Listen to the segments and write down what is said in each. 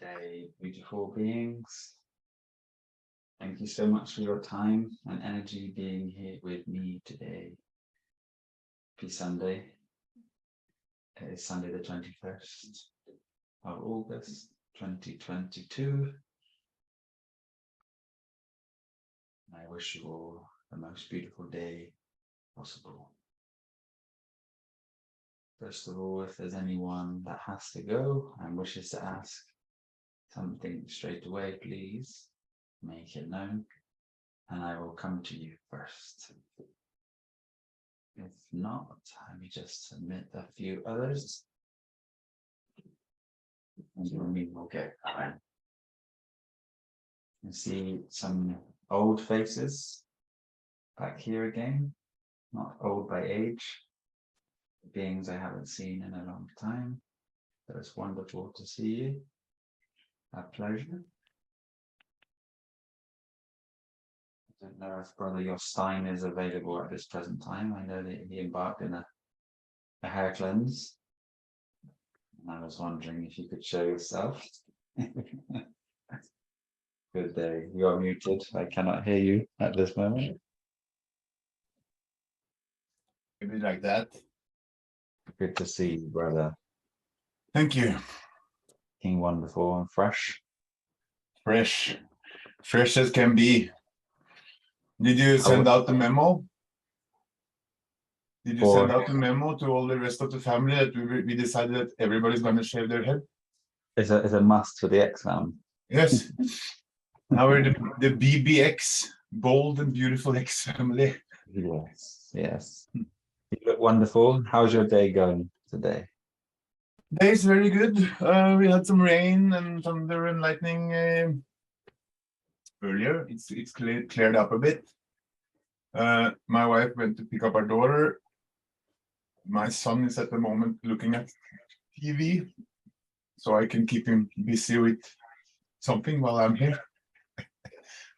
day, beautiful beings. Thank you so much for your time and energy being here with me today. Happy Sunday. It is Sunday the 21st of August 2022. And I wish you all the most beautiful day possible. First of all, if there's anyone that has to go and wishes to ask something straight away, please make it known and I will come to you first. If not, let me just submit a few others and then we will get going. You see some old faces back here again, not old by age, beings I haven't seen in a long time. So it's wonderful to see you. A pleasure. I don't know if Brother Jostein is available at this present time. I know that he embarked in a hair cleanse. And I was wondering if you could show yourself. Good day. You are muted. I cannot hear you at this moment. Maybe like that. Good to see you, brother. Thank you. Looking wonderful and fresh. Fresh as can be. Did you send out the memo? Did you send out the memo to all the rest of the family that we decided that everybody's going to shave their head? It's a must for the X-Fam. Yes. Now we're the BBX, bold and beautiful X family. Yes. You look wonderful. How's your day going today? Day is very good. We had some rain and thunder and lightning earlier. It's cleared up a bit. My wife went to pick up our daughter. My son is at the moment looking at TV, so I can keep him busy with something while I'm here.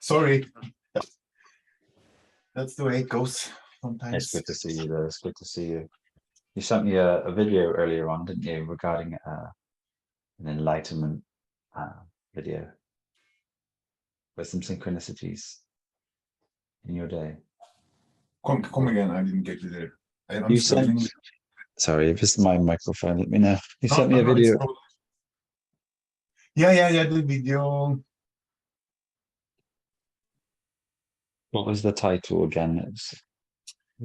Sorry. That's the way it goes sometimes. It's good to see you though. It's good to see you. You sent me a video earlier on, didn't you, regarding an enlightenment video with some synchronicities in your day. Come again, I didn't get you there. You sent, sorry, if it's my microphone, let me know. You sent me a video. Yeah, the video. What was the title again? It's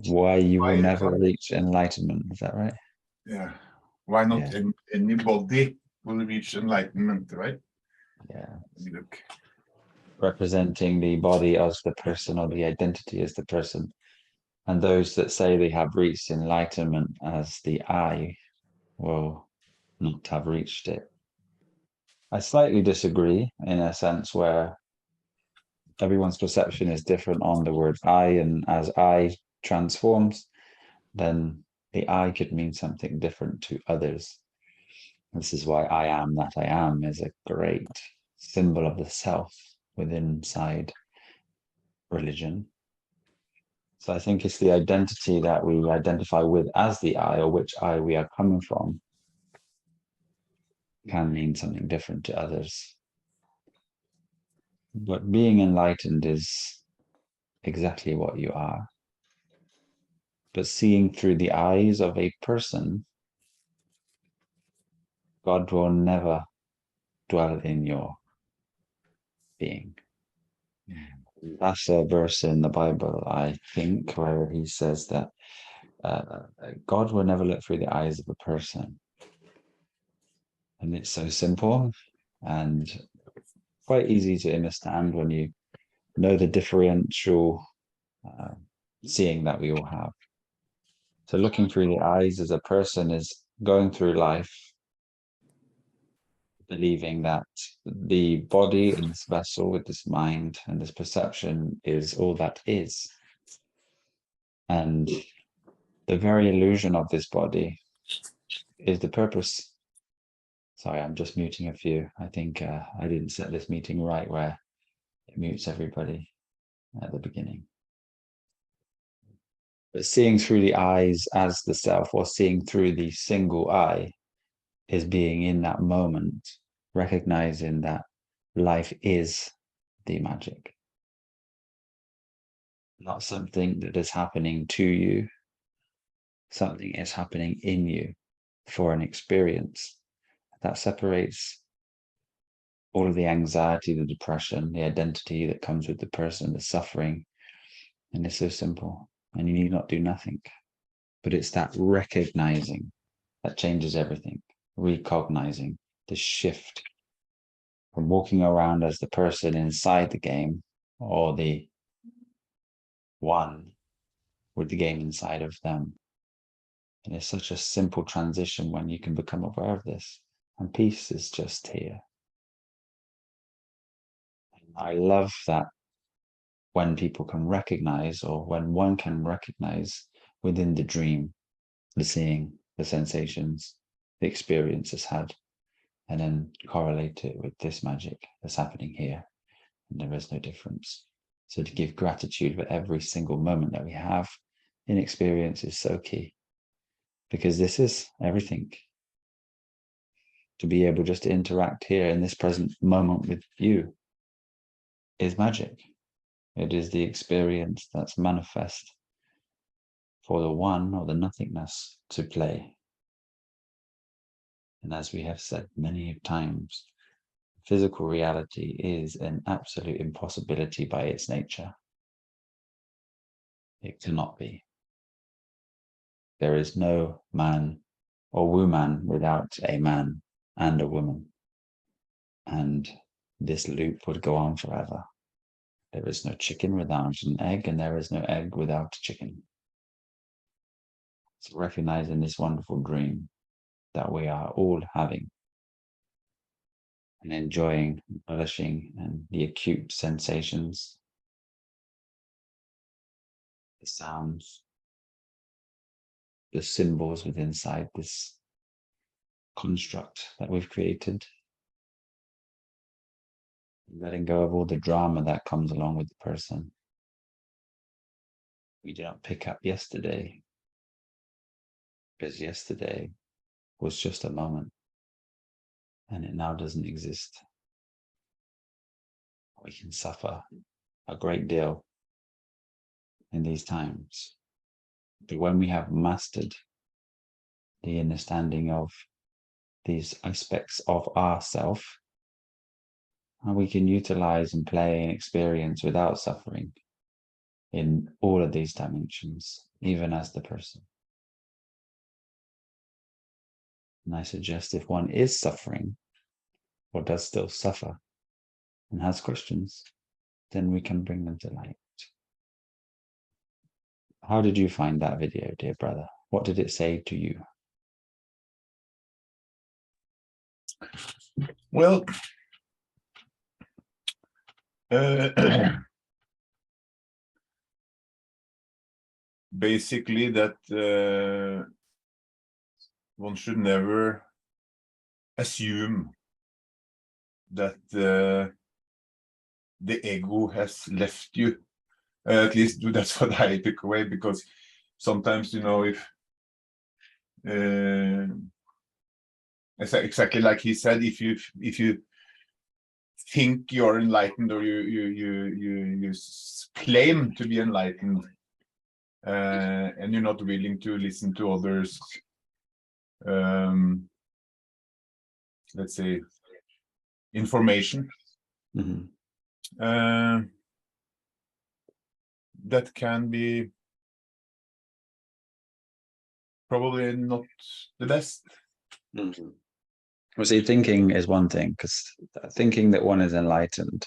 Why You Will Never Reach Enlightenment. Is that right? Yeah. Why not anybody will reach enlightenment, right? Yeah. Look. Representing the body as the person or the identity as the person. And those that say they have reached enlightenment as the I will not have reached it. I slightly disagree in a sense where everyone's perception is different on the word I, and as I transforms, then the I could mean something different to others. This is why I am that I am is a great symbol of the self within inside religion. So I think it's the identity that we identify with as the I, or which I we are coming from, can mean something different to others. But being enlightened is exactly what you are. But seeing through the eyes of a person, God will never dwell in your being. That's a verse in the Bible, I think, where he says that God will never look through the eyes of a person. And it's so simple and quite easy to understand when you know the differential seeing that we all have. So looking through the eyes as a person is going through life believing that the body in this vessel with this mind and this perception is all that is. And the very illusion of this body is the purpose. Sorry, I'm just muting a few. I think I didn't set this meeting right where it mutes everybody at the beginning. But seeing through the eyes as the self, or seeing through the single eye, is being in that moment recognizing that life is the magic, not something that is happening to you. Something is happening in you for an experience that separates all of the anxiety, the depression, the identity that comes with the person, the suffering. And it's so simple, and you need not do nothing. But it's that recognizing that changes everything, recognizing the shift from walking around as the person inside the game or the one with the game inside of them. And it's such a simple transition when you can become aware of this. And peace is just here. I love that when people can recognize, or when one can recognize within the dream, the seeing, the sensations, the experiences had, and then correlate it with this magic that's happening here. And there is no difference. So to give gratitude for every single moment that we have in experience is so key, because this is everything. To be able just to interact here in this present moment with you is magic. It is the experience that's manifest for the one or the nothingness to play. And as we have said many times, physical reality is an absolute impossibility by its nature. It cannot be. There is no man or woman without a man and a woman. And this loop would go on forever. There is no chicken without an egg, and there is no egg without a chicken. So recognizing this wonderful dream that we are all having and enjoying, relishing, and the acute sensations, the sounds, the symbols within inside this construct that we've created. Letting go of all the drama that comes along with the person. We did not pick up yesterday, because yesterday was just a moment, and it now doesn't exist. We can suffer a great deal in these times, but when we have mastered the understanding of these aspects of ourself, and we can utilize and play and experience without suffering in all of these dimensions, even as the person. And I suggest if one is suffering or does still suffer and has questions, then we can bring them to light. How did you find that video, dear brother? What did it say to you? Well, basically that one should never assume that the ego has left you. At least that's what I took away, because sometimes, you know, if exactly like he said, if you think you're enlightened, or you claim to be enlightened, and you're not willing to listen to others, let's say, information, that can be probably not the best. Well, see, thinking is one thing, because thinking that one is enlightened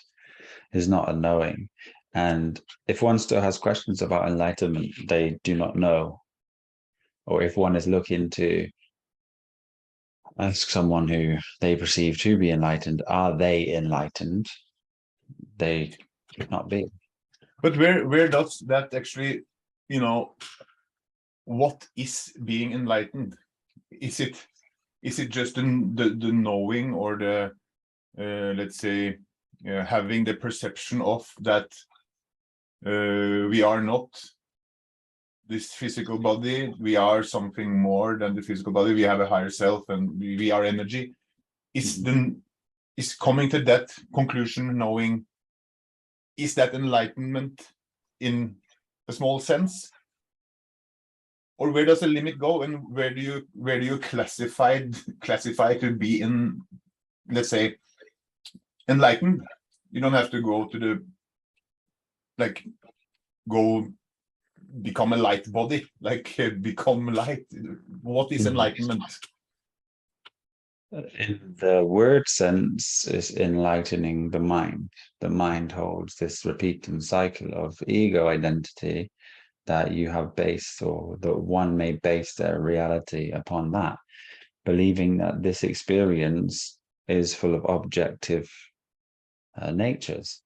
is not a knowing. And if one still has questions about enlightenment, they do not know. Or if one is looking to ask someone who they perceive to be enlightened, are they enlightened? They could not be. But where does that actually, you know, what is being enlightened? Is it just the knowing, or the let's say having the perception of that we are not this physical body, we are something more than the physical body, we have a higher self, and we are energy? Is is coming to that conclusion, knowing, is that enlightenment in a small sense? Or where does the limit go, and where do you classify to be in, let's say, enlightened? You don't have to go to the, like, go become a light body, like become light. What is enlightenment? In the word sense, is enlightening the mind. The mind holds this repeating cycle of ego identity that you have based, or that one may base their reality upon that, believing that this experience is full of objective natures.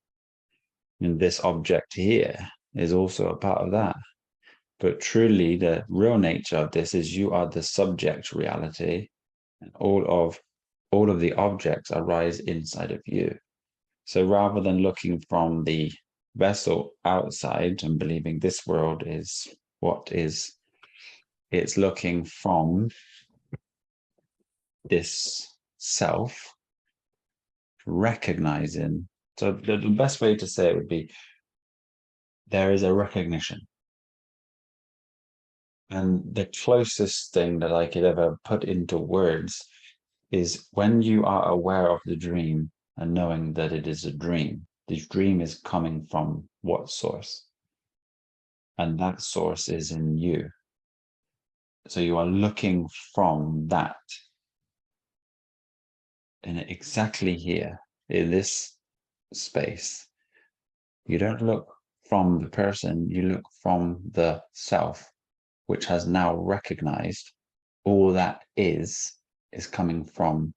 And this object here is also a part of that. But truly, the real nature of this is you are the subject reality, and all of the objects arise inside of you. So rather than looking from the vessel outside and believing this world is what is, it's looking from this self, recognizing. So the best way to say it would be, there is a recognition. And the closest thing that I could ever put into words is when you are aware of the dream and knowing that it is a dream. The dream is coming from what source? And that source is in you. So you are looking from that. And exactly here, in this space, you don't look from the person, you look from the self, which has now recognized all that is coming from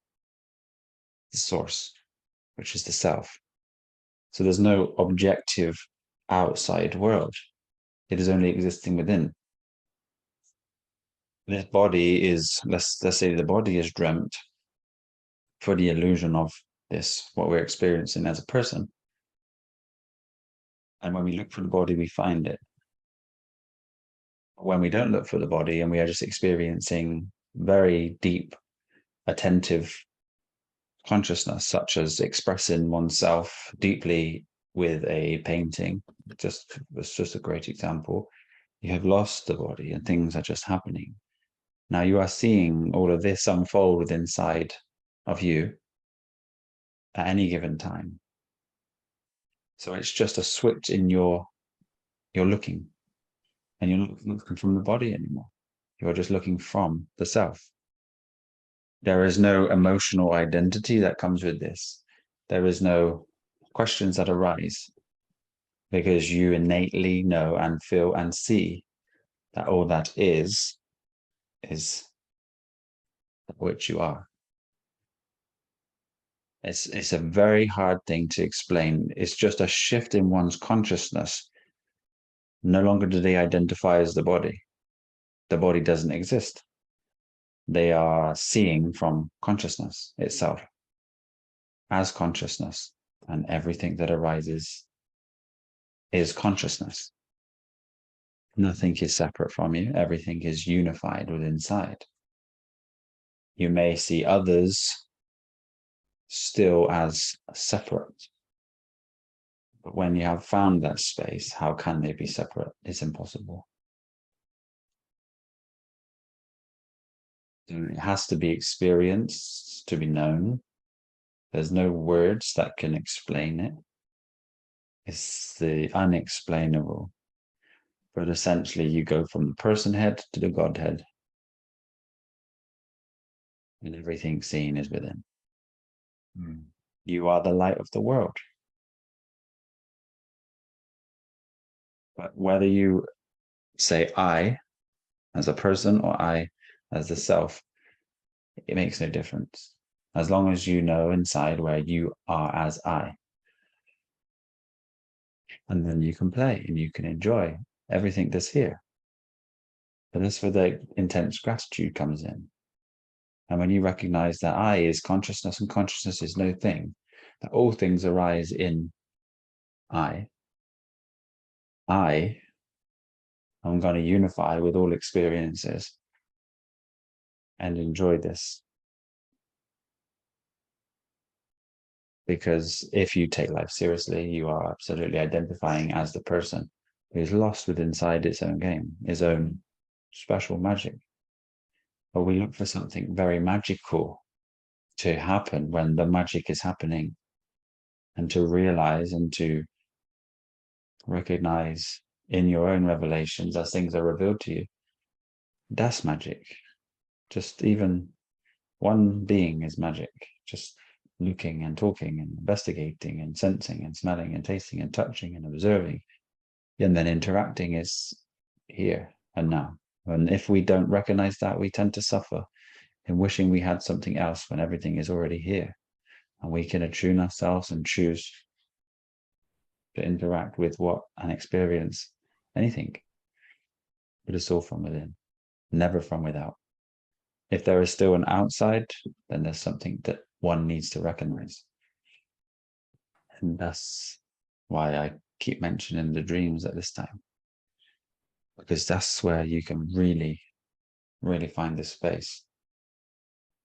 the source, which is the self. So there's no objective outside world. It is only existing within. This body is, let's say the body is dreamt for the illusion of this, what we're experiencing as a person. And when we look for the body, we find it. When we don't look for the body and we are just experiencing very deep, attentive consciousness, such as expressing oneself deeply with a painting, it's just a great example. You have lost the body and things are just happening. Now you are seeing all of this unfold inside of you at any given time. So it's just a switch in you're looking, and you're not looking from the body anymore. You're just looking from the self. There is no emotional identity that comes with this. There is no questions that arise, because you innately know and feel and see that all that is which you are. It's a very hard thing to explain. It's just a shift in one's consciousness. No longer do they identify as the body. The body doesn't exist. They are seeing from consciousness itself as consciousness, and everything that arises is consciousness. Nothing is separate from you. Everything is unified within inside. You may see others still as separate. But when you have found that space, how can they be separate? It's impossible. It has to be experienced to be known. There's no words that can explain it. It's the unexplainable. But essentially, you go from the person head to the Godhead. And everything seen is within. You are the light of the world. But whether you say I as a person or I as the self, it makes no difference. As long as you know inside where you are as I. And then you can play and you can enjoy everything that's here. But that's where the intense gratitude comes in. And when you recognize that I is consciousness and consciousness is no thing, that all things arise in I am going to unify with all experiences and enjoy this. Because if you take life seriously, you are absolutely identifying as the person who's lost within inside its own game, its own special magic. But we look for something very magical to happen when the magic is happening, and to realize and to recognize in your own revelations as things are revealed to you. That's magic. Just even one being is magic. Just looking and talking and investigating and sensing and smelling and tasting and touching and observing, and then interacting is here and now. And if we don't recognize that, we tend to suffer in wishing we had something else when everything is already here. And we can attune ourselves and choose to interact with what and experience anything. But it's all from within, never from without. If there is still an outside, then there's something that one needs to recognize. And that's why I keep mentioning the dreams at this time, because that's where you can really, really find this space.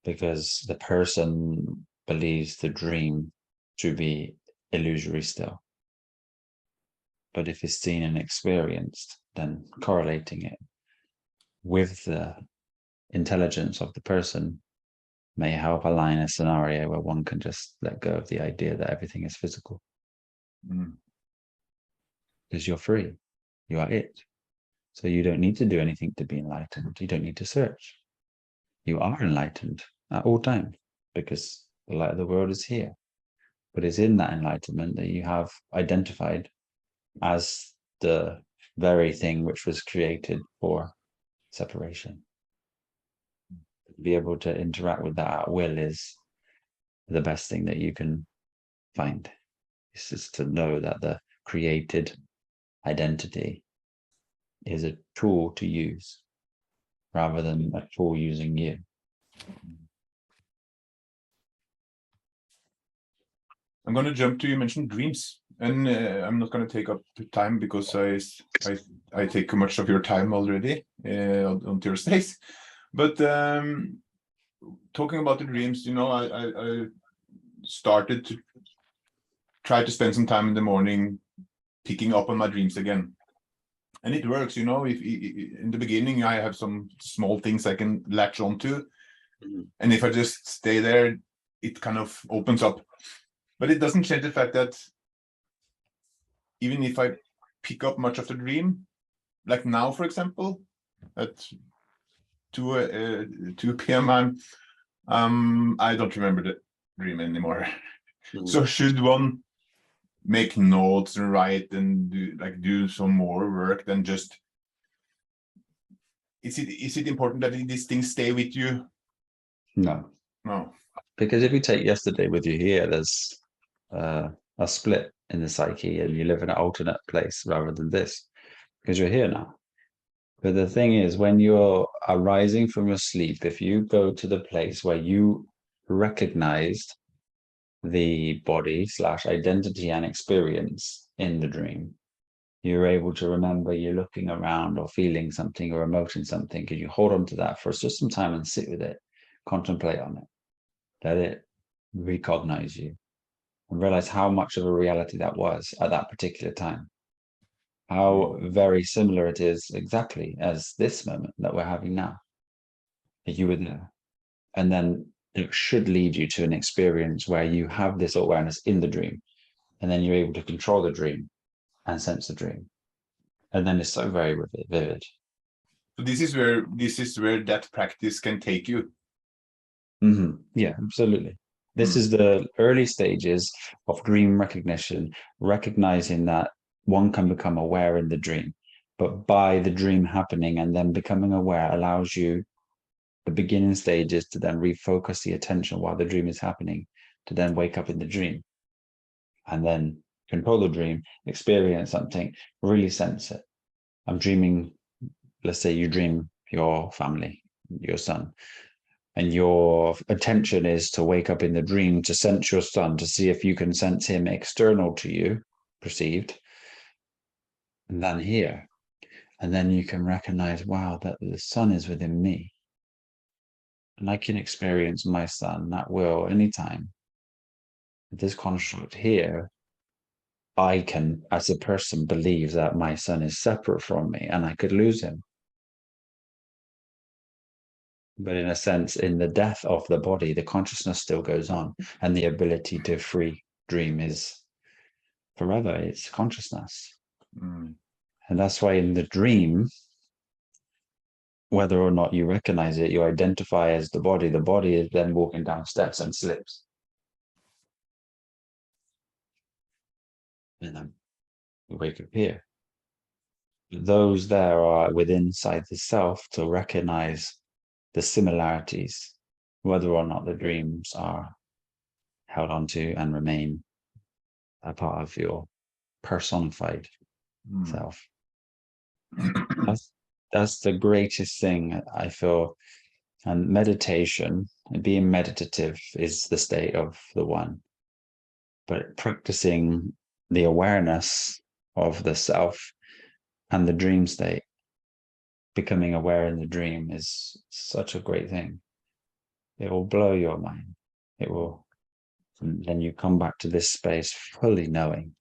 Because the person believes the dream to be illusory still. But if it's seen and experienced, then correlating it with the intelligence of the person may help align a scenario where one can just let go of the idea that everything is physical. Because you're free, you are it. So you don't need to do anything to be enlightened. You don't need to search. You are enlightened at all times, because the light of the world is here. But it's in that enlightenment that you have identified as the very thing which was created for separation. To be able to interact with that at will is the best thing that you can find. It's just to know that the created identity is a tool to use rather than a tool using you. I'm going to jump to, you mentioned dreams, and I'm not going to take up the time because I take too much of your time already on Thursdays. But talking about the dreams, you know, I started to try to spend some time in the morning picking up on my dreams again. And it works, you know. If in the beginning I have some small things I can latch onto, and if I just stay there, it kind of opens up. But it doesn't change the fact that even if I pick up much of the dream, like now, for example, at 2 p.m. I don't remember the dream anymore. So should one make notes and write and do some more work than just? Is it important that these things stay with you? No. No. Because if you take yesterday with you here, there's a split in the psyche, and you live in an alternate place rather than this, because you're here now. But the thing is, when you're arising from your sleep, if you go to the place where you recognized the body / identity and experience in the dream, you're able to remember you're looking around or feeling something or emoting something, and you hold on to that for just some time and sit with it, contemplate on it, let it recognize you, and realize how much of a reality that was at that particular time. How very similar it is exactly as this moment that we're having now. You were there. And then it should lead you to an experience where you have this awareness in the dream, and then you're able to control the dream and sense the dream. And then it's so very vivid. So this is where that practice can take you. Yeah, absolutely. This is the early stages of dream recognition, recognizing that one can become aware in the dream, but by the dream happening and then becoming aware allows you the beginning stages to then refocus the attention while the dream is happening, to then wake up in the dream and then control the dream, experience something, really sense it. I'm dreaming, let's say you dream your family, your son, and your attention is to wake up in the dream to sense your son, to see if you can sense him external to you, perceived, and then here. And then you can recognize, wow, that the son is within me. And I can experience my son at will anytime. This construct here, I can, as a person, believe that my son is separate from me and I could lose him. But in a sense, in the death of the body, the consciousness still goes on, and the ability to free dream is forever. It's consciousness. Mm. And that's why in the dream, whether or not you recognize it, you identify as the body. The body is then walking down steps and slips. And then you wake up here. Those there are within inside the self to recognize the similarities, whether or not the dreams are held onto and remain a part of your personified self. That's the greatest thing I feel. And meditation, being meditative, is the state of the one. But practicing the awareness of the self and the dream state, becoming aware in the dream, is such a great thing. It will blow your mind. It will. And then you come back to this space fully knowing.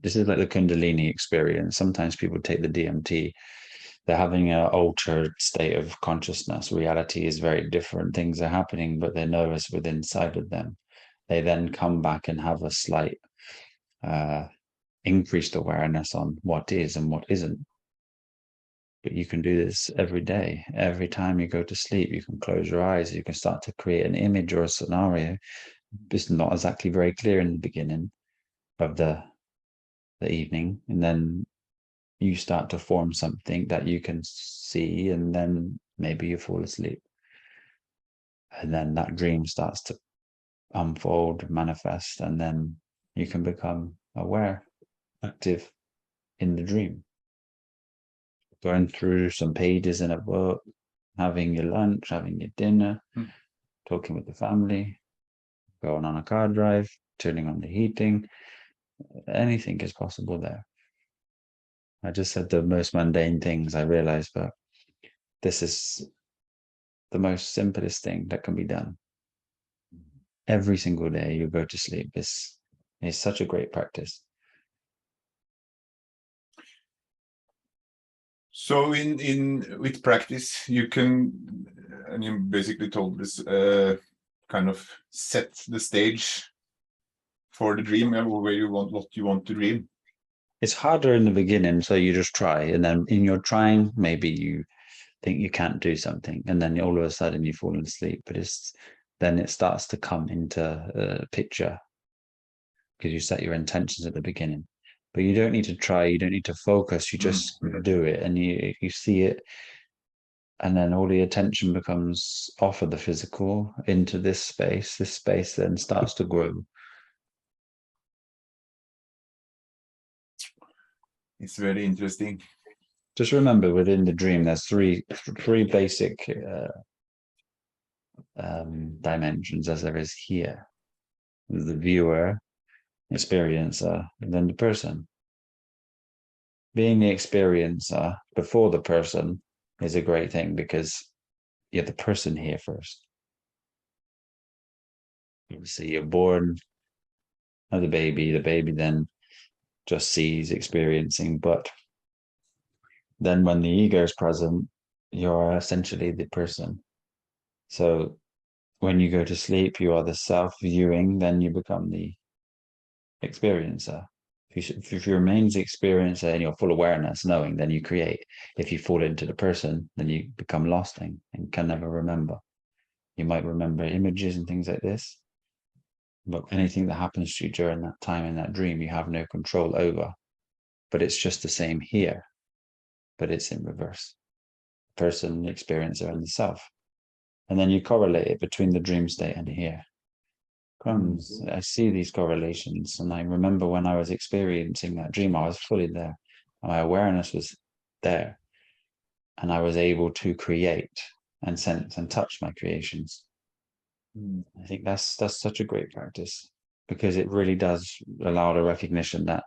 This is like the Kundalini experience. Sometimes people take the DMT, they're having an altered state of consciousness. Reality is very different. Things are happening, but they know it's within inside of them. They then come back and have a slight increased awareness on what is and what isn't. But you can do this every day. Every time you go to sleep, you can close your eyes. You can start to create an image or a scenario. It's not exactly very clear in the beginning of the evening, and then you start to form something that you can see, and then maybe you fall asleep. And then that dream starts to unfold, manifest, and then you can become aware, active in the dream. Going through some pages in a book, having your lunch, having your dinner, talking with the family, going on a car drive, turning on the heating. Anything is possible there. I just said the most mundane things, I realized, but this is the most simplest thing that can be done. Every single day you go to sleep is such a great practice. So in with practice, you can, and you basically told this, kind of set the stage for the dream, where you want, what you want to dream. It's harder in the beginning, so you just try, and then in your trying, maybe you think you can't do something, and then all of a sudden you've fallen asleep. But then it starts to come into a picture because you set your intentions at the beginning. But you don't need to try, you don't need to focus, you just do it, and you see it, and then all the attention becomes off of the physical into this space. This space then starts to grow. It's very interesting. Just remember, within the dream, there's three basic dimensions, as there is here: the viewer, experiencer, and then the person. Being the experiencer before the person is a great thing, because you have the person here first. Obviously, you're born as a baby. The baby then just sees, experiencing, but then when the ego is present, you're essentially the person. So when you go to sleep, you are the self viewing, then you become the experiencer. If you remain the experiencer and you're full awareness, knowing, then you create. If you fall into the person, then you become lost and can never remember. You might remember images and things like this, but anything that happens to you during that time in that dream, you have no control over. But it's just the same here, but it's in reverse. Person, the experiencer, and the self. And then you correlate it between the dream state and here. I see these correlations, and I remember when I was experiencing that dream, I was fully there. My awareness was there, and I was able to create and sense and touch my creations. I think that's such a great practice, because it really does allow the recognition that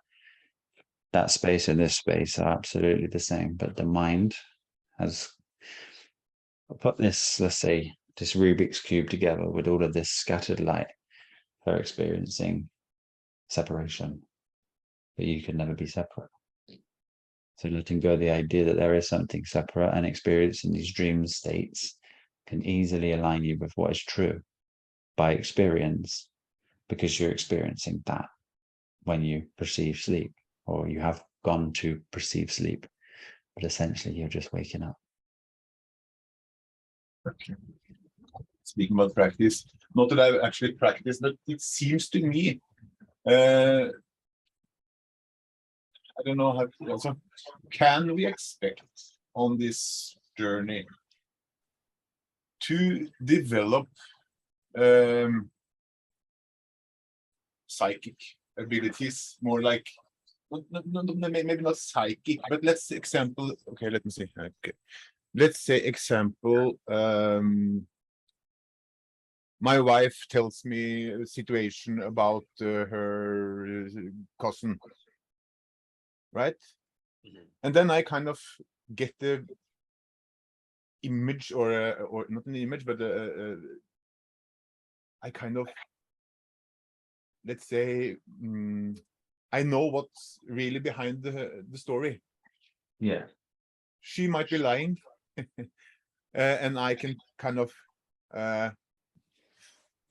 that space and this space are absolutely the same, but the mind has put this, let's say, this Rubik's Cube together with all of this scattered light. they're experiencing separation, but you can never be separate. So letting go of the idea that there is something separate and experiencing these dream states can easily align you with what is true by experience, because you're experiencing that when you perceive sleep, or you have gone to perceive sleep, but essentially you're just waking up. Okay. Speaking about practice, not that I've actually practiced, but it seems to me, I don't know how to also, can we expect on this journey to develop psychic abilities, more like maybe not psychic, but let's example. Okay, let me see. Okay, let's say example. My wife tells me a situation about her cousin, right? And then I kind of get the image, or not an image, but I kind of, let's say, I know what's really behind the story. Yeah. She might be lying, and I can kind of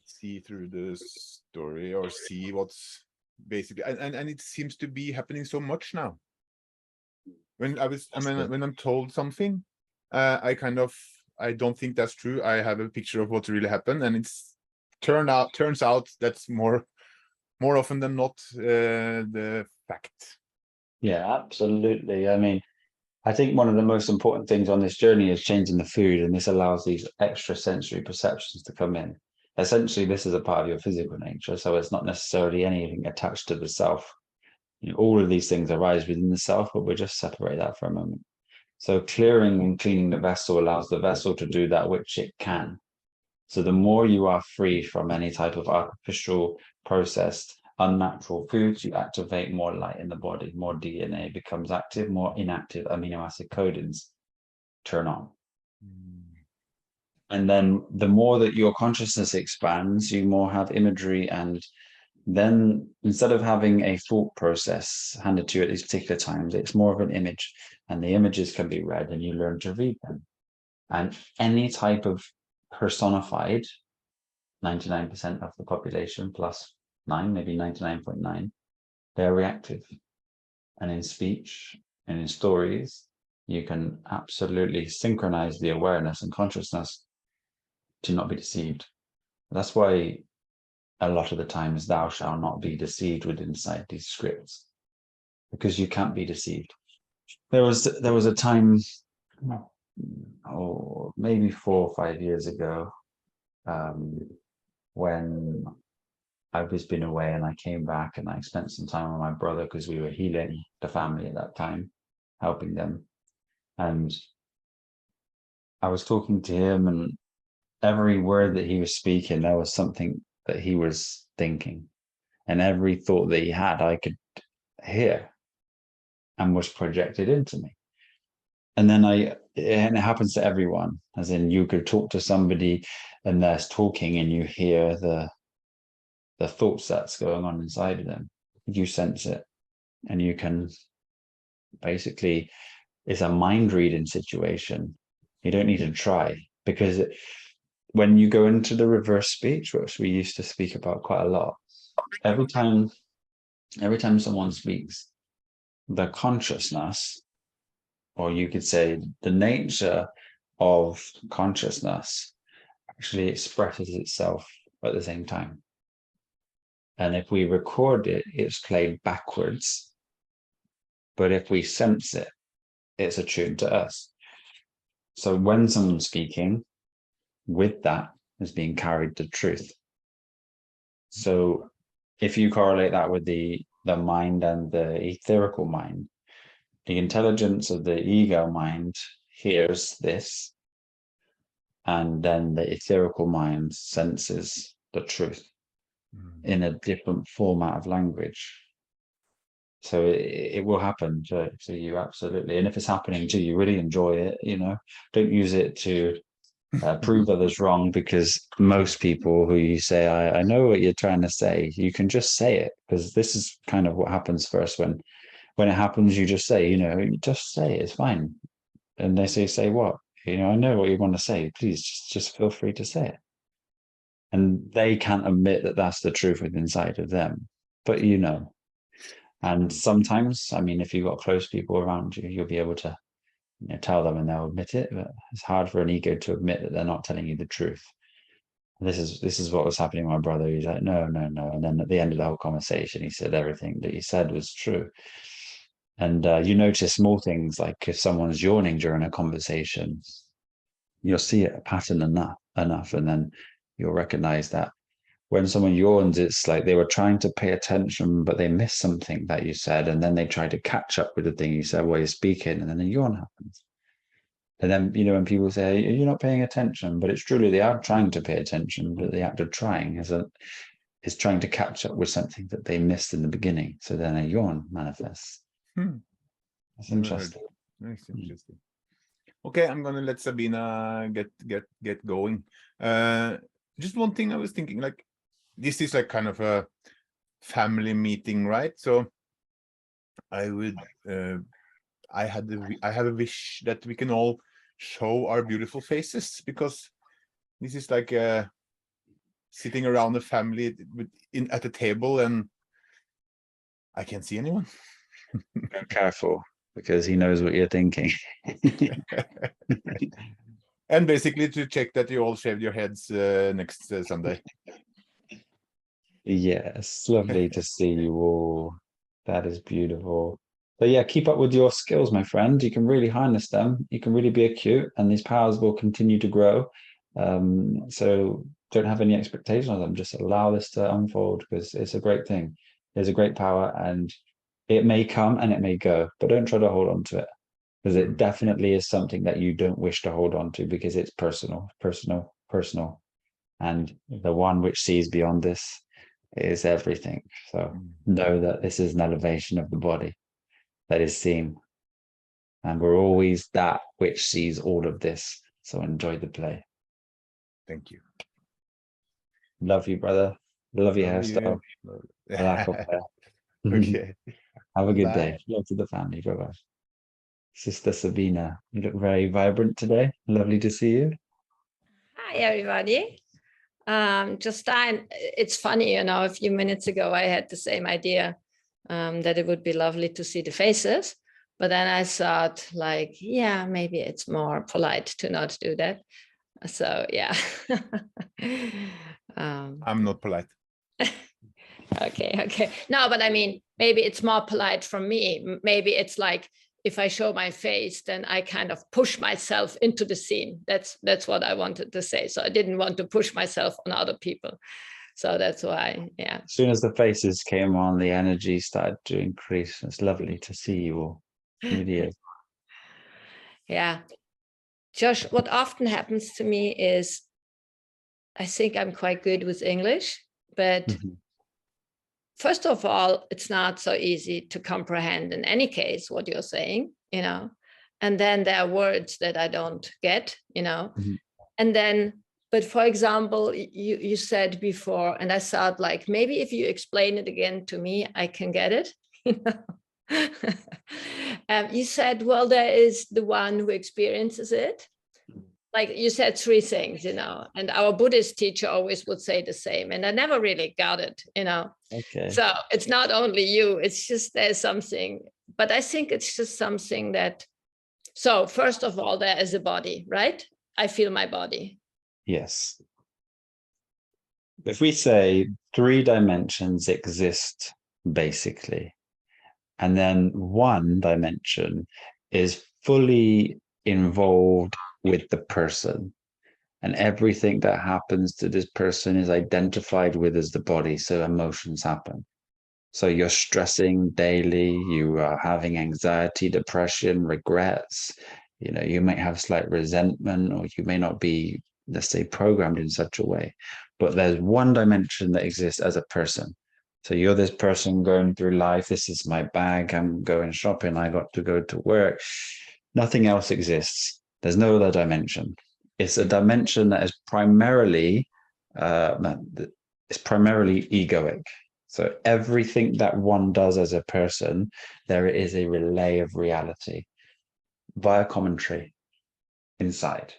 see through the story, or see what's basically, and it seems to be happening so much now. When when I'm told something, I don't think that's true. I have a picture of what really happened, and turns out that's more often than not the fact. Yeah, absolutely. I mean, I think one of the most important things on this journey is changing the food, and this allows these extra sensory perceptions to come in. Essentially, this is a part of your physical nature, so it's not necessarily anything attached to the self. You know, all of these things arise within the self, but we'll just separate that for a moment. So clearing and cleaning the vessel allows the vessel to do that which it can. So the more you are free from any type of artificial, processed, unnatural foods, you activate more light in the body, more DNA becomes active, more inactive amino acid codons turn on. And then the more that your consciousness expands, you more have imagery, and then instead of having a thought process handed to you at these particular times, it's more of an image, and the images can be read and you learn to read them. And any type of personified, 99% of the population plus 9, maybe 99.9, they're reactive. And in speech and in stories, you can absolutely synchronize the awareness and consciousness to not be deceived. That's why a lot of the times thou shalt not be deceived within inside these scripts, because you can't be deceived. There was a time, maybe 4 or 5 years ago, when I was been away and I came back and I spent some time with my brother, because we were healing the family at that time, helping them. And I was talking to him, and every word that he was speaking, there was something that he was thinking. And every thought that he had, I could hear and was projected into me. And then and it happens to everyone, as in you could talk to somebody and they're talking and you hear the thoughts that's going on inside of them. You sense it, and you can basically, it's a mind reading situation. You don't need to try, because when you go into the reverse speech, which we used to speak about quite a lot, every time someone speaks, the consciousness, or you could say the nature of consciousness, actually expresses itself at the same time. And if we record it, it's played backwards. But if we sense it, it's attuned to us. So when someone's speaking, with that is being carried the truth. So if you correlate that with the mind and the etherical mind, the intelligence of the ego mind hears this, and then the etherical mind senses the truth in a different format of language. So it will happen to you, absolutely. And if it's happening to you, really enjoy it, don't use it to prove others wrong, because most people who you say, I know what you're trying to say, you can just say it, because this is kind of what happens first. When it happens, you just say, you just say it, it's fine. And they say what? I know what you want to say. Please just feel free to say it. And they can't admit that that's the truth within inside of them. But and sometimes, I mean, if you've got close people around you, you'll be able to tell them and they'll admit it. But it's hard for an ego to admit that they're not telling you the truth. This is what was happening to my brother. He's like, no. And then at the end of the whole conversation, he said everything that he said was true. And you notice small things, like if someone's yawning during a conversation, you'll see a pattern enough, and then you'll recognize that when someone yawns, it's like they were trying to pay attention, but they missed something that you said, and then they try to catch up with the thing you said while you're speaking, and then a yawn happens. And then, when people say, you're not paying attention, but it's truly they are trying to pay attention, but the act of trying is trying to catch up with something that they missed in the beginning. So then a yawn manifests. That's interesting. Nice, interesting. Okay, I'm gonna let Sabina get going. Just one thing I was thinking, like, this is like kind of a family meeting, right? So I would I have a wish that we can all show our beautiful faces, because this is like sitting around the family at the table, and I can't see anyone. Be careful, because he knows what you're thinking. And basically to check that you all shaved your heads next Sunday. Yes, lovely to see you all. That is beautiful. But yeah, keep up with your skills, my friend. You can really harness them. You can really be acute, and these powers will continue to grow. So don't have any expectation of them. Just allow this to unfold, because it's a great thing. There's a great power, and it may come and it may go, but don't try to hold on to it, because it definitely is something that you don't wish to hold on to, because it's personal. And the one which sees beyond this is everything. So know that this is an elevation of the body that is seen, and we're always that which sees all of this. So enjoy the play. Thank you. Love you, brother. Love your hairstyle. Lack of hair. Okay. Have a good Bye. day. Love to the family. Bye-bye. Sister Sabina, you look very vibrant today. Lovely to see you. Hi, everybody. It's funny, a few minutes ago, I had the same idea that it would be lovely to see the faces. But then I thought, like, yeah, maybe it's more polite to not do that. So, yeah. I'm not polite. Okay. No, but I mean, maybe it's more polite from me. Maybe it's like, if I show my face, then I kind of push myself into the scene. That's what I wanted to say. So I didn't want to push myself on other people. So that's why, yeah. As soon as the faces came on, the energy started to increase. It's lovely to see you all. It really is. Yeah. Josh, what often happens to me is, I think I'm quite good with English, but first of all, it's not so easy to comprehend in any case what you're saying, and then there are words that I don't get, and then, but for example, you said before, and I thought, like, maybe if you explain it again to me, I can get it. You said, well, there is the one who experiences it. Like you said, three things, and our Buddhist teacher always would say the same, and I never really got it, Okay. So it's not only you, it's just there's something, but I think it's just something that, so first of all, there is a body, right? I feel my body. Yes. If we say 3 dimensions exist, basically, and then one dimension is fully involved with the person, and everything that happens to this person is identified with as the body, so emotions happen. So you're stressing daily, you are having anxiety, depression, regrets, you might have slight resentment, or you may not be, let's say, programmed in such a way, but there's one dimension that exists as a person. So you're this person going through life. This is my bag. I'm going shopping. I got to go to work. Nothing else exists. There's no other dimension. it's a dimension that is primarily it's primarily egoic. So everything that one does as a person, there is a relay of reality via commentary inside.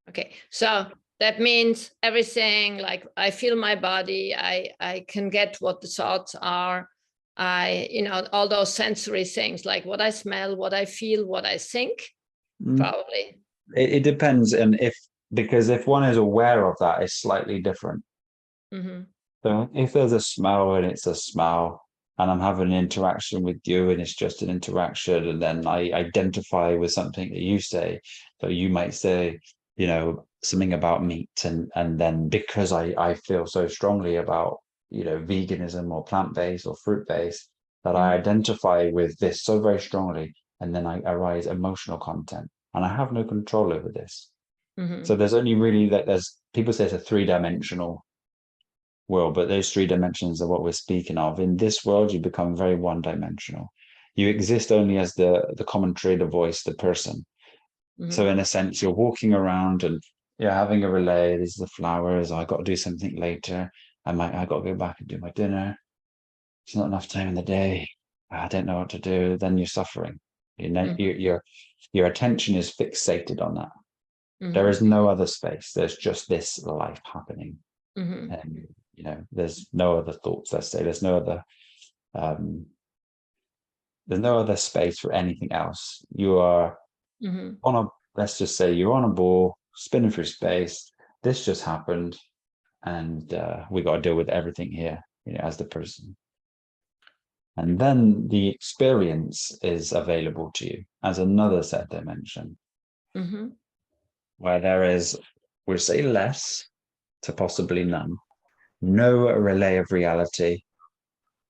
Okay, so that means everything, like I feel my body, I can get what the thoughts are, all those sensory things, like what I smell, what I feel, what I think, probably. It depends, and because if one is aware of that, it's slightly different. So if there's a smell and it's a smell, and I'm having an interaction with you and it's just an interaction, and then I identify with something that you say. So you might say, something about meat, and then because I feel so strongly about, veganism or plant-based or fruit-based, that I identify with this so very strongly, and then I arise emotional content, and I have no control over this. So there's only really there's people say it's a three-dimensional world, but those three dimensions are what we're speaking of. In this world, you become very one-dimensional. You exist only as the commentary, the voice, the person. So in a sense, you're walking around and you're having a relay. These are the flowers. I got to do something later. I got to go back and do my dinner. It's not enough time in the day. I don't know what to do. Then you're suffering. Your attention is fixated on that. There is no other space. There's just this life happening. And there's no other thoughts. Let's say there's no other space for anything else. You are let's just say you're on a ball spinning through space. This just happened, and we got to deal with everything here, as the person. And then the experience is available to you as another set dimension, where there is, we'll say, less to possibly none. No relay of reality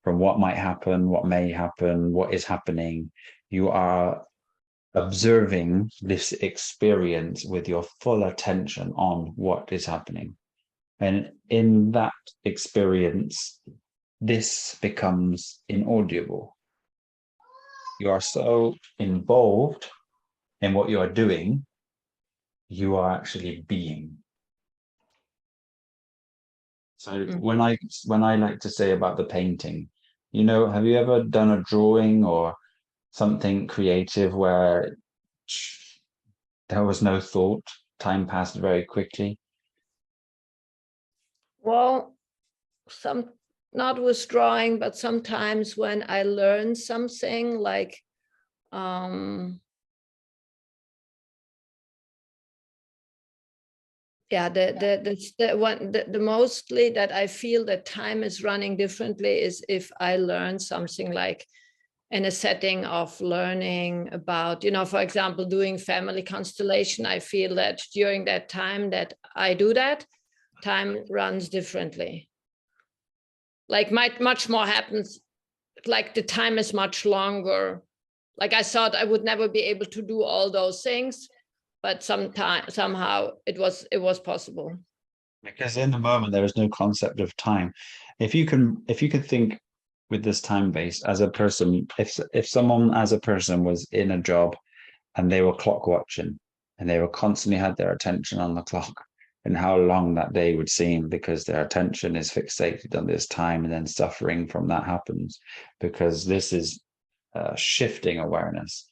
from what might happen, what may happen, what is happening. You are observing this experience with your full attention on what is happening. And in that experience, this becomes inaudible. You are so involved in what you are doing, you are actually being. So when I like to say about the painting, have you ever done a drawing or something creative where there was no thought, time passed very quickly? Well, not with drawing, but sometimes when I learn something, like the mostly that I feel that time is running differently is if I learn something, like in a setting of learning about, for example, doing family constellation. I feel that during that time that I do that, time runs differently. Like much more happens, like the time is much longer. Like I thought I would never be able to do all those things, but somehow it was possible. Because in the moment there is no concept of time. If you can think with this time base as a person, if someone as a person was in a job and they were clock watching and they were constantly had their attention on the clock and how long that day would seem, because their attention is fixated on this time, and then suffering from that happens because this is shifting awareness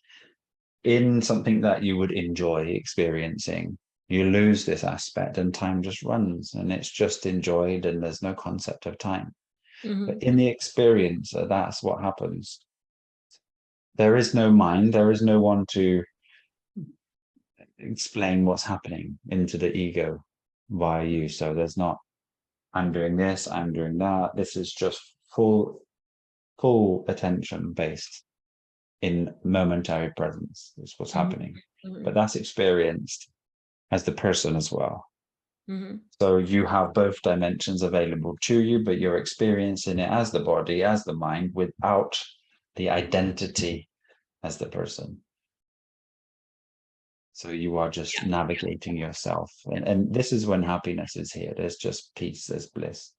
in something that you would enjoy experiencing. You lose this aspect and time just runs and it's just enjoyed and there's no concept of time. But in the experience, that's what happens. There is no mind, there is no one to explain what's happening into the ego via you. So there's not, I'm doing this, I'm doing that. This is just full attention based in momentary presence is what's happening. But that's experienced as the person as well. So you have both dimensions available to you, but you're experiencing it as the body, as the mind, without the identity as the person. So you are just navigating yourself. And this is when happiness is here. There's just peace, there's bliss.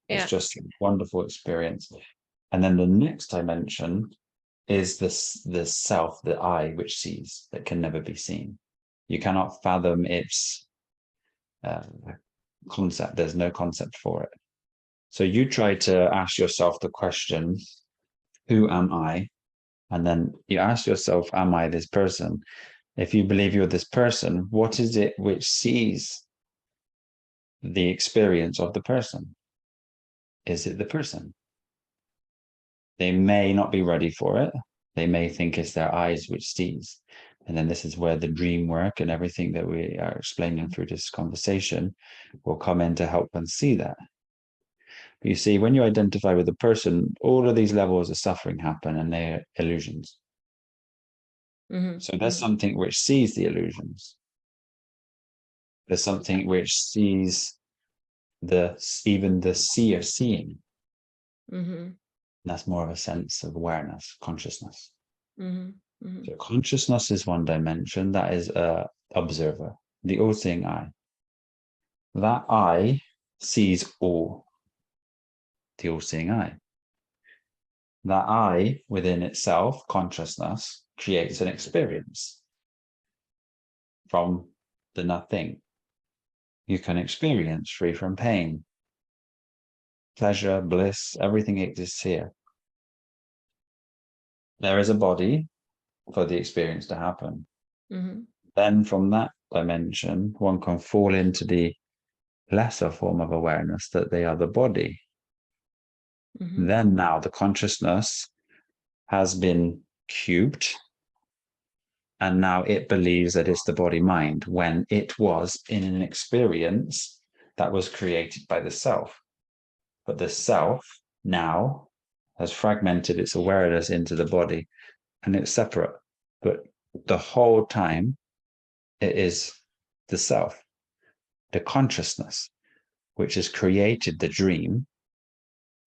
It's just a wonderful experience. And then the next dimension is the self, the I, which sees, that can never be seen. You cannot fathom its concept. There's no concept for it. So you try to ask yourself the question, who am I? And then you ask yourself, am I this person? If you believe you're this person, what is it which sees the experience of the person? Is it the person? They may not be ready for it. They may think it's their eyes which sees. And then this is where the dream work and everything that we are explaining through this conversation will come in to help them see that. You see, when you identify with a person, all of these levels of suffering happen and they're illusions. So there's something which sees the illusions. There's something which sees even the seer seeing. That's more of a sense of awareness, consciousness. So consciousness is one dimension, that is a observer, the all-seeing eye. That eye sees all, the all-seeing eye. That eye within itself, consciousness, creates an experience from the nothing. You can experience free from pain, pleasure, bliss, everything exists here. There is a body for the experience to happen. Then from that dimension, one can fall into the lesser form of awareness that they are the body. Then now the consciousness has been cubed, and now it believes that it's the body mind when it was in an experience that was created by the self. But the self now has fragmented its awareness into the body, and it's separate. But the whole time, it is the self, the consciousness, which has created the dream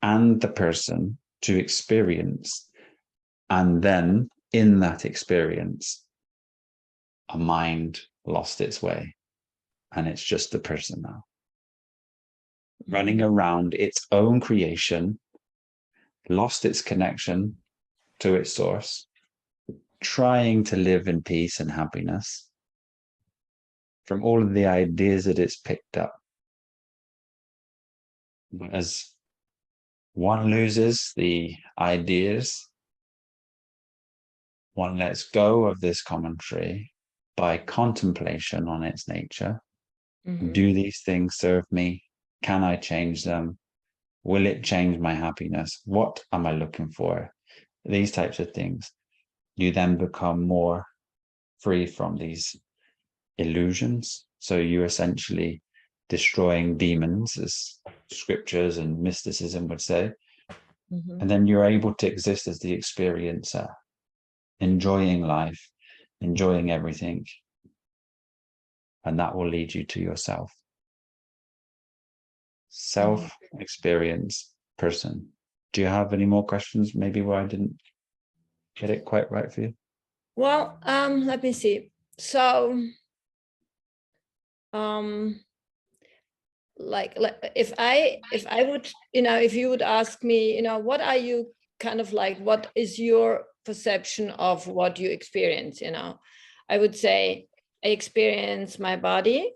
and the person to experience. And then in that experience, a mind lost its way. And it's just the person now, running around its own creation, lost its connection to its source, trying to live in peace and happiness from all of the ideas that it's picked up. But as one loses the ideas, one lets go of this commentary by contemplation on its nature. Do these things serve me? Can I change them? Will it change my happiness? What am I looking for? These types of things. You then become more free from these illusions. So you're essentially destroying demons, as scriptures and mysticism would say. And then you're able to exist as the experiencer, enjoying life, enjoying everything. And that will lead you to yourself. Self-experience person. Do you have any more questions? Maybe where I didn't get it quite right for you? Well, let me see. So, like if I would, if you would ask me, what are you kind of like, what is your perception of what you experience? I would say I experience my body,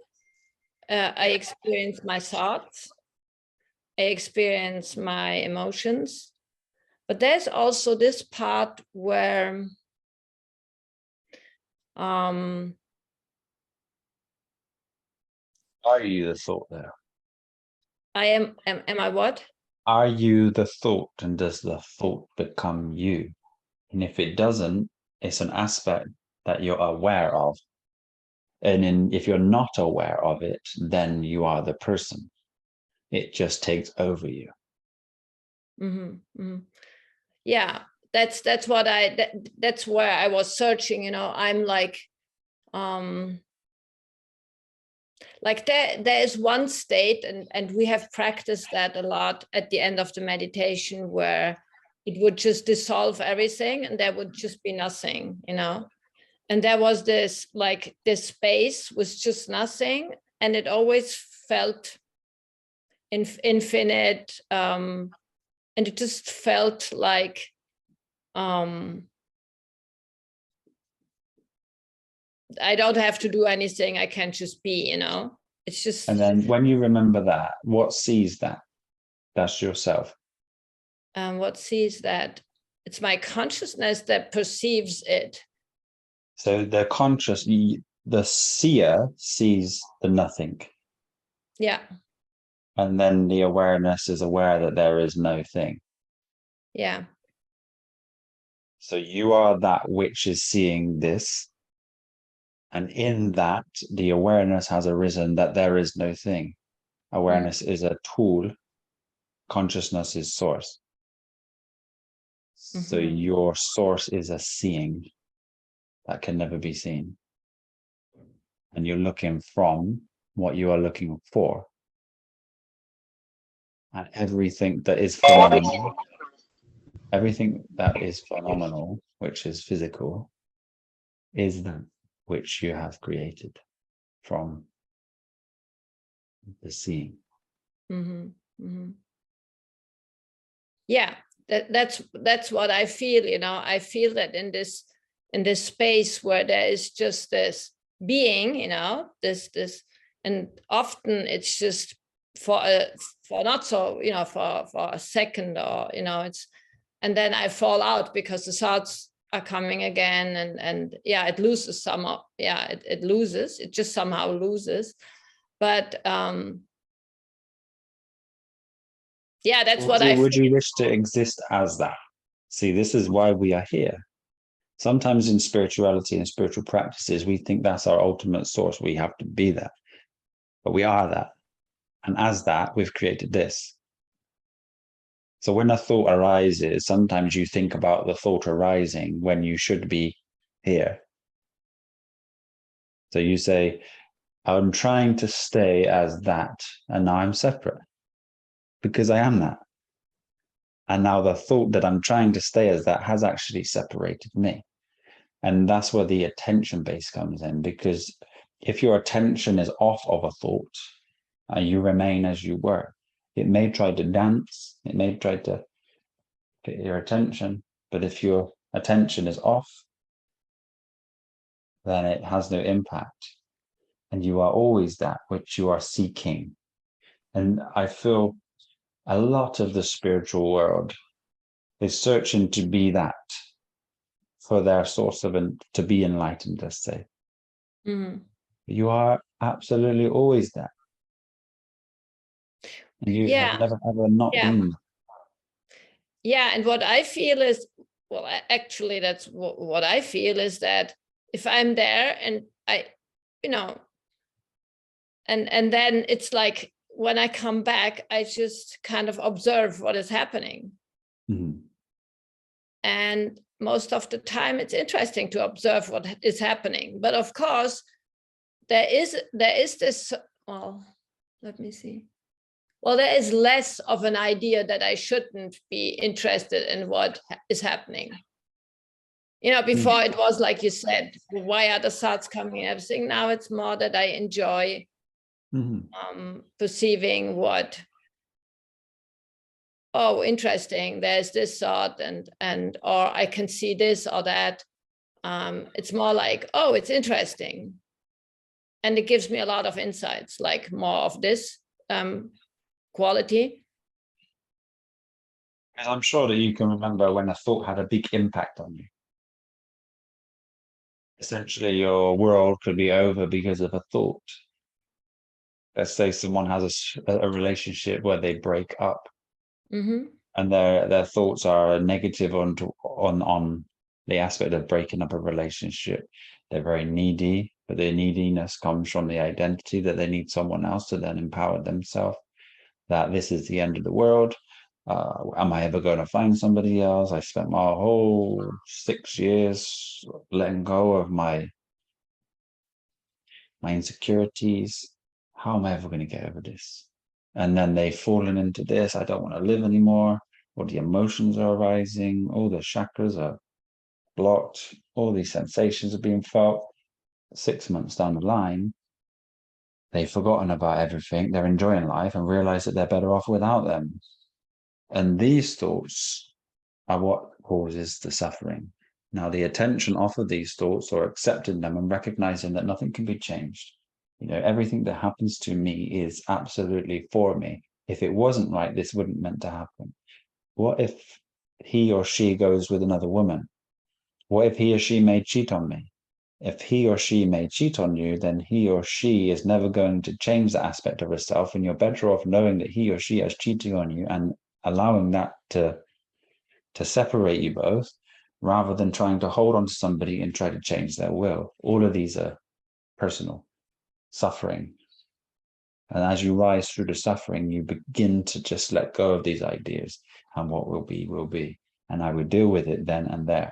I experience my thoughts, I experience my emotions, but there's also this part where Are you the thought there? I am I what? Are you the thought, and does the thought become you? And if it doesn't, it's an aspect that you're aware of. And if you're not aware of it, then you are the person. It just takes over you. Yeah, that's what that's where I was searching. I'm like there is one state, and we have practiced that a lot at the end of the meditation, where it would just dissolve everything and there would just be nothing, and there was this space was just nothing, and it always felt infinite, and it just felt like I don't have to do anything, I can just be, It's just, And then when you remember that, what sees that? That's yourself. what sees that? It's my consciousness that perceives it. So the conscious, the seer sees the nothing. Yeah. And then the awareness is aware that there is no thing. Yeah. So you are that which is seeing this. And in that, the awareness has arisen that there is no thing. Awareness is a tool. Consciousness is source. So your source is a seeing that can never be seen. And you're looking from what you are looking for. And everything that is phenomenal, which is physical, is that which you have created from the seeing. Yeah, that's what I feel. I feel that in this space where there is just this being, this, and often it's just for not so, for a second, or it's, and then I fall out because the thoughts are coming again, and yeah, it loses some of, it just somehow loses. But yeah, that's what I feel. Would you wish to exist as that? See, this is why we are here. Sometimes in spirituality and spiritual practices, we think that's our ultimate source. We have to be that. But we are that. And as that, we've created this. So when a thought arises, sometimes you think about the thought arising when you should be here. So you say, I'm trying to stay as that, and now I'm separate because I am that. And now the thought that I'm trying to stay as that has actually separated me. And that's where the attention base comes in, because if your attention is off of a thought, you remain as you were. It may try to dance, it may try to get your attention, but if your attention is off, then it has no impact. And you are always that which you are seeking. And I feel a lot of the spiritual world is searching to be that for their source of, to be enlightened, let's say. You are absolutely always that. And you have never ever not been. Yeah, and what I feel is, well, actually, that's what I feel is that if I'm there and I, and then it's like when I come back, I just kind of observe what is happening. And most of the time, it's interesting to observe what is happening. But of course, there is this, well, let me see. Well, there is less of an idea that I shouldn't be interested in what is happening. Before it was like you said, why are the thoughts coming? Everything. Now it's more that I enjoy perceiving what, oh, interesting, there's this thought, and or I can see this or that. It's more like, oh, it's interesting. And it gives me a lot of insights, like more of this quality. And I'm sure that you can remember when a thought had a big impact on you. Essentially, your world could be over because of a thought. Let's say someone has a relationship where they break up, and their thoughts are negative on the aspect of breaking up a relationship. They're very needy, but their neediness comes from the identity that they need someone else to then empower themselves. That this is the end of the world. Am I ever going to find somebody else? I spent my whole 6 years letting go of my insecurities. How am I ever going to get over this? And then they've fallen into this. I don't want to live anymore. All the emotions are arising. All the chakras are blocked. All these sensations are being felt. 6 months down the line, they've forgotten about everything. They're enjoying life and realize that they're better off without them. And these thoughts are what causes the suffering. Now, the attention off of these thoughts, or accepting them and recognizing that nothing can be changed. You know, everything that happens to me is absolutely for me. If it wasn't right, this wouldn't meant to happen. What if he or she goes with another woman? What if he or she may cheat on me? If he or she may cheat on you, then he or she is never going to change that aspect of herself, and you're better off knowing that he or she is cheating on you and allowing that to separate you both, rather than trying to hold on to somebody and try to change their will. All of these are personal suffering. And as you rise through the suffering, you begin to just let go of these ideas, and what will be, will be. And I will deal with it then and there.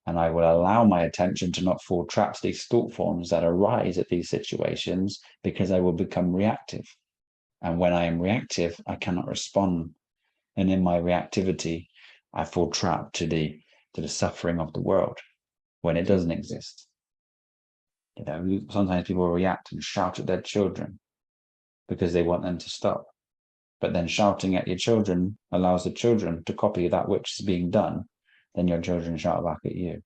And I will allow my attention to not fall trapped to these thought forms that arise at these situations, because I will become reactive. And when I am reactive, I cannot respond. And in my reactivity, I fall trapped to the suffering of the world when it doesn't exist. You know, sometimes people react and shout at their children because they want them to stop. But then shouting at your children allows the children to copy that which is being done. Then your children shout back at you.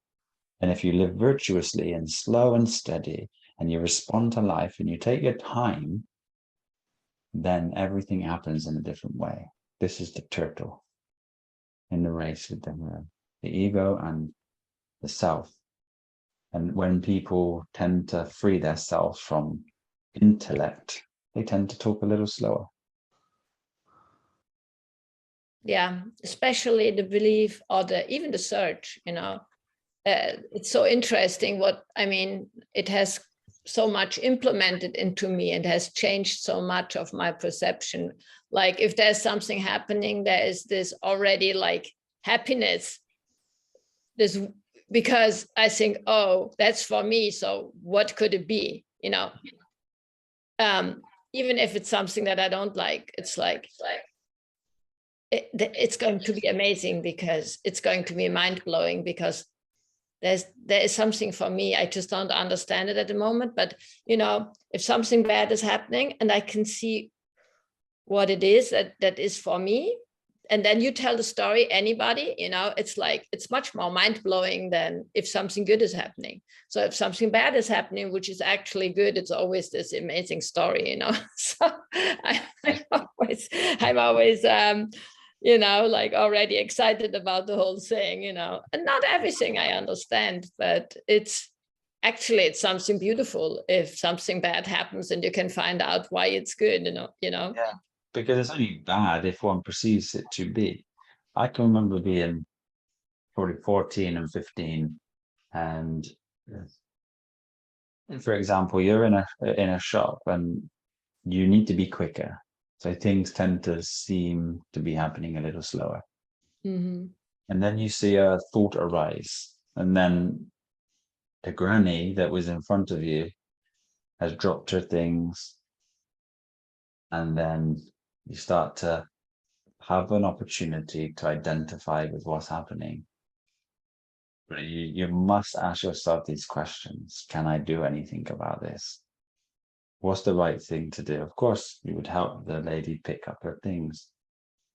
And if you live virtuously and slow and steady, and you respond to life and you take your time, then everything happens in a different way. This is the turtle in the race with the ego and the self. And when people tend to free their selves from intellect, they tend to talk a little slower. Yeah, especially the belief or even the search, you know. It's so interesting what, I mean, it has so much implemented into me and has changed so much of my perception. Like if there's something happening, there is this already like happiness, this, because I think, oh, that's for me. So what could it be? You know, even if it's something that I don't like, it's like it's going to be amazing, because it's going to be mind-blowing, because there is something for me. I just don't understand it at the moment. But, you know, if something bad is happening and I can see what it is that is for me, and then you tell the story, anybody, you know, it's like, it's much more mind-blowing than if something good is happening. So if something bad is happening, which is actually good, it's always this amazing story, you know. So I'm always you know, like already excited about the whole thing, you know, and not everything I understand, but it's something beautiful if something bad happens and you can find out why it's good, you know. Yeah, because it's only bad if one perceives it to be. I can remember being probably 14 and 15, and for example, you're in a shop and you need to be quicker. So things tend to seem to be happening a little slower. Mm-hmm. And then you see a thought arise, and then the granny that was in front of you has dropped her things, and then you start to have an opportunity to identify with what's happening. But you must ask yourself these questions. Can I do anything about this? What's the right thing to do? Of course, you would help the lady pick up her things,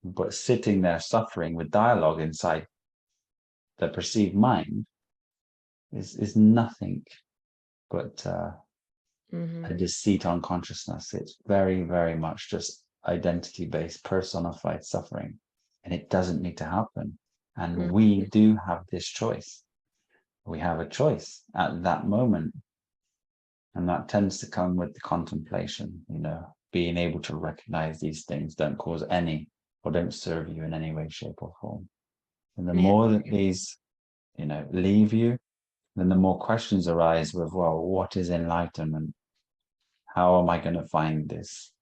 but sitting there suffering with dialogue inside the perceived mind is nothing but Mm-hmm. a deceit on consciousness. It's very, very much just identity-based, personified suffering, and it doesn't need to happen. And Mm-hmm. we do have this choice. We have a choice at that moment. And that tends to come with the contemplation, you know, being able to recognize these things don't cause any or don't serve you in any way, shape, or form. And the Yeah. more that these, you know, leave you, then the more questions arise with, well, what is enlightenment? How am I going to find this?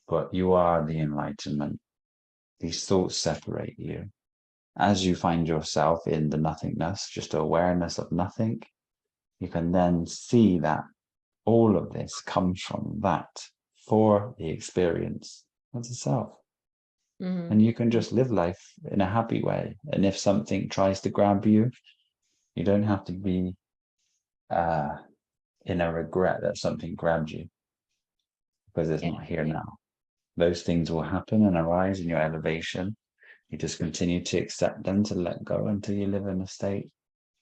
But you are the enlightenment. These thoughts separate you. As you find yourself in the nothingness, just awareness of nothing, you can then see that all of this comes from that for the experience of the self. Mm-hmm. And you can just live life in a happy way. And if something tries to grab you, you don't have to be in a regret that something grabbed you, because it's not here now. Those things will happen and arise in your elevation. You just continue to accept them, to let go, until you live in a state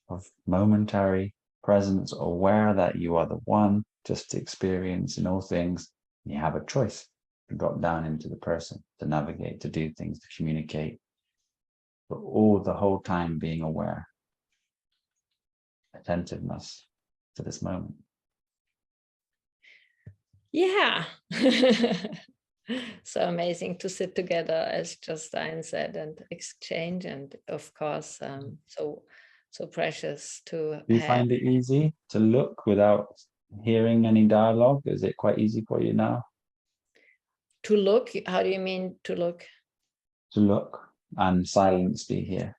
of momentary presence, aware that you are the one, just experience in all things. You have a choice to drop down into the person, to navigate, to do things, to communicate, but all the whole time being aware, attentiveness to this moment. Yeah. So amazing to sit together, as Justine said, and exchange, and of course, so precious to Do you have. find it easy to look without hearing any dialogue? Is it quite easy for you now? To look, how do you mean to look? To look and silence be here.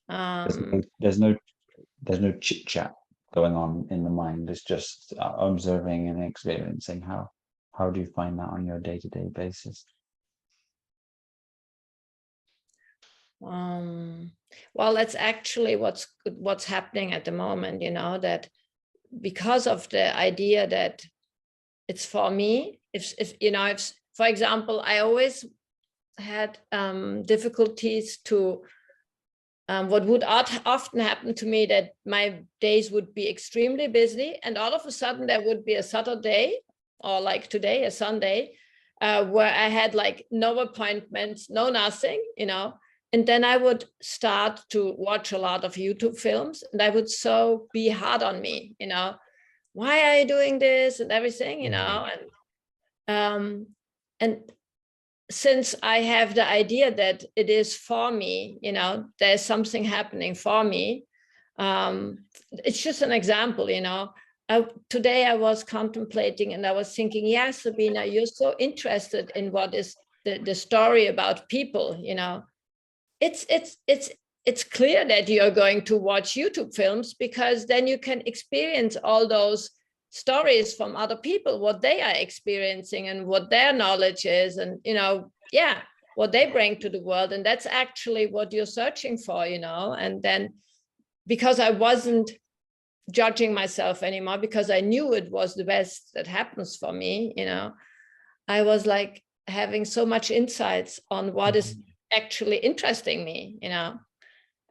There's no chit chat going on in the mind. It's just observing and experiencing. How do you find that on your day-to-day basis? Well, that's actually what's happening at the moment, you know, that because of the idea that it's for me, if you know, if, for example, I always had difficulties to what would often happen to me, that my days would be extremely busy, and all of a sudden there would be a Saturday, or like today, a Sunday, where I had like no appointments, no nothing, you know. And then I would start to watch a lot of YouTube films, and I would so be hard on me, you know, why are you doing this and everything, you know. And since I have the idea that it is for me, you know, there's something happening for me. It's just an example, you know. Today I was contemplating and I was thinking, yeah, Sabina, you're so interested in what is the story about people, you know. It's clear that you're going to watch YouTube films, because then you can experience all those stories from other people, what they are experiencing and what their knowledge is, and, you know, yeah, what they bring to the world. And that's actually what you're searching for, you know. And then, because I wasn't judging myself anymore, because I knew it was the best that happens for me, you know, I was like having so much insights on what is actually interesting me, you know,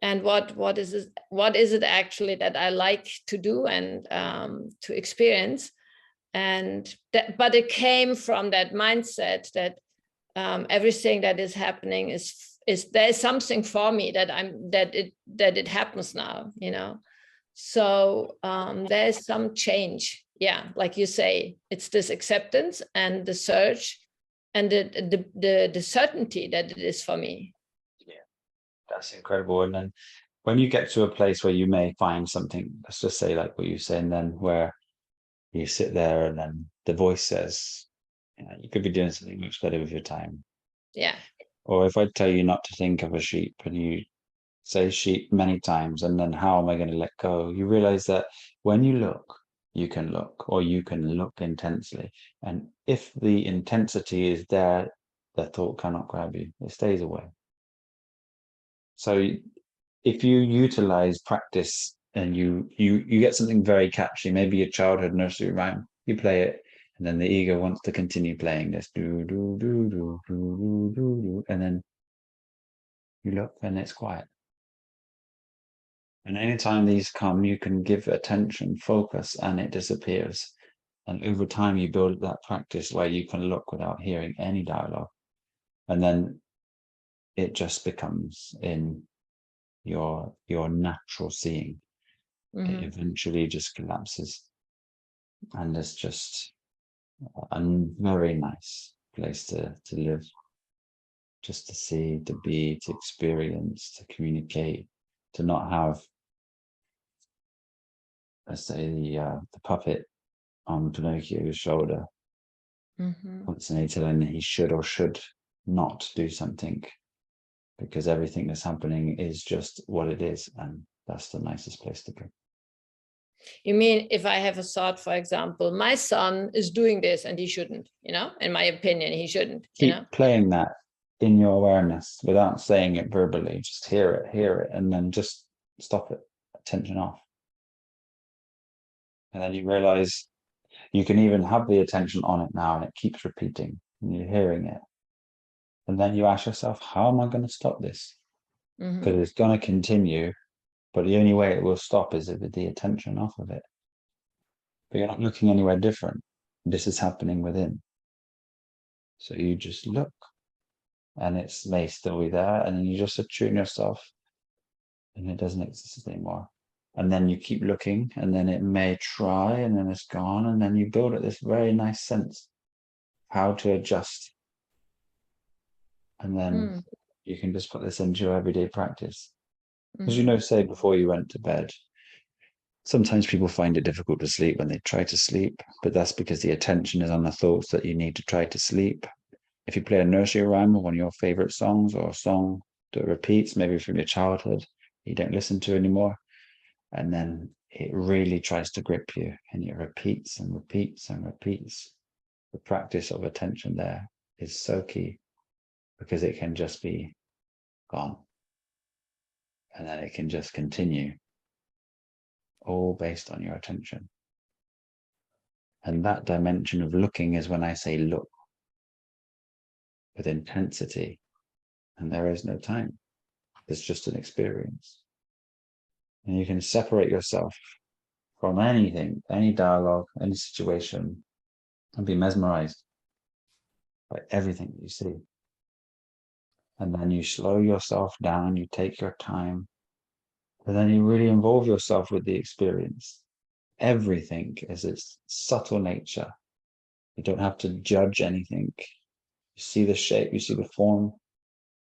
and what is it actually that I like to do and to experience. And that, but it came from that mindset that everything that is happening is there's something for me, that it happens now, you know. So there's some change, yeah, like you say, it's this acceptance and the search and the certainty that it is for me. Yeah, that's incredible. And then when you get to a place where you may find something, let's just say like what you say, and then where you sit there and then the voice says, you know, you could be doing something much better with your time. Yeah. Or if I tell you not to think of a sheep and you say sheep many times, and then how am I going to let go? You realize that when you look, you can look, or you can look intensely. And if the intensity is there, the thought cannot grab you. It stays away. So if you utilize practice and you get something very catchy, maybe your childhood nursery rhyme, you play it, and then the ego wants to continue playing this, do do do do do do do do, and then you look and it's quiet. And anytime these come, you can give attention, focus, and it disappears. And over time, you build that practice where you can look without hearing any dialogue. And then it just becomes in your natural seeing. It eventually just collapses. And it's just a very nice place to live. Just to see, to be, to experience, to communicate, to not have, let's say, the puppet on Pinocchio's shoulder, constantly telling he should or should not do something, because everything that's happening is just what it is, and that's the nicest place to be. You mean if I have a thought, for example, my son is doing this and he shouldn't, you know, in my opinion, he shouldn't. Keep you know, playing that in your awareness without saying it verbally. Just hear it, and then just stop it, attention off. And then you realize you can even have the attention on it now, and it keeps repeating, and you're hearing it. And then you ask yourself, how am I going to stop this? Because it's going to continue, but the only way it will stop is with the attention off of it. but you're not looking anywhere different. This is happening within. So you just look, and it may still be there, and then you just attune yourself, and it doesn't exist anymore. And then you keep looking, and then it may try, and then it's gone, and then you build up this very nice sense of how to adjust. And then you can just put this into your everyday practice. As you know, say before you went to bed, sometimes people find it difficult to sleep when they try to sleep, but that's because the attention is on the thoughts that you need to try to sleep. If you play a nursery rhyme or one of your favorite songs, or a song that repeats, maybe from your childhood, you don't listen to anymore, and then it really tries to grip you, and it repeats and repeats and repeats. The practice of attention there is so key, because it can just be gone. And then it can just continue, all based on your attention. And that dimension of looking is when I say look with intensity, and there is no time. It's just an experience. And you can separate yourself from anything, any dialogue, any situation, and be mesmerized by everything you see. And then you slow yourself down, you take your time, and then you really involve yourself with the experience. Everything is its subtle nature. You don't have to judge anything. You see the shape, you see the form.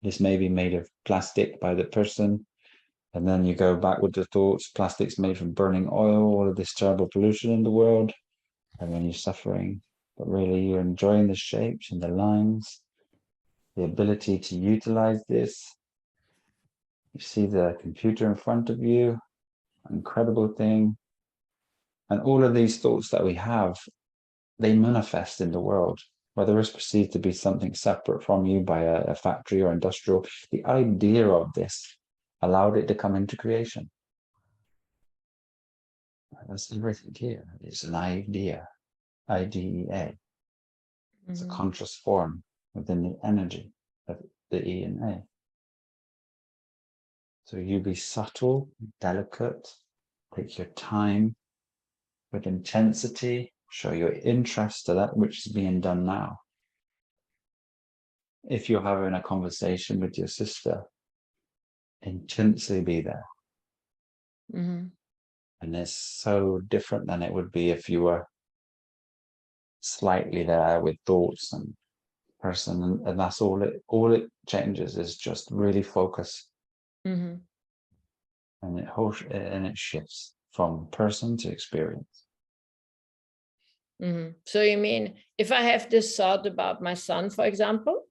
This may be made of plastic by the person. And then you go back with the thoughts, plastic's made from burning oil, all of this terrible pollution in the world. And then you're suffering. But really you're enjoying the shapes and the lines, the ability to utilize this. You see the computer in front of you, incredible thing. And all of these thoughts that we have, they manifest in the world, whether it's perceived to be something separate from you by a factory or industrial. The idea of this allowed it to come into creation. That's everything here. It's an idea, IDEA. It's a conscious form within the energy of the E and A. So you be subtle, delicate, take your time with intensity, show your interest to that which is being done now. If you're having a conversation with your sister, intensely be there. And it's so different than it would be if you were slightly there with thoughts and person, and that's all it changes is just really focus. And it shifts from person to experience. So you mean if I have this thought about my son, for example,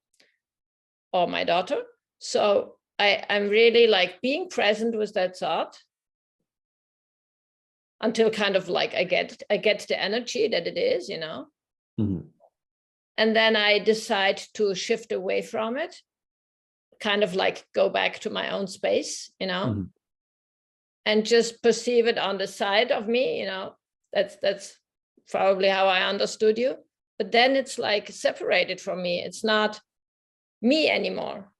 or my daughter, so I'm really like being present with that thought until kind of like I get the energy that it is, you know. And then I decide to shift away from it, kind of like go back to my own space, you know, and just perceive it on the side of me, you know. That's probably how I understood you. But then it's like separated from me. It's not me anymore.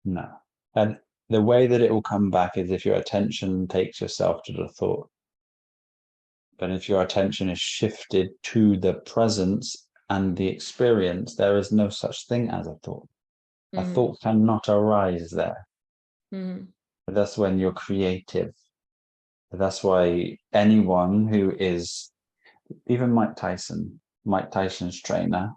No. And the way that it will come back is if your attention takes yourself to the thought. But if your attention is shifted to the presence and the experience, there is no such thing as a thought. A thought cannot arise there. But that's when you're creative. That's why anyone who is, even Mike Tyson's trainer,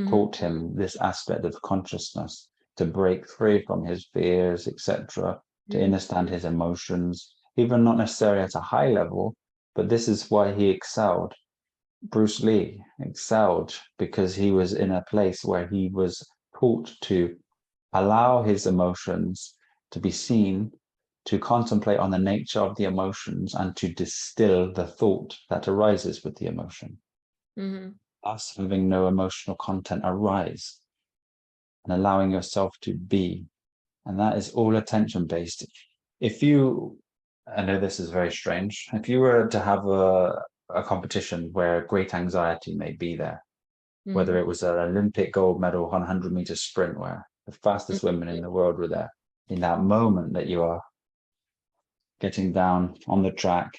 taught him this aspect of consciousness, to break free from his fears, etc., to understand his emotions, even not necessarily at a high level, but this is why he excelled. Bruce Lee excelled because he was in a place where he was taught to allow his emotions to be seen, to contemplate on the nature of the emotions, and to distill the thought that arises with the emotion. Us having no emotional content arise and allowing yourself to be. And that is all attention based. If you, I know this is very strange, if you were to have a competition where great anxiety may be there, whether it was an Olympic gold medal 100-meter sprint where the fastest women in the world were there, in that moment that you are getting down on the track,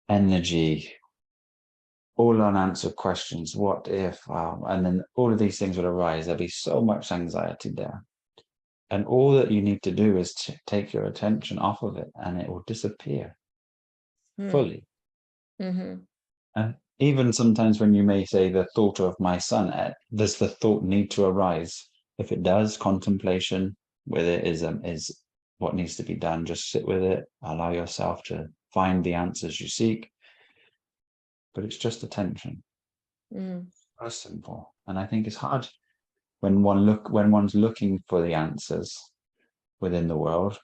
energy, all unanswered questions. What if? And then all of these things would arise. There'd be so much anxiety there. And all that you need to do is to take your attention off of it, and it will disappear fully. Mhm. And even sometimes when you may say the thought of my son, does the thought need to arise? If it does, contemplation with it is what needs to be done. Just sit with it, allow yourself to find the answers you seek. But it's just attention. Mm. So simple. And I think it's hard when one's looking for the answers within the world.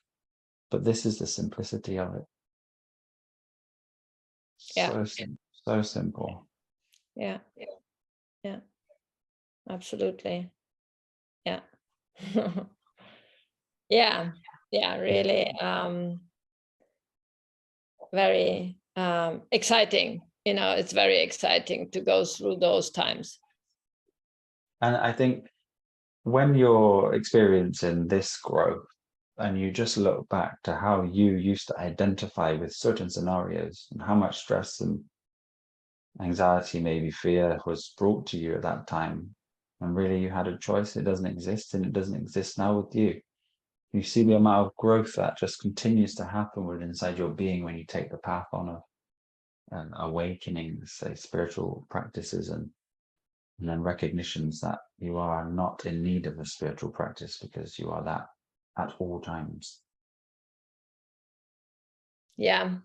But this is the simplicity of it. Yeah. So simple. Yeah. Yeah. Absolutely. Yeah. Yeah. Yeah. Really. Very exciting. It's very exciting to go through those times. And I think when you're experiencing this growth and you just look back to how you used to identify with certain scenarios and how much stress and anxiety, maybe fear, was brought to you at that time, and really you had a choice, it doesn't exist, and it doesn't exist now with you. You see the amount of growth that just continues to happen within inside your being when you take the path on of awakening, say, spiritual practices, and then recognitions that you are not in need of a spiritual practice because you are that at all times. Yeah.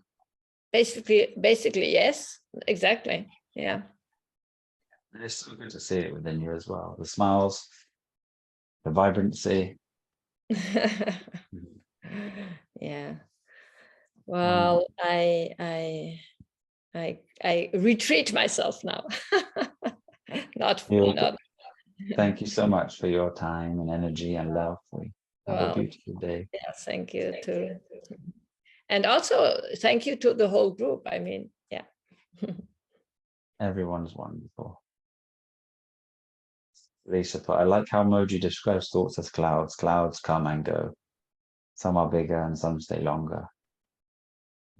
Basically, yes, exactly. Yeah. And it's so good to see it within you as well. The smiles, the vibrancy. Yeah. Well, I retreat myself now. Not Thank you so much for your time and energy and love. We have a well. beautiful day. Yeah, thank you too. And also thank you to the whole group. I mean, yeah. Everyone's wonderful. Lisa, I like how Moji describes thoughts as clouds. Clouds come and go. Some are bigger and some stay longer.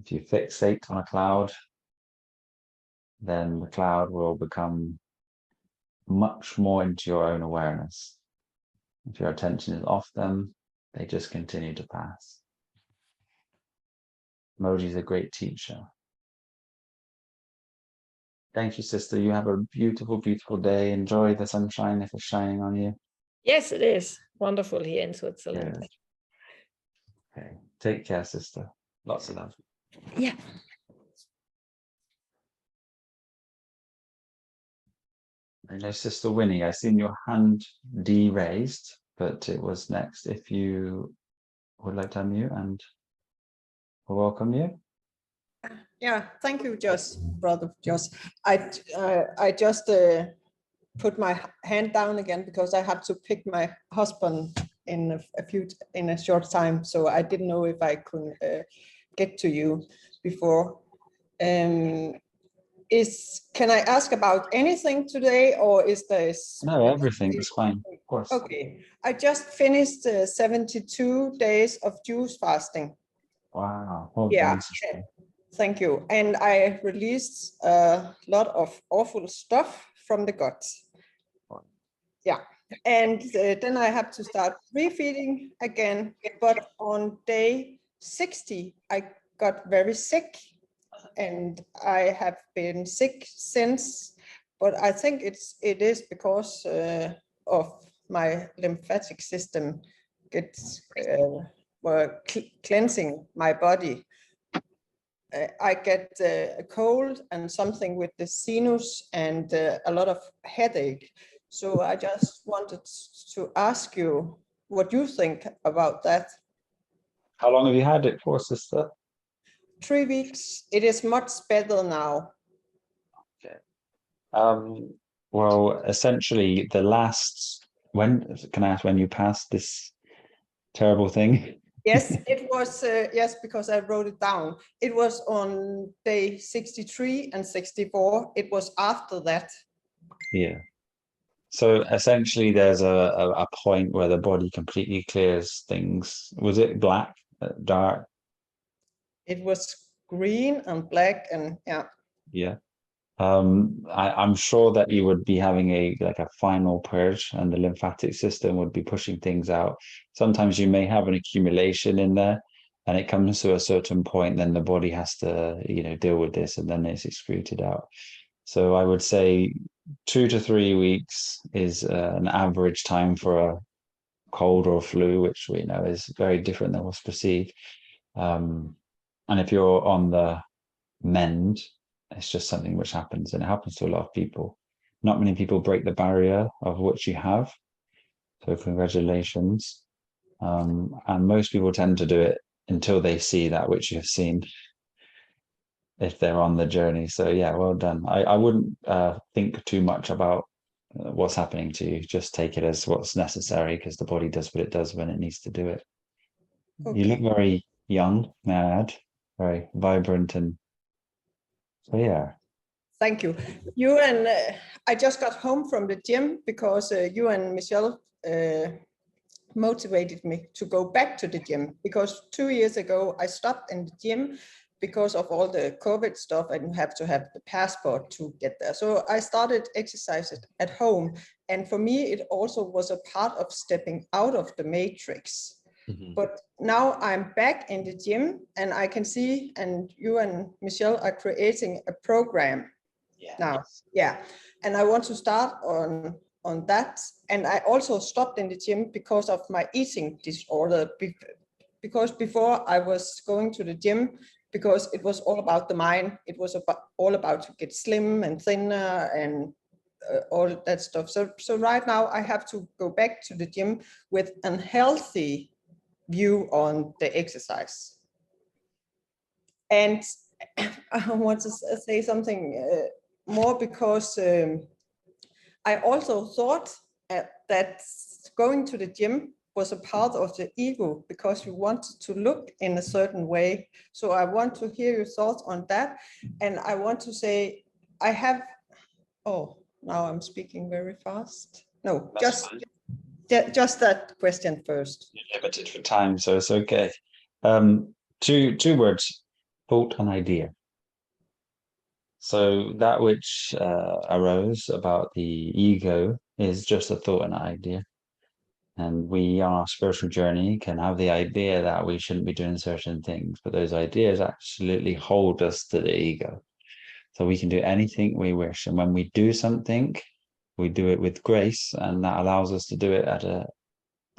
If you fixate on a cloud, then the cloud will become much more into your own awareness. If your attention is off them, they just continue to pass. Moji is a great teacher. Thank you, sister. You have a beautiful, beautiful day. Enjoy the sunshine if it's shining on you. Yes, it is wonderful here in Switzerland. Yeah. Okay. Take care, sister. Lots of love. Yeah. I know, Sister Winnie, I seen your hand raised, but it was next. If you would like to unmute and we'll welcome you. Yeah, thank you, Brother Josh. I just put my hand down again because I had to pick my husband in a short time, so I didn't know if I could get to you before. Can I ask about anything today, or is there? No, everything's fine, of course. Okay, I just finished 72 days of juice fasting. Wow. Well Yeah. done, sister. Thank you. And I released a lot of awful stuff from the gut. Yeah. And then I have to start refeeding again. But on day 60, I got very sick, and I have been sick since. But I think it is because of my lymphatic system cleansing my body. I get a cold and something with the sinus and a lot of headache. So I just wanted to ask you what you think about that. How long have you had it for, sister? 3 weeks. It is much better now. Okay. Well, essentially, can I ask when you passed this terrible thing? Yes, it was, yes, because I wrote it down. It was on day 63 and 64. It was after that. Yeah. So essentially, there's a point where the body completely clears things. Was it black, dark? It was green and black and yeah. Yeah. I'm sure that you would be having a final purge, and the lymphatic system would be pushing things out. Sometimes you may have an accumulation in there, and it comes to a certain point, then the body has to, deal with this, and then it's excreted out. So I would say 2 to 3 weeks is an average time for a cold or flu, which we know is very different than what's perceived. And if you're on the mend, it's just something which happens, and it happens to a lot of people. Not many people break the barrier of which you have. So congratulations. And most people tend to do it until they see that which you've seen, if they're on the journey. So yeah, well done. I wouldn't think too much about what's happening to you. Just take it as what's necessary, because the body does what it does when it needs to do it. Okay. You look very young, may I add, very vibrant, and so yeah. Thank you. You and I just got home from the gym because you and Michelle motivated me to go back to the gym, because 2 years ago I stopped in the gym because of all the COVID stuff, and you have to have the passport to get there. So I started exercising at home. And for me, it also was a part of stepping out of the matrix. But now I'm back in the gym, and I can see, and you and Michelle are creating a program now. Yeah. And I want to start on that. And I also stopped in the gym because of my eating disorder, because before I was going to the gym because it was all about the mind. It was all about to get slim and thinner and all that stuff. So right now I have to go back to the gym with a healthy view on the exercise. And I want to say something more, because I also thought that going to the gym was a part of the ego, because you wanted to look in a certain way. So I want to hear your thoughts on that. And I want to say, now I'm speaking very fast. No, just that question first. You're limited for time, so it's okay. Two words: thought and idea. So that which arose about the ego is just a thought and an idea. And we on our spiritual journey can have the idea that we shouldn't be doing certain things, but those ideas absolutely hold us to the ego. So we can do anything we wish. And when we do something, we do it with grace, and that allows us to do it at a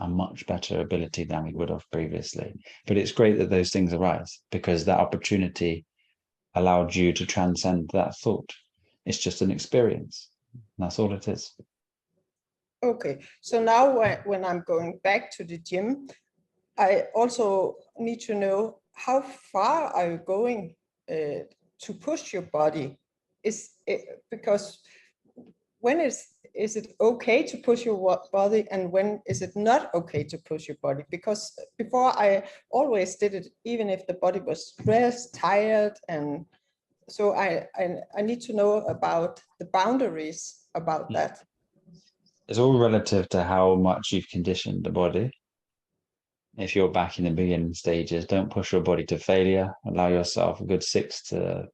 much better ability than we would have previously. But it's great that those things arise, because that opportunity allowed you to transcend that thought. It's just an experience. That's all it is. Okay, so now when I'm going back to the gym, I also need to know, how far are you going to push your body? Because when is it okay to push your body, and when is it not okay to push your body? Because before I always did it, even if the body was stressed, tired, and so I need to know about the boundaries about that. It's all relative to how much you've conditioned the body. If you're back in the beginning stages, don't push your body to failure. Allow yourself a good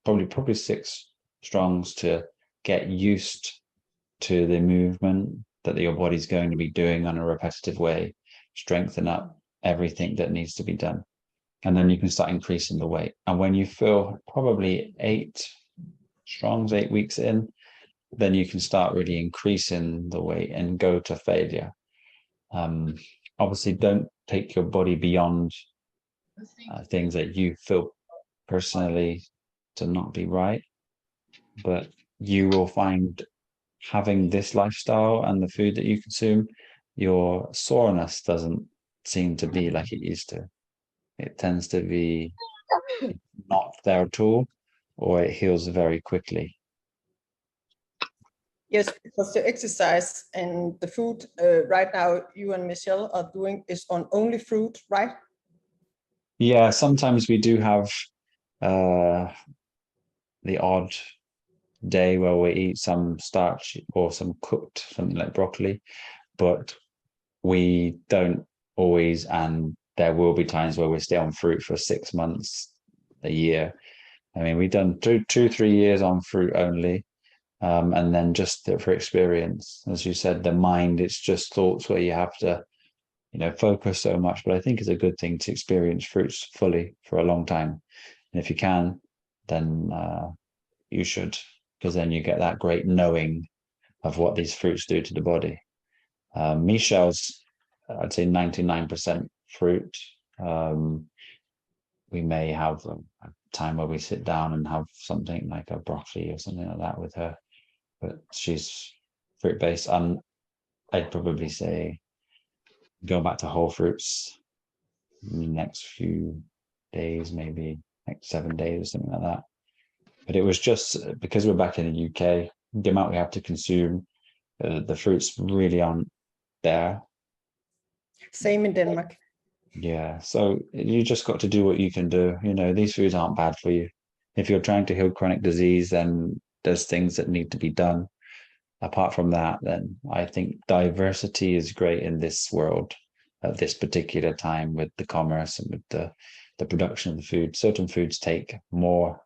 probably 6 strongs to get used to the movement that your body's going to be doing on a repetitive way. Strengthen up everything that needs to be done. And then you can start increasing the weight. And when you feel probably 8 strongs, 8 weeks in, then you can start really increasing the weight and go to failure. Obviously, don't take your body beyond things that you feel personally to not be right. But you will find, having this lifestyle and the food that you consume, your soreness doesn't seem to be like it used to. It tends to be not there at all, or it heals very quickly. Yes, because the exercise and the food right now you and Michelle are doing is on only fruit, right? Yeah, sometimes we do have the odd day where we eat some starch or some cooked, something like broccoli, but we don't always, and there will be times where we stay on fruit for 6 months, a year. I mean, we've done 3 years on fruit only, And then just for experience, as you said, the mind, it's just thoughts where you have to, focus so much. But I think it's a good thing to experience fruits fully for a long time. And if you can, then you should, because then you get that great knowing of what these fruits do to the body. Michelle's, I'd say 99% fruit. We may have a time where we sit down and have something like a broccoli or something like that with her, but she's fruit based. And I'd probably say go back to whole fruits in the next few days, maybe like 7 days or something like that. But it was just because we're back in the UK, the amount we have to consume, the fruits really aren't there. Same in Denmark. Yeah, so you just got to do what you can do. These foods aren't bad for you. If you're trying to heal chronic disease, then there's things that need to be done. Apart from that, then I think diversity is great in this world at this particular time with the commerce and with the production of the food. Certain foods take more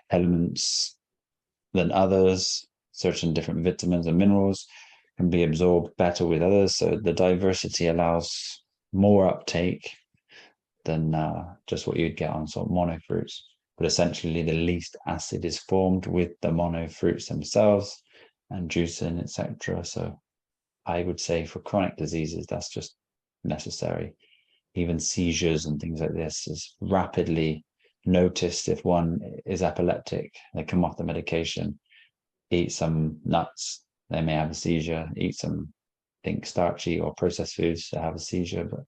elements than others. Certain different vitamins and minerals can be absorbed better with others. So the diversity allows more uptake than just what you'd get on sort of mono fruits. But essentially, the least acid is formed with the mono fruits themselves and juicing, etc. So I would say for chronic diseases, that's just necessary. Even seizures and things like this is rapidly noticed if one is epileptic. They come off the medication, eat some nuts, they may have a seizure, eat some, think starchy or processed foods to have a seizure, but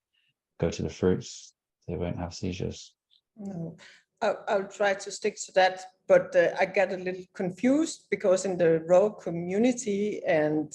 go to the fruits, they won't have seizures. No, I'll try to stick to that, but I get a little confused because in the raw community and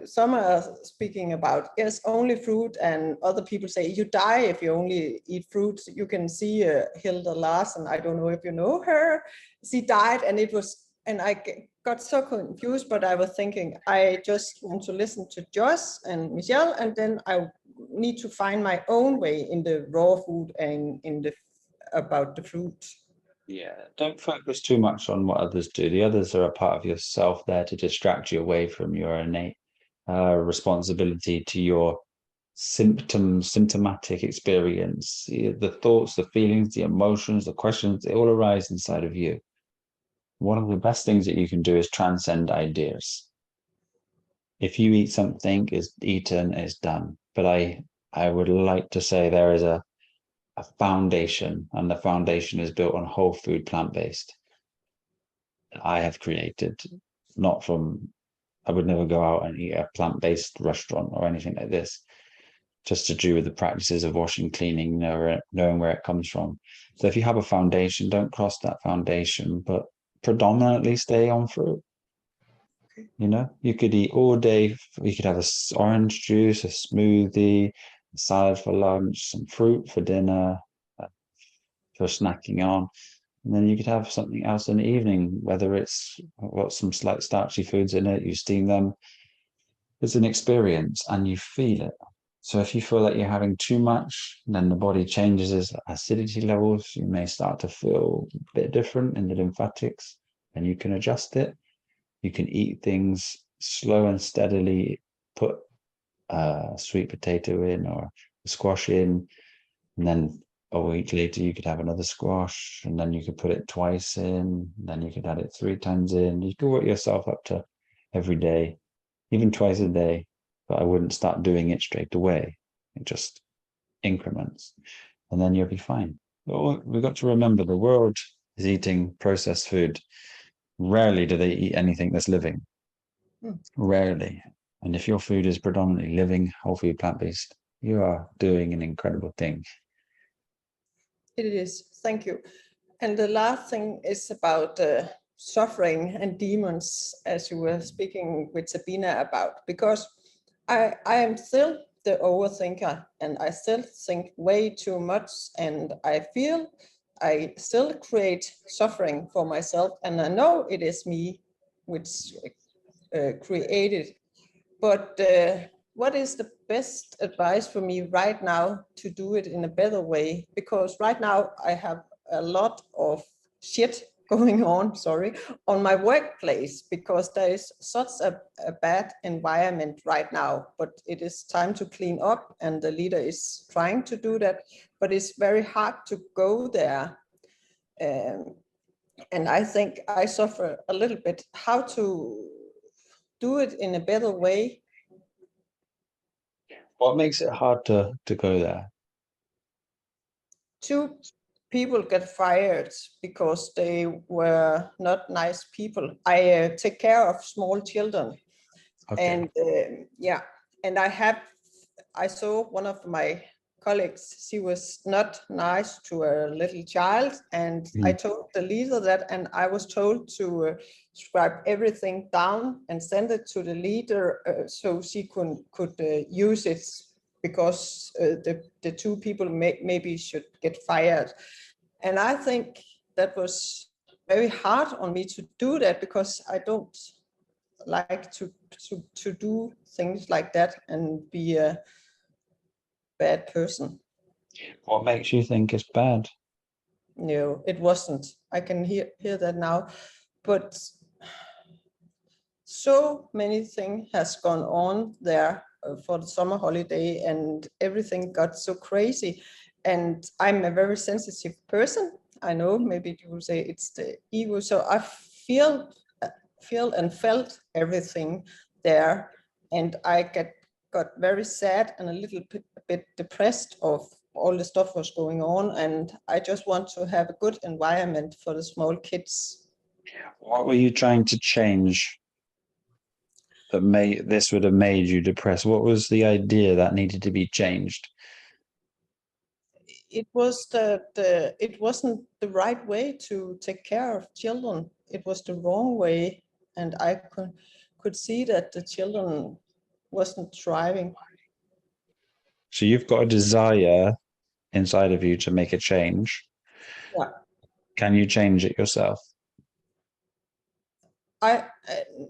some are speaking about, yes, only fruit, and other people say you die if you only eat fruits. You can see Hilda Larsen, I don't know if you know her, she died and I got so confused, but I was thinking, I just want to listen to Josh and Michelle, and then I need to find my own way in the raw food and about the fruit. Yeah, don't focus too much on what others do. The others are a part of yourself there to distract you away from your innate responsibility to your symptomatic experience. The thoughts, the feelings, the emotions, the questions, they all arise inside of you. One of the best things that you can do is transcend ideas. If you eat something, it's eaten, it's done. But I would like to say there is a foundation, and the foundation is built on whole food, plant-based. I have created, not from, I would never go out and eat a plant-based restaurant or anything like this, just to do with the practices of washing, cleaning, knowing where it comes from. So if you have a foundation, don't cross that foundation, but predominantly stay on fruit. You could eat all day. You could have an orange juice, a smoothie, a salad for lunch, some fruit for dinner, for snacking on. And then you could have something else in the evening, whether it's got some slight starchy foods in it, you steam them. It's an experience and you feel it. So if you feel like you're having too much, then the body changes its acidity levels. You may start to feel a bit different in the lymphatics, and you can adjust it. You can eat things slow and steadily, put a sweet potato in or a squash in, and then a week later you could have another squash, and then you could put it twice in, then you could add it 3 times in. You could work yourself up to every day, even twice a day, but I wouldn't start doing it straight away. It just increments, and then you'll be fine. But we've got to remember the world is eating processed food. Rarely do they eat anything that's living. Rarely. And if your food is predominantly living, whole food, plant-based, you are doing an incredible thing. It is. Thank you. And the last thing is about suffering and demons, as you were speaking with Sabina about, because I am still the overthinker and I still think way too much, and I feel I still create suffering for myself, and I know it is me which created. But what is the best advice for me right now to do it in a better way? Because right now I have a lot of shit going on, sorry, on my workplace, because there is such a bad environment right now, but it is time to clean up and the leader is trying to do that, but it's very hard to go there. And I think I suffer a little bit how to do it in a better way. What makes it hard to go there? 2 people get fired because they were not nice people. I take care of small children. Okay. And yeah, and I saw one of my colleagues, she was not nice to a little child, and I told the leader that, and I was told to scribe everything down and send it to the leader so she could use it, because the 2 people maybe should get fired. And I think that was very hard on me to do that, because I don't like to do things like that and be a bad person. What makes you think it's bad? No, it wasn't. I can hear that now, but so many things has gone on there for the summer holiday, and everything got so crazy. And I'm a very sensitive person. I know maybe you will say it's the ego. So I feel and felt everything there, and I got very sad and a little bit depressed of all the stuff was going on, and I just want to have a good environment for the small kids. What were you trying to change that this would have made you depressed? What was the idea that needed to be changed? It was it wasn't the right way to take care of children. It was the wrong way, and I could see that the children wasn't thriving. So you've got a desire inside of you to make a change. Yeah. Can you change it yourself?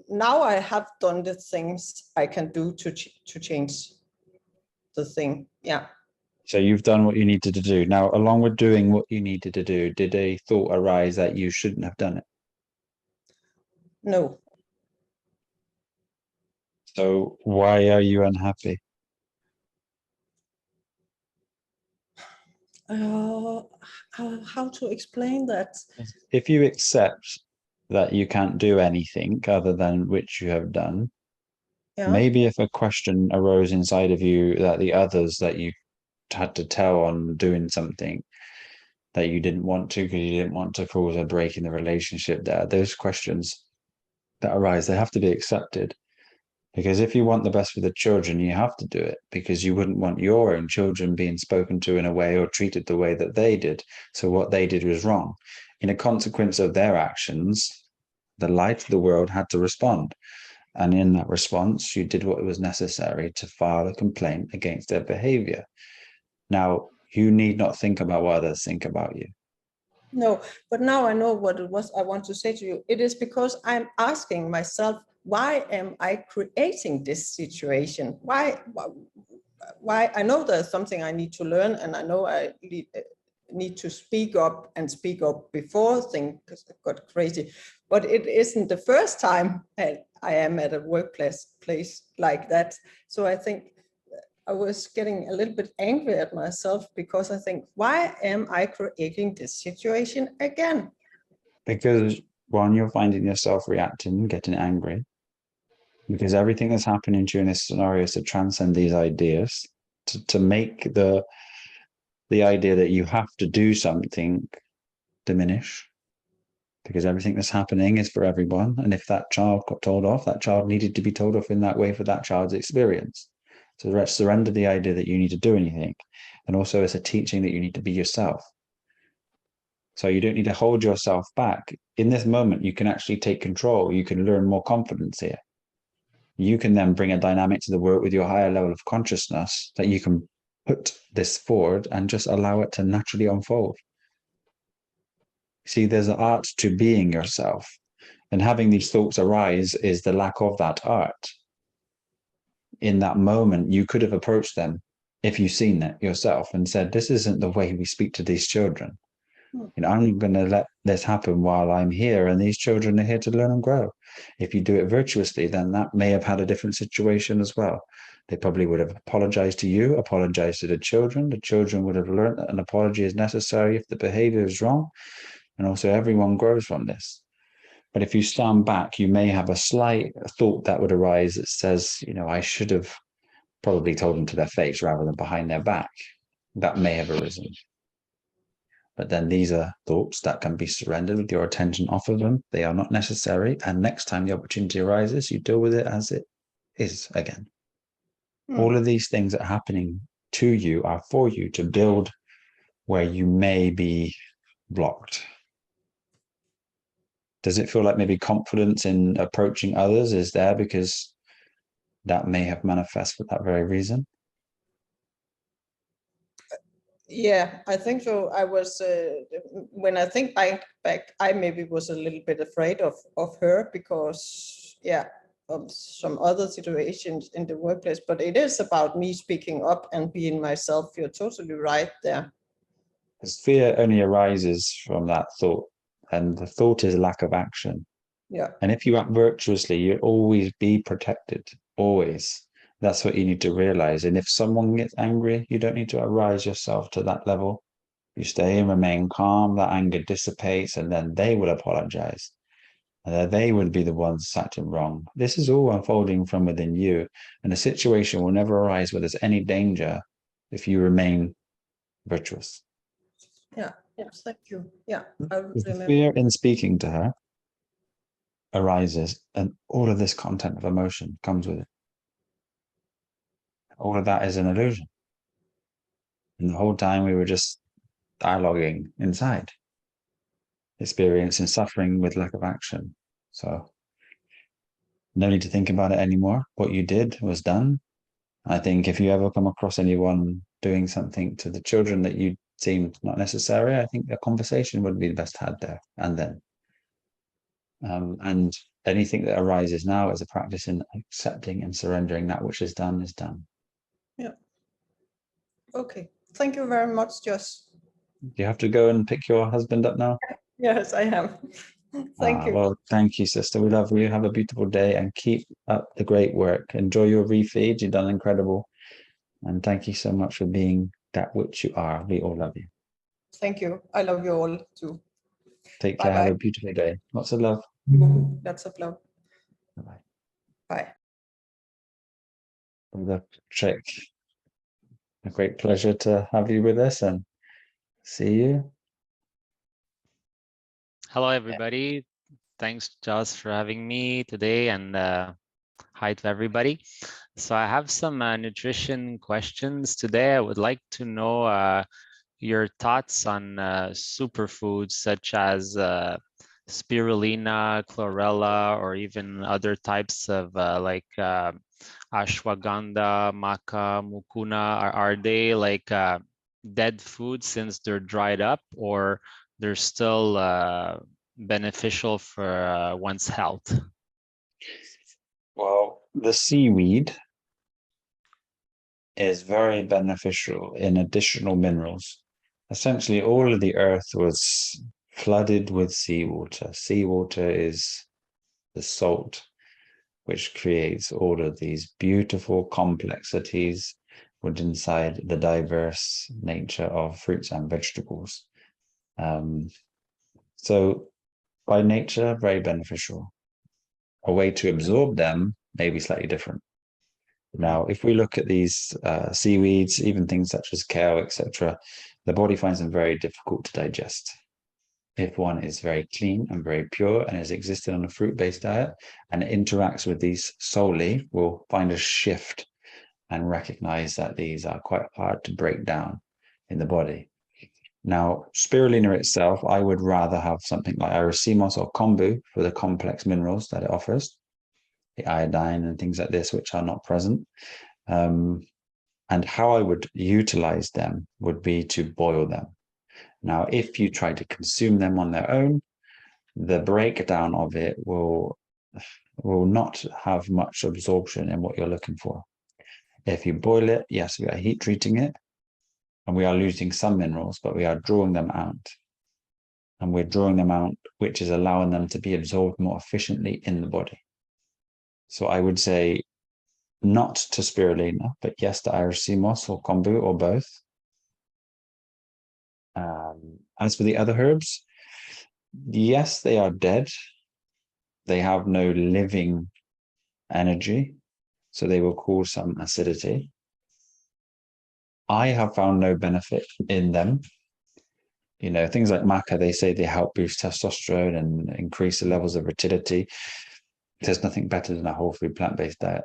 Now I have done the things I can do to change the thing. Yeah. So you've done what you needed to do. Now, along with doing what you needed to do, did a thought arise that you shouldn't have done it? No. So why are you unhappy? How to explain that? If you accept that you can't do anything other than which you have done, Yeah. maybe if a question arose inside of you that the others that you had to tell on doing something that you didn't want to, because you didn't want to cause a break in the relationship there, those questions that arise, they have to be accepted. Because if you want the best for the children, you have to do it, because you wouldn't want your own children being spoken to in a way or treated the way that they did. So what they did was wrong. In a consequence of their actions, the light of the world had to respond. And in that response, you did what was necessary to file a complaint against their behavior. Now, you need not think about what others think about you. No, but now I know what it was I want to say to you. It is because I'm asking myself, why am I creating this situation? Why I know there's something I need to learn, and I know I need to speak up before things got crazy, but it isn't the first time I am at a workplace like that. So I think I was getting a little bit angry at myself, because I think, why am I creating this situation again? Because one, you're finding yourself reacting, getting angry, because everything that's happening to you in this scenario is to transcend these ideas, to make the idea that you have to do something diminish, because everything that's happening is for everyone. And if that child got told off, that child needed to be told off in that way for that child's experience. So let's surrender the idea that you need to do anything. And also it's a teaching that you need to be yourself. So you don't need to hold yourself back. In this moment, you can actually take control. You can learn more confidence here. You can then bring a dynamic to the work with your higher level of consciousness that you can put this forward and just allow it to naturally unfold. See, there's an art to being yourself, and having these thoughts arise is the lack of that art. In that moment, you could have approached them if you've seen it yourself and said, this isn't the way we speak to these children. You know, I'm not going to let this happen while I'm here, and these children are here to learn and grow. If you do it virtuously, then that may have had a different situation as well. They probably would have apologized to you, apologized to the children. The children would have learned that an apology is necessary if the behavior is wrong. And also everyone grows from this. But if you stand back, you may have a slight thought that would arise that says, you know, I should have probably told them to their face rather than behind their back. That may have arisen. But then these are thoughts that can be surrendered with your attention off of them. They are not necessary. And next time the opportunity arises, you deal with it as it is again. All of these things that are happening to you are for you to build where you may be blocked. Does it feel like maybe confidence in approaching others is there because that may have manifest for that very reason? Yeah, I think so. I was, when I think back, I maybe was a little bit afraid of her because, yeah, of some other situations in the workplace, but it is about me speaking up and being myself. You're totally right there. Because fear only arises from that thought, and the thought is lack of action. Yeah. And if you act virtuously, you'll always be protected, always. That's what you need to realize. And if someone gets angry, you don't need to arise yourself to that level. You stay and remain calm, that anger dissipates, and then they will apologize. And then they would be the ones acting wrong. This is all unfolding from within you. And the situation will never arise where there's any danger if you remain virtuous. Yeah, yes, thank you. Yeah, I remember. Fear in speaking to her arises, and all of this content of emotion comes with it. All of that is an illusion. And the whole time we were just dialoguing inside, experiencing suffering with lack of action. So no need to think about it anymore. What you did was done. I think if you ever come across anyone doing something to the children that you deemed not necessary, I think a conversation would be the best had there and then. And anything that arises now is a practice in accepting and surrendering that which is done is done. Yeah. Okay. Thank you very much, Josh. Do you have to go and pick your husband up now? Yes, I have. Thank you. Well, thank you, sister. We love you. Have a beautiful day and keep up the great work. Enjoy your refeed. You've done incredible. And thank you so much for being that which you are. We all love you. Thank you. I love you all too. Take care. Bye-bye. Have a beautiful day. Lots of love. Lots of love. Bye-bye. Bye. Brother Trick, a great pleasure to have you with us and see you. Hello, everybody. Thanks, Josh, for having me today, and hi to everybody. So I have some nutrition questions today. I would like to know your thoughts on superfoods such as spirulina, chlorella, or even other types of like ashwagandha, maca, mucuna. Are they like dead food since they're dried up, or they're still beneficial for one's health? Well, the seaweed is very beneficial in additional minerals. Essentially, all of the earth was flooded with seawater. Seawater is the salt which creates all of these beautiful complexities within inside the diverse nature of fruits and vegetables. So by nature, very beneficial. A way to absorb them may be slightly different. Now, if we look at these seaweeds, even things such as kale, etc., the body finds them very difficult to digest. If one is very clean and very pure and has existed on a fruit-based diet and interacts with these solely, will find a shift and recognize that these are quite hard to break down in the body. Now, spirulina itself, I would rather have something like racemos or kombu for the complex minerals that it offers, the iodine and things like this, which are not present. And how I would utilize them would be to boil them. Now, if you try to consume them on their own, the breakdown of it will not have much absorption in what you're looking for. If you boil it, yes, we are heat treating it, and we are losing some minerals, but we are drawing them out. and we're drawing them out, which is allowing them to be absorbed more efficiently in the body. So I would say not to spirulina, but yes to Irish sea moss or kombu or both. As for the other herbs, yes, they are dead. They have no living energy, so they will cause some acidity. I have found no benefit in them. You know, things like maca, they say they help boost testosterone and increase the levels of fertility. There's nothing better than a whole food plant-based diet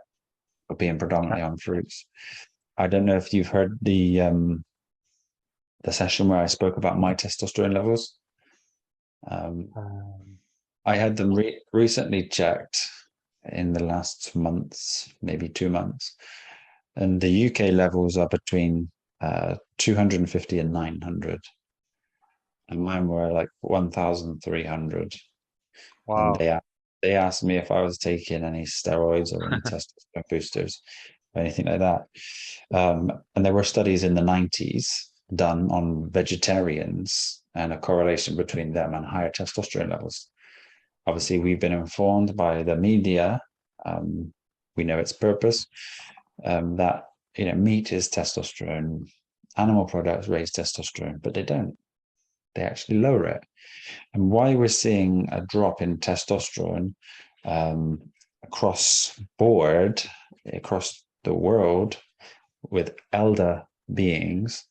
or being predominantly on fruits. I don't know if you've heard the session where I spoke about my testosterone levels. I had them recently checked in the last months, maybe 2 months, and the UK levels are between 250 and 900, and mine were like 1,300. Wow. And they asked me if I was taking any steroids or any testosterone boosters or anything like that. And there were studies in the 90s done on vegetarians and a correlation between them and higher testosterone levels. Obviously, we've been informed by the media. We know its purpose, that meat is testosterone, animal products raise testosterone, but they don't. They actually lower it. And why we're seeing a drop in testosterone across board, across the world with elder beings,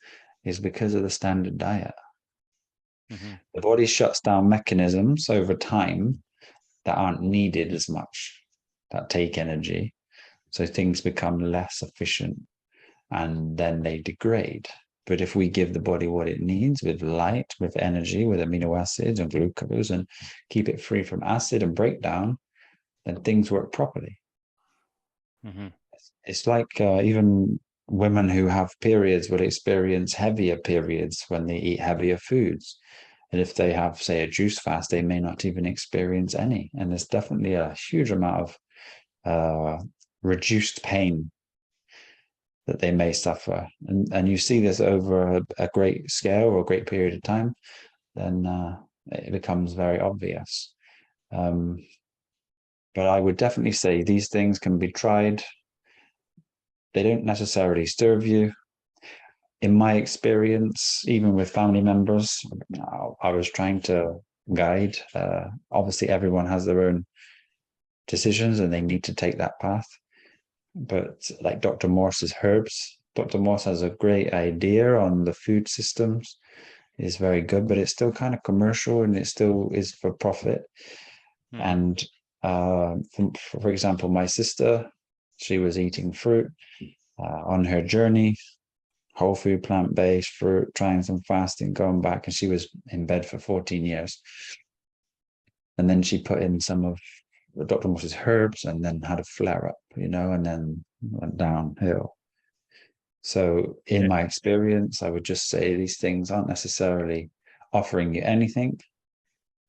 is because of the standard diet. The body shuts down mechanisms over time that aren't needed as much, that take energy. So things become less efficient and then they degrade. But if we give the body what it needs with light, with energy, with amino acids and glucose, and keep it free from acid and breakdown, then things work properly. It's like even women who have periods will experience heavier periods when they eat heavier foods. And if they have, say, a juice fast, they may not even experience any. And there's definitely a huge amount of reduced pain that they may suffer. And you see this over a great scale or a great period of time, then it becomes very obvious. But I would definitely say these things can be tried. They don't necessarily serve you. In my experience, even with family members, I was trying to guide. Obviously, everyone has their own decisions and they need to take that path. But like Dr. Morse's herbs, Dr. Morse has a great idea on the food systems. It's very good, but it's still kind of commercial and it still is for profit. And for example, my sister, she was eating fruit on her journey, whole food, plant-based fruit, trying some fasting, going back, and she was in bed for 14 years. And then she put in some of Dr. Morse's herbs and then had a flare up, and then went downhill. So in my experience, I would just say these things aren't necessarily offering you anything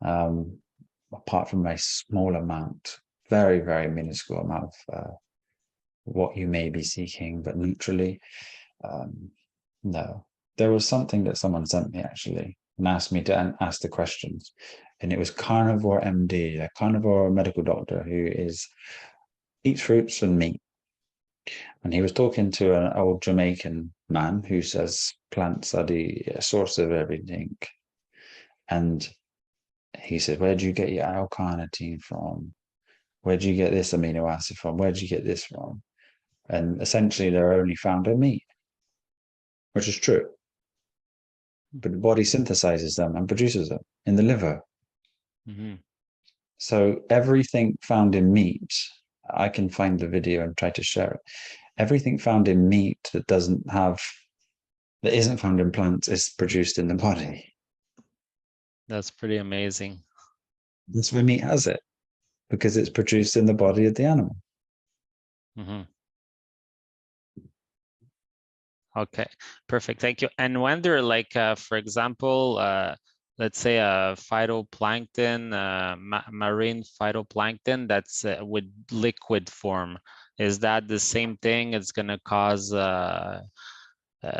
apart from a small amount, very, very minuscule amount of what you may be seeking, but neutrally, no. There was something that someone sent me actually and asked me to ask the questions. And it was Carnivore MD, a carnivore medical doctor who eats fruits and meat. And he was talking to an old Jamaican man who says plants are the source of everything. And he said, where do you get your L-carnitine from? Where do you get this amino acid from? Where do you get this from? And essentially they're only found in meat, which is true. But the body synthesizes them and produces them in the liver. So everything found in meat, I can find the video and try to share it. Everything found in meat that isn't found in plants is produced in the body. That's pretty amazing. That's where meat has it, because it's produced in the body of the animal. Okay, perfect. Thank you. And when they're like, for example, let's say a phytoplankton, marine phytoplankton that's with liquid form, is that the same thing? It's going to cause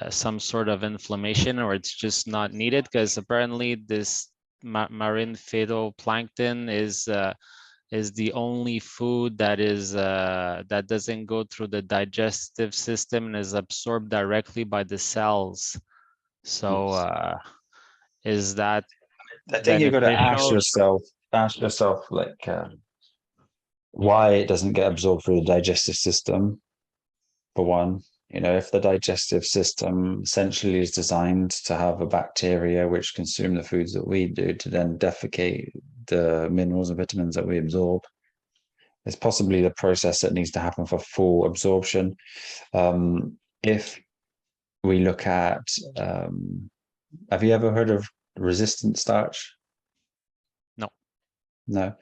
some sort of inflammation, or it's just not needed? Because apparently this marine phytoplankton is the only food that is that doesn't go through the digestive system and is absorbed directly by the cells. So is that I think you've got to beneficial? ask yourself like why it doesn't get absorbed through the digestive system. For one, you know, if the digestive system essentially is designed to have a bacteria which consume the foods that we do to then defecate the minerals and vitamins that we absorb, it's possibly the process that needs to happen for full absorption. If we look at, have you ever heard of resistant starch? No. No.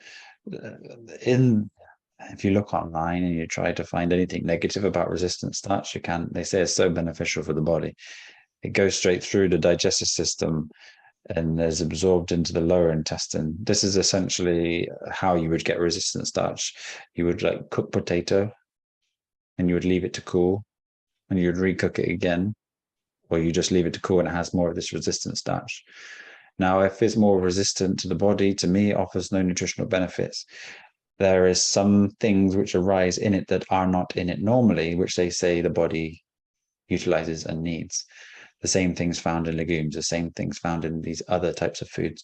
If you look online and you try to find anything negative about resistant starch, you can't. They say it's so beneficial for the body. It goes straight through the digestive system and is absorbed into the lower intestine. This is essentially how you would get resistant starch. You would like cook potato and you would leave it to cool and you would recook it again, or you just leave it to cool and it has more of this resistant starch. Now, if it's more resistant to the body, to me, it offers no nutritional benefits. There is some things which arise in it that are not in it normally, which they say the body utilizes and needs. The same things found in legumes, the same things found in these other types of foods,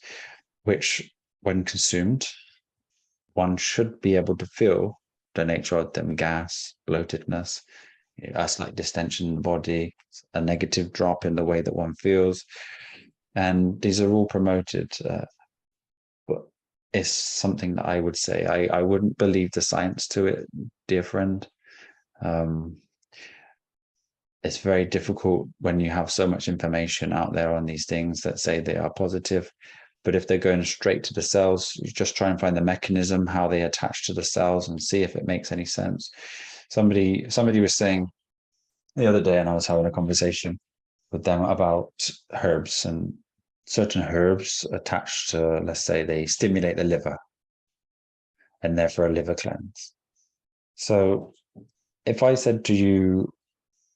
which when consumed, one should be able to feel the nature of them: gas, bloatedness, a slight distension in the body, a negative drop in the way that one feels. And these are all promoted. But it's something that I would say I wouldn't believe the science to it, dear friend. It's very difficult when you have so much information out there on these things that say they are positive. But if they're going straight to the cells, you just try and find the mechanism, how they attach to the cells, and see if it makes any sense. Somebody was saying the other day, and I was having a conversation with them about herbs, and certain herbs attached to, let's say, they stimulate the liver and therefore a liver cleanse. So if I said to you,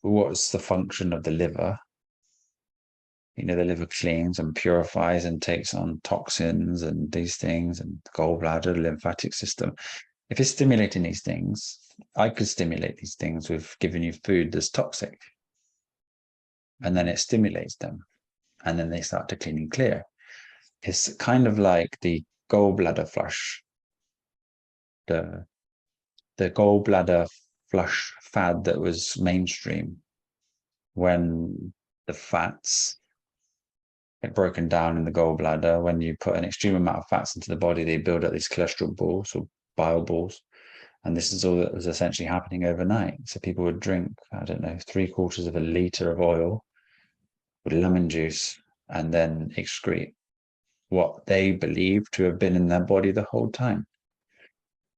what's the function of the liver? You know, the liver cleans and purifies and takes on toxins and these things, and the gallbladder, the lymphatic system. If it's stimulating these things, I could stimulate these things with giving you food that's toxic. And then it stimulates them. And then they start to clean and clear. It's kind of like the gallbladder flush. The gallbladder flush fad that was mainstream, when the fats get broken down in the gallbladder. When you put an extreme amount of fats into the body, they build up these cholesterol balls or bile balls. And this is all that was essentially happening overnight. So people would drink, I don't know, 3/4 of a liter of oil with lemon juice and then excrete what they believe to have been in their body the whole time.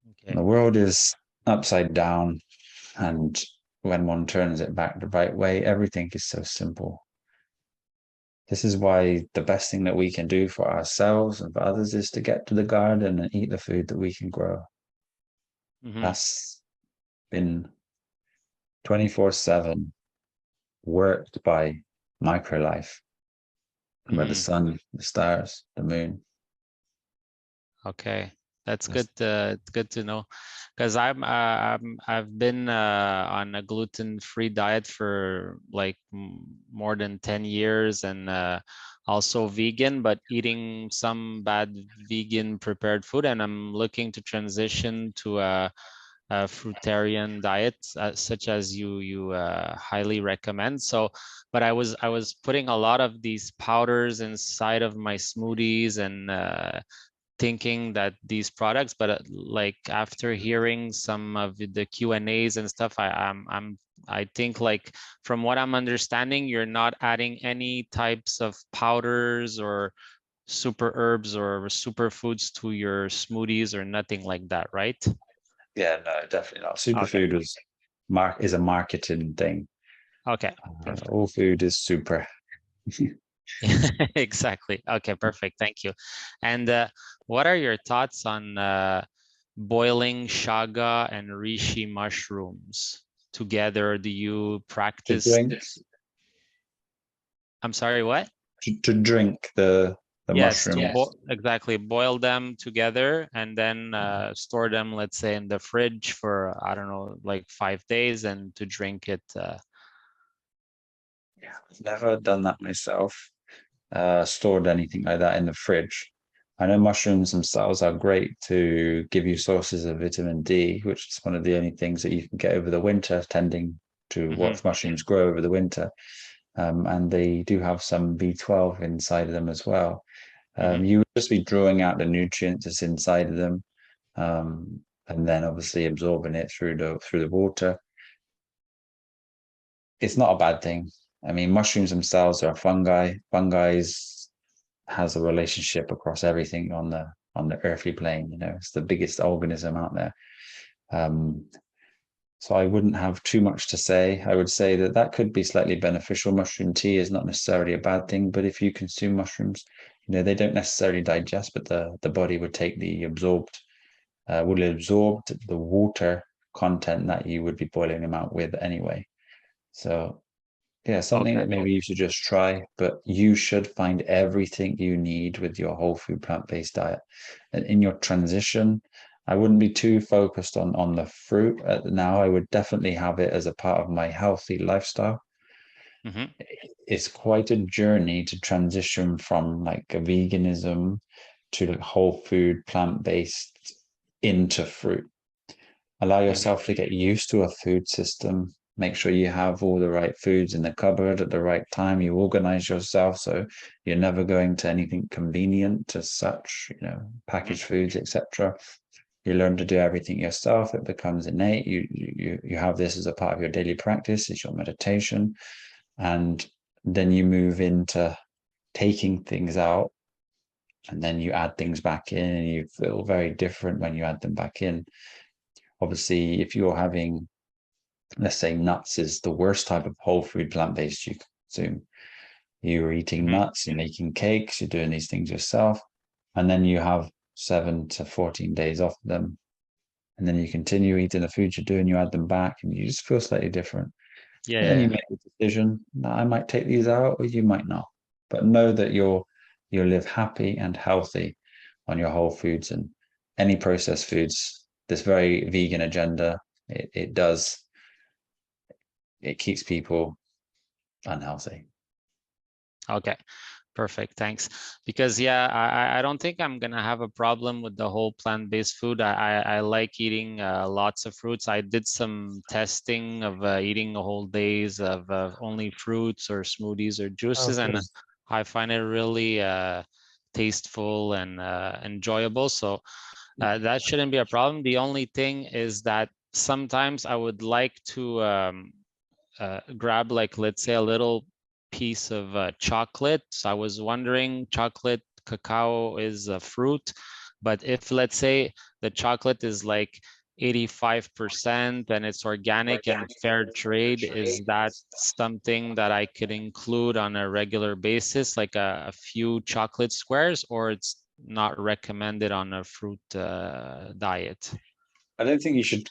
Okay. The world is upside down, and when one turns it back the right way, everything is so simple. This is why the best thing that we can do for ourselves and for others is to get to the garden and eat the food that we can grow. Mm-hmm. That's been 24/7 worked by microlife, mm-hmm. by the sun, the stars, the moon. Okay, that's good. It's good to know, because I've been on a gluten-free diet for like more than 10 years, and also vegan, but eating some bad vegan prepared food, and I'm looking to transition to a fruitarian diet, such as you highly recommend. So, but I was putting a lot of these powders inside of my smoothies and thinking that these products, but like after hearing some of the Q&As and stuff, I think, like, from what I'm understanding, you're not adding any types of powders or super herbs or superfoods to your smoothies or nothing like that, right? Yeah, no, definitely not. Superfood is a marketing thing. Okay. All food is super. Exactly. Okay, perfect. Thank you. And what are your thoughts on boiling chaga and reishi mushrooms together? Do you practice? To drink? I'm sorry, what? To drink the the Yes, mushrooms. exactly. Boil them together and then store them, let's say, in the fridge for, I don't know, like 5 days, and to drink it. I've never done that myself. Stored anything like that in the fridge. I know mushrooms themselves are great to give you sources of vitamin D, which is one of the only things that you can get over the winter, tending to watch mushrooms grow over the winter. And they do have some B12 inside of them as well. You would just be drawing out the nutrients that's inside of them, and then obviously absorbing it through the water. It's not a bad thing. I mean, mushrooms themselves are fungi. Fungi has a relationship across everything on the earthly plane. You know, it's the biggest organism out there. So I wouldn't have too much to say. I would say that could be slightly beneficial. Mushroom tea is not necessarily a bad thing, but if you consume mushrooms, you know, they don't necessarily digest, but the body would take the absorb the water content that you would be boiling them out with anyway. So yeah, something that maybe you should just try, but you should find everything you need with your whole food plant-based diet. And in your transition, I wouldn't be too focused on the fruit now. I would definitely have it as a part of my healthy lifestyle. It's quite a journey to transition from like a veganism to like whole food plant-based into fruit. Allow yourself to get used to a food system. Make sure you have all the right foods in the cupboard at the right time. You organize yourself so you're never going to anything convenient as such, you know, packaged foods, etc. You learn to do everything yourself. It becomes innate. You have this as a part of your daily practice. It's your meditation, and then you move into taking things out, and then you add things back in, and you feel very different when you add them back in. Obviously, if you're having, let's say, nuts is the worst type of whole food plant-based you consume. You're eating nuts, you're making cakes, you're doing these things yourself, and then you have 7 to 14 days off them, and then you continue eating the food you're doing, you add them back, and you just feel slightly different. And then you make the decision that I might take these out, or you might not. But know that you'll live happy and healthy on your whole foods and any processed foods. This very vegan agenda, it keeps people unhealthy. Okay, perfect. Thanks. Because yeah, I don't think I'm gonna have a problem with the whole plant-based food. I like eating lots of fruits. I did some testing of eating whole days of only fruits or smoothies or juices, and I find it really tasteful and enjoyable. So that shouldn't be a problem. The only thing is that sometimes I would like to grab, like, let's say, a little piece of chocolate. So I was wondering, chocolate, cacao is a fruit, but if, let's say, the chocolate is like 85% and it's organic and fair trade, is that something that I could include on a regular basis, like a few chocolate squares, or it's not recommended on a fruit diet? I don't think you should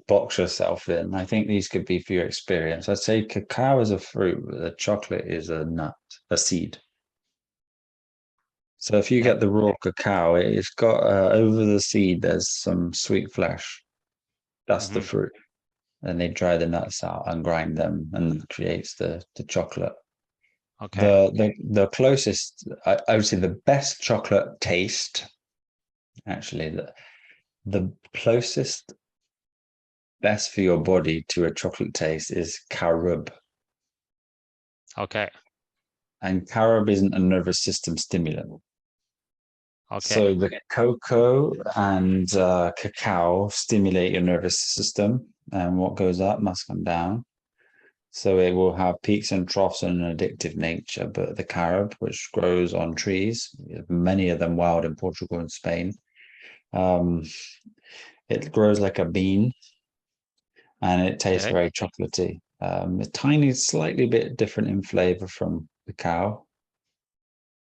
box yourself in. I think these could be for your experience. I'd say cacao is a fruit, but the chocolate is a nut, a seed. So if you get the raw cacao, it's got over the seed, there's some sweet flesh. That's the fruit. And they dry the nuts out and grind them, and that creates the chocolate. Okay. The closest, I would say the best chocolate taste, actually, the closest best for your body to a chocolate taste is carob. Okay. And carob isn't a nervous system stimulant. Okay. So the cocoa and cacao stimulate your nervous system, and what goes up must come down. So it will have peaks and troughs and an addictive nature. But the carob, which grows on trees, many of them wild in Portugal and Spain, it grows like a bean, and it tastes very chocolatey. A tiny, slightly bit different in flavor from cacao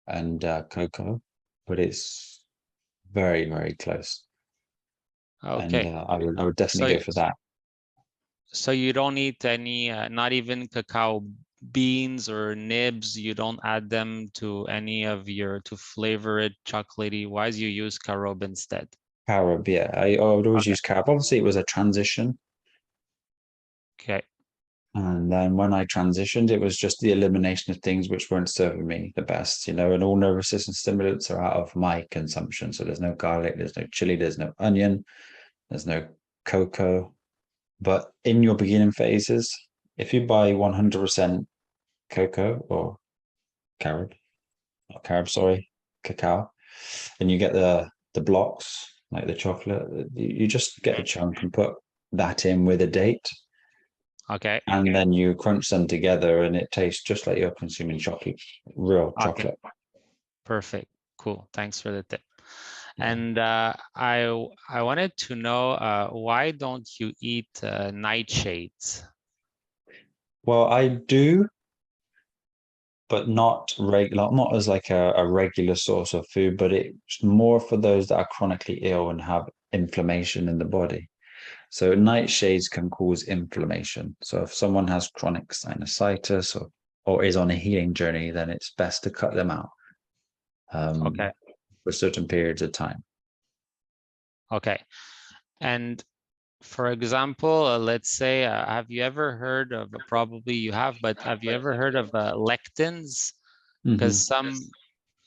and cocoa, but it's very, very close. Okay. And I would definitely go for that. So you don't eat any, not even cacao beans or nibs, you don't add them to any of your, to flavor it chocolatey? Why do you use carob instead? Carob, yeah. I would always Okay. use carob. Obviously, it was a transition. Okay. And then when I transitioned, it was just the elimination of things which weren't serving me the best, you know, and all nervous system stimulants are out of my consumption. So there's no garlic, there's no chili, there's no onion, there's no cocoa. But in your beginning phases, if you buy 100% cocoa or carob, not carob, sorry, cacao, and you get the blocks, like the chocolate, you just get a chunk and put that in with a date. Okay. And then you crunch them together and it tastes just like you're consuming chocolate, real Okay. chocolate. Perfect. Cool. Thanks for the tip. Yeah. And I wanted to know why don't you eat nightshades? Well, I do, but not regular, not as like a regular source of food, but it's more for those that are chronically ill and have inflammation in the body. So nightshades can cause inflammation. So if someone has chronic sinusitis or is on a healing journey, then it's best to cut them out Okay. for certain periods of time. Okay. And for example, let's say, have you ever heard of, probably you have, but have you ever heard of lectins? Because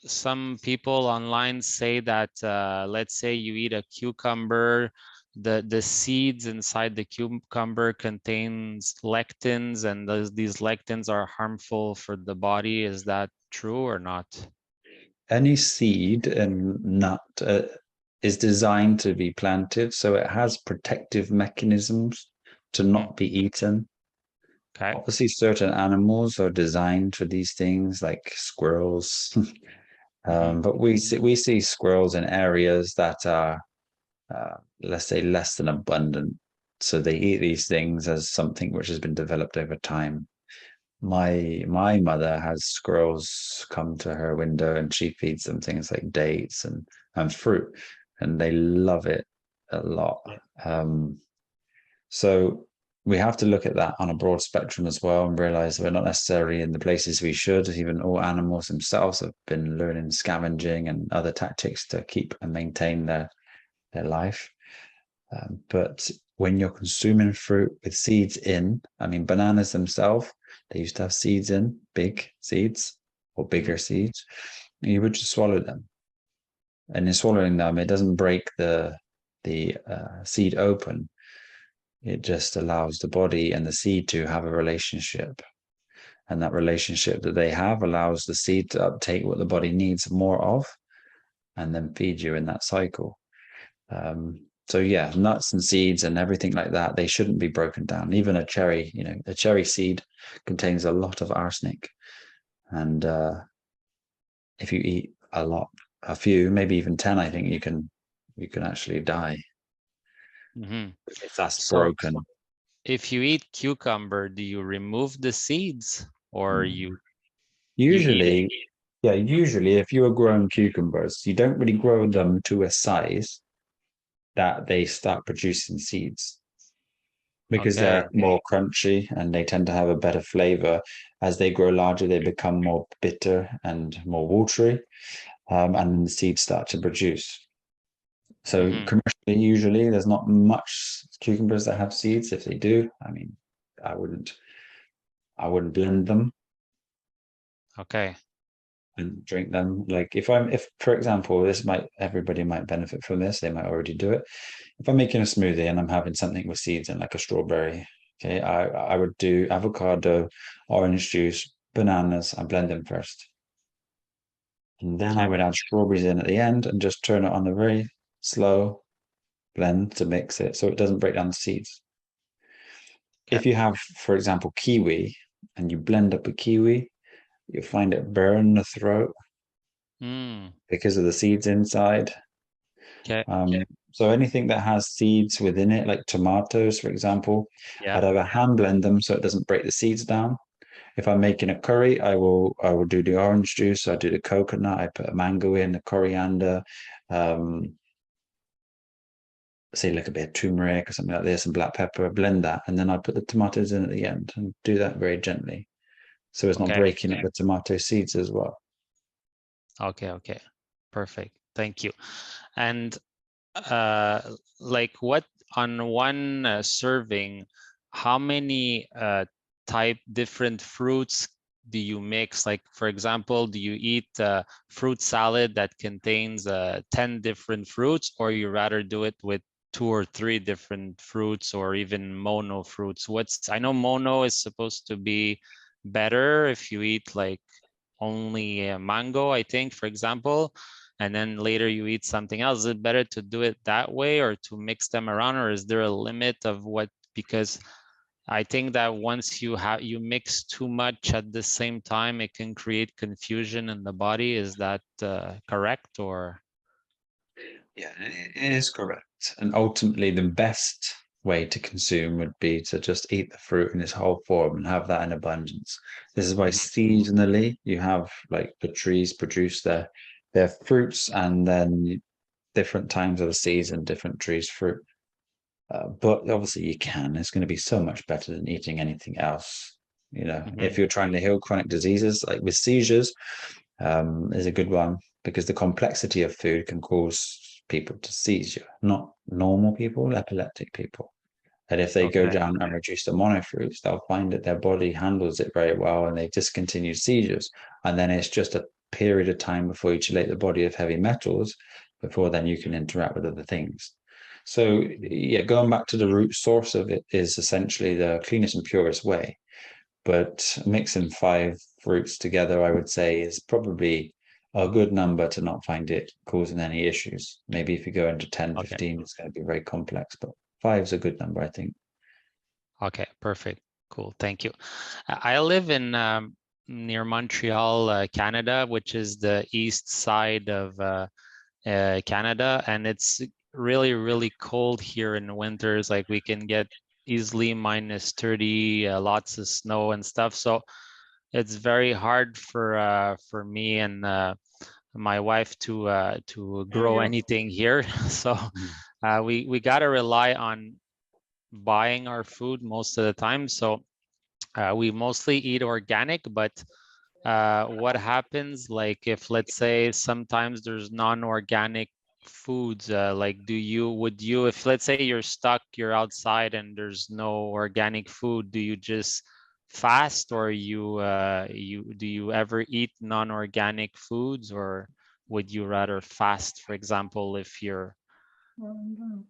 some people online say that, let's say you eat a cucumber, the seeds inside the cucumber contains lectins, and these lectins are harmful for the body. Is that true or not? Any seed and nut is designed to be planted, so it has protective mechanisms to not be eaten. Okay. Obviously, certain animals are designed for these things, like squirrels. But we see squirrels in areas that are, let's say, less than abundant. So they eat these things as something which has been developed over time. My mother has squirrels come to her window and she feeds them things like dates and fruit, and they love it a lot. So we have to look at that on a broad spectrum as well and realize we're not necessarily in the places we should. Even all animals themselves have been learning scavenging and other tactics to keep and maintain their life. But when you're consuming fruit with seeds in, I mean, bananas themselves, they used to have seeds in, big seeds or bigger seeds. You would just swallow them. And in swallowing them, it doesn't break the seed open. It just allows the body and the seed to have a relationship. And that relationship that they have allows the seed to uptake what the body needs more of and then feed you in that cycle. So yeah, nuts and seeds and everything like that, they shouldn't be broken down. Even a cherry, you know, a cherry seed contains a lot of arsenic. And if you eat a few, maybe even 10, I think you can actually die if that's So broken. if you eat cucumber, do you remove the seeds or you eat Usually, it? yeah, usually if you are growing cucumbers, you don't really grow them to a size that they start producing seeds because Okay. they're more crunchy and they tend to have a better flavor. As they grow larger, they become more bitter and more watery, and the seeds start to produce. So commercially, usually there's not much cucumbers that have seeds. If they do, I mean, I wouldn't blend them Okay. and drink them. Like if for example, everybody might benefit from this, they might already do it. If I'm making a smoothie and I'm having something with seeds in, like a strawberry, okay, I would do avocado, orange juice, bananas, and blend them first. And then I would add strawberries in at the end and just turn it on a very slow blend to mix it so it doesn't break down the seeds. Okay. If you have, for example, kiwi and you blend up a kiwi, you'll find it burn the throat because of the seeds inside. Okay. So anything that has seeds within it, like tomatoes, for example, Yeah. I'd have a hand blend them so it doesn't break the seeds down. If I'm making a curry, I will do the orange juice, I do the coconut, I put a mango in, the coriander, say like a bit of turmeric or something like this, and black pepper, blend that, and then I put the tomatoes in at the end and do that very gently. So it's not Okay. breaking up the tomato seeds as well. Okay, okay, perfect. Thank you. And like what on one serving, how many different fruits do you mix? Like, for example, do you eat fruit salad that contains 10 different fruits, or you rather do it with 2 or 3 different fruits, or even mono fruits? I know mono is supposed to be better if you eat like only mango, I think, for example, and then later you eat something else. Is it better to do it that way or to mix them around, or is there a limit of what? Because I think that once you mix too much at the same time, it can create confusion in the body. Is that correct, or? Yeah, it is correct. And ultimately, the best way to consume would be to just eat the fruit in its whole form and have that in abundance. This is why seasonally you have like the trees produce their fruits, and then different times of the season, different trees fruit. But obviously you can. It's going to be so much better than eating anything else. You know, if you're trying to heal chronic diseases like with seizures, is a good one, because the complexity of food can cause people to seizure, not normal people, epileptic people. And if they go Okay. down and reduce the monofruits, they'll find that their body handles it very well and they discontinue seizures. And then it's just a period of time before you chelate the body of heavy metals, before then you can interact with other things. So yeah, going back to the root source of it is essentially the cleanest and purest way. But mixing 5 fruits together, I would say, is probably a good number to not find it causing any issues. Maybe if you go into 10, Okay. 15, it's going to be very complex, but 5 is a good number, I think. Okay, perfect. Cool. Thank you. I live in near Montreal, Canada, which is the east side of Canada, and it's really, really cold here in the winters. Like we can get easily -30, lots of snow and stuff. So it's very hard for me and my wife to grow anything here. So we gotta rely on buying our food most of the time. So we mostly eat organic, but what happens, like if let's say sometimes there's non-organic foods, like would you, if let's say you're stuck, you're outside and there's no organic food, do you just fast, or do you ever eat non-organic foods, or would you rather fast, for example, if you're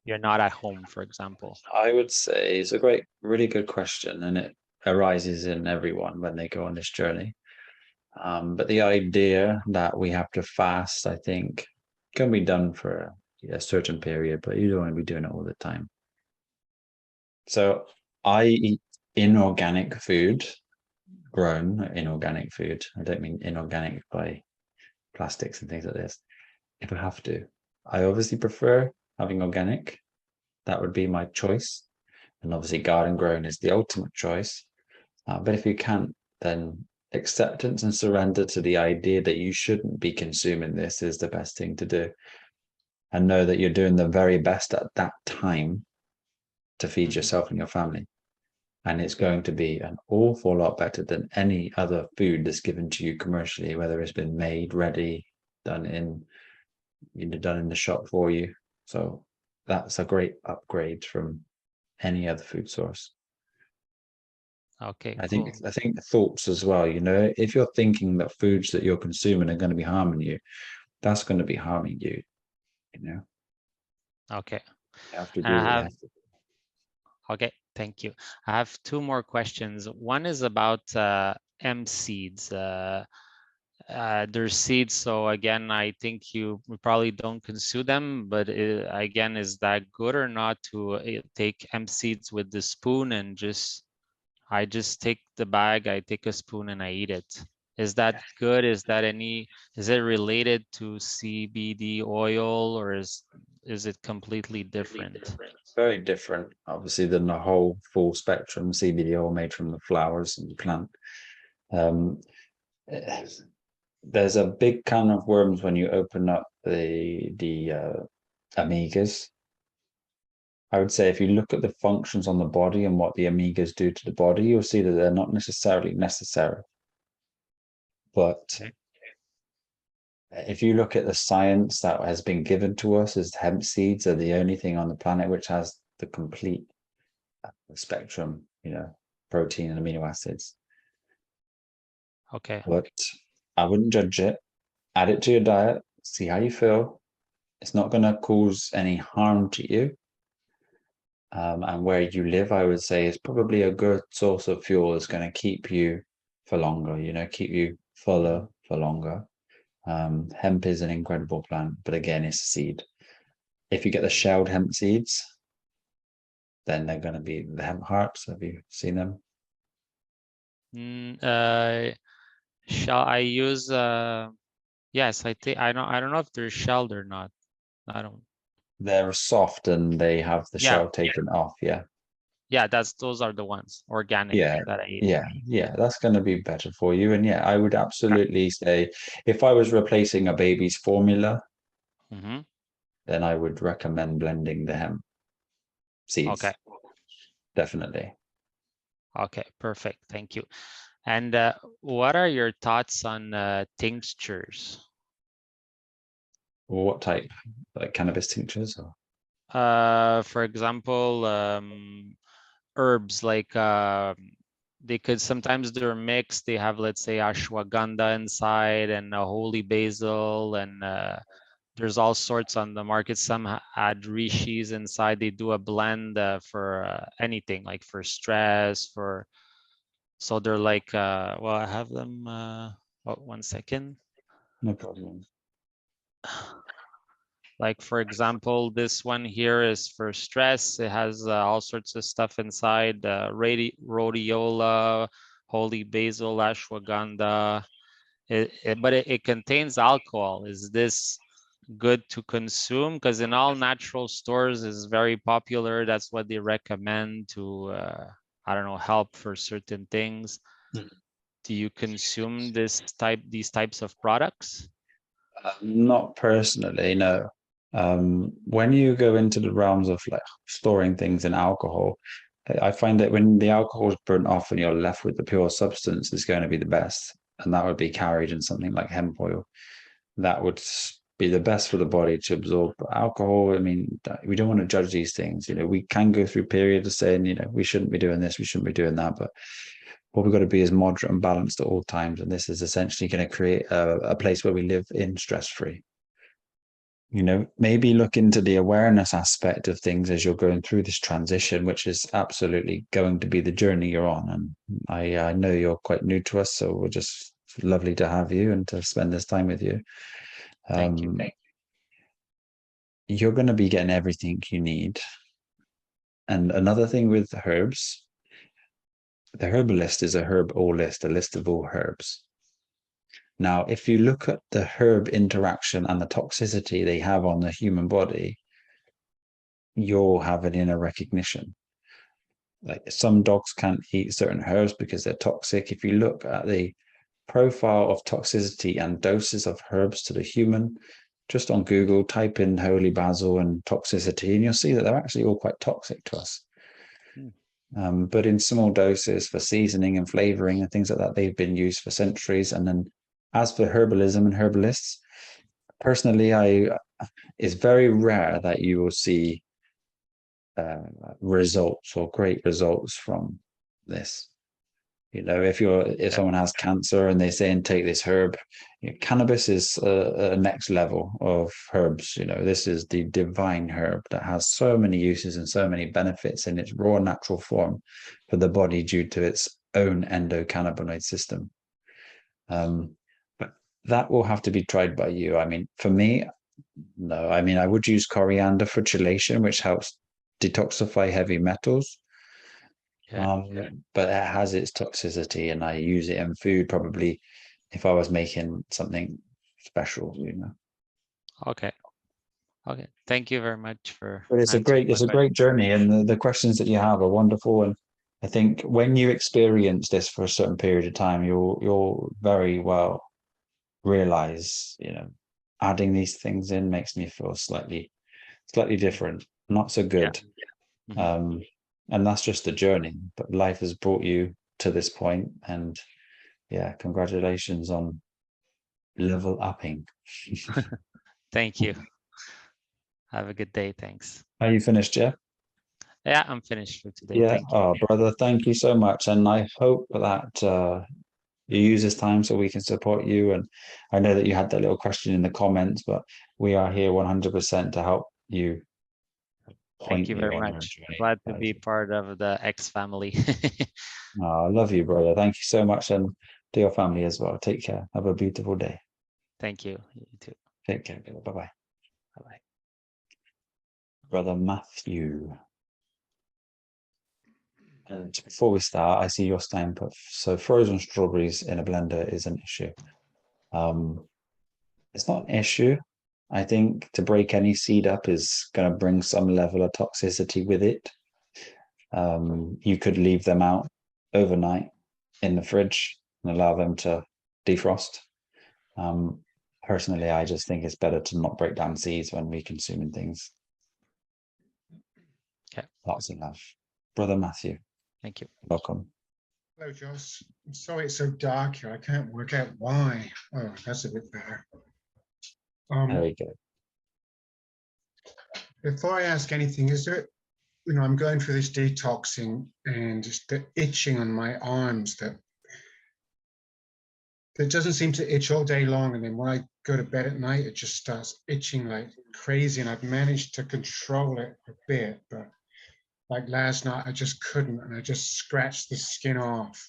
not at home, for example? I would say it's a really good question, and it arises in everyone when they go on this journey. But the idea that we have to fast, I think, can be done for a certain period, but you don't want to be doing it all the time. So I eat inorganic food, grown inorganic food. I don't mean inorganic by plastics and things like this. If I have to, I obviously prefer having organic. That would be my choice. And obviously garden grown is the ultimate choice. But if you can't, then acceptance and surrender to the idea that you shouldn't be consuming this is the best thing to do. And know that you're doing the very best at that time to feed yourself and your family. And it's going to be an awful lot better than any other food that's given to you commercially, whether it's been made, ready, done in the shop for you. So that's a great upgrade from any other food source. Okay, I cool. think thoughts as well, you know, if you're thinking that foods that you're consuming are going to be harming you, that's going to be harming you, you know. Okay. You have to do And I what you have, have to do. okay, thank you. I have 2 more questions. One is about hemp seeds. They're seeds, so again, I think we probably don't consume them, but again, is that good or not to take hemp seeds with the spoon and I just take the bag, I take a spoon and I eat it? Is that good? Is it related to CBD oil, or is it completely different? It's very different, obviously, than the whole full spectrum CBD oil made from the flowers and the plant. There's a big can of worms when you open up the omegas. I would say if you look at the functions on the body and what the omegas do to the body, you'll see that they're not necessarily necessary. But Okay. if you look at the science that has been given to us, as hemp seeds are the only thing on the planet which has the complete spectrum, protein and amino acids. Okay. But I wouldn't judge it. Add it to your diet, see how you feel. It's not going to cause any harm to you. And where you live, I would say, is probably a good source of fuel that's going to keep you for longer, keep you fuller for longer. Hemp is an incredible plant, but again, it's a seed. If you get the shelled hemp seeds, then they're going to be the hemp hearts. Have you seen them? Shall I use? Yes, I think I don't know if they're shelled or not. I don't. They're soft and they have the Yeah. shell taken off. Yeah. Yeah, those are the ones organic Yeah. that I eat. Yeah. That's going to be better for you. And yeah, I would absolutely say if I was replacing a baby's formula, Mm-hmm. then I would recommend blending the hemp seeds. Okay. Definitely. Okay, perfect. Thank you. And what are your thoughts on tinctures? What type? Like cannabis tinctures? Or? For example, herbs like they could sometimes do a mix. They have, let's say, ashwagandha inside and a holy basil, and there's all sorts on the market. Some add rishis inside. They do a blend for anything, like for stress, so they're like, well, I have them. Oh, 1 second. No problem. Like, for example, this one here is for stress. It has all sorts of stuff inside, rhodiola, holy basil, ashwagandha. But it contains alcohol. Is this good to consume? Because in all natural stores is very popular. That's what they recommend to, I don't know, help for certain things. Do you consume these types of products? Not personally, no. When you go into the realms of like storing things in alcohol, I find that when the alcohol is burnt off and you're left with the pure substance, is going to be the best. And that would be carried in something like hemp oil. That would be the best for the body to absorb alcohol. I mean, we don't want to judge these things. We can go through periods of saying, we shouldn't be doing this, we shouldn't be doing that. But what we've got to be is moderate and balanced at all times. And this is essentially going to create a place where we live in stress-free. Maybe look into the awareness aspect of things as you're going through this transition, which is absolutely going to be the journey you're on. And I know you're quite new to us, so we're just lovely to have you and to spend this time with you. Thank you. You're going to be getting everything you need. And another thing with herbs, the herbalist is a list of all herbs. Now, if you look at the herb interaction and the toxicity they have on the human body, you'll have an inner recognition. Like some dogs can't eat certain herbs because they're toxic. If you look at the profile of toxicity and doses of herbs to the human, just on Google, type in holy basil and toxicity, and you'll see that they're actually all quite toxic to us. But in small doses for seasoning and flavoring and things like that, they've been used for centuries. And then as for herbalism and herbalists, personally, it's very rare that you will see results or great results from this. If someone has cancer and they say, and take this herb, cannabis is a next level of herbs. This is the divine herb that has so many uses and so many benefits in its raw natural form for the body due to its own endocannabinoid system. But that will have to be tried by you. I mean, for me, no. I mean, I would use coriander for chelation, which helps detoxify heavy metals. But it has its toxicity, and I use it in food probably if I was making something special. Okay. Thank you very much for. But it's a great journey, and the questions that you have are wonderful. And I think when you experience this for a certain period of time, you'll very well realize, adding these things in makes me feel slightly different, not so good. Yeah. And that's just the journey, but life has brought you to this point, and yeah, congratulations on level upping. Thank you. Have a good day. Thanks. Are you finished, Jeff? Yeah, I'm finished for today. Yeah. Thank you. Oh, brother, thank you so much. And I hope that you use this time so we can support you. And I know that you had that little question in the comments, but we are here 100% to help you. Thank you very on your much. journey. Glad to be part of the X family. Oh, I love you, brother. Thank you so much. And to your family as well. Take care. Have a beautiful day. Thank you. You too. Take care. Bye bye. Bye bye. Brother Matthew. And before we start, I see your stamp. So frozen strawberries in a blender is an issue. It's not an issue. I think to break any seed up is going to bring some level of toxicity with it. You could leave them out overnight in the fridge and allow them to defrost. Personally, I just think it's better to not break down seeds when we're consuming things. Okay. Lots of love. Brother Matthew, Thank you. welcome. Hello, Joss. I'm sorry it's so dark here. I can't work out why. Oh, that's a bit better. Very good. Before I ask anything, is there, I'm going through this detoxing and just the itching on my arms that doesn't seem to itch all day long. And then when I go to bed at night, it just starts itching like crazy. And I've managed to control it a bit, but like last night, I just couldn't. And I just scratched the skin off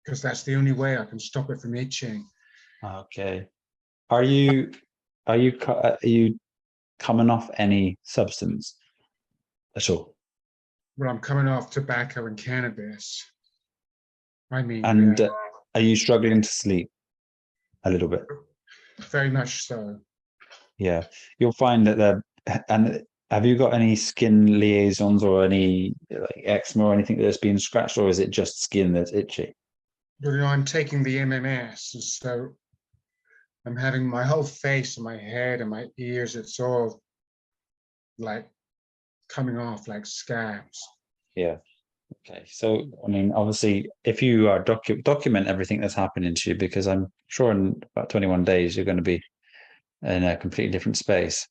because that's the only way I can stop it from itching. Okay. Are you coming off any substance at all? Well, I'm coming off tobacco and cannabis. I mean, And are you struggling to sleep a little bit? very much so. Yeah, you'll find that and have you got any skin liaisons or any like eczema or anything that's been scratched, or is it just skin that's itchy? But I'm taking the MMS, and so I'm having my whole face and my head and my ears, it's all like coming off like scabs. Yeah. Okay. So, I mean, obviously, if you are document everything that's happening to you, because I'm sure in about 21 days you're going to be in a completely different space.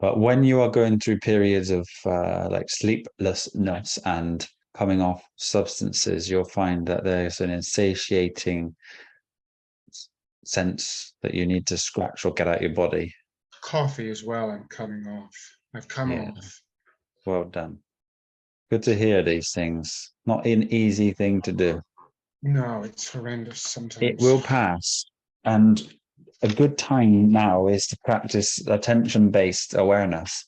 But when you are going through periods of like sleeplessness and coming off substances, you'll find that there's an insatiating sense that you need to scratch or get out your body. Coffee as well, I'm coming off. I've come Yeah. off. Well done. Good to hear these things. Not an easy thing to do. No, it's horrendous sometimes. It will pass. And a good time now is to practice attention-based awareness.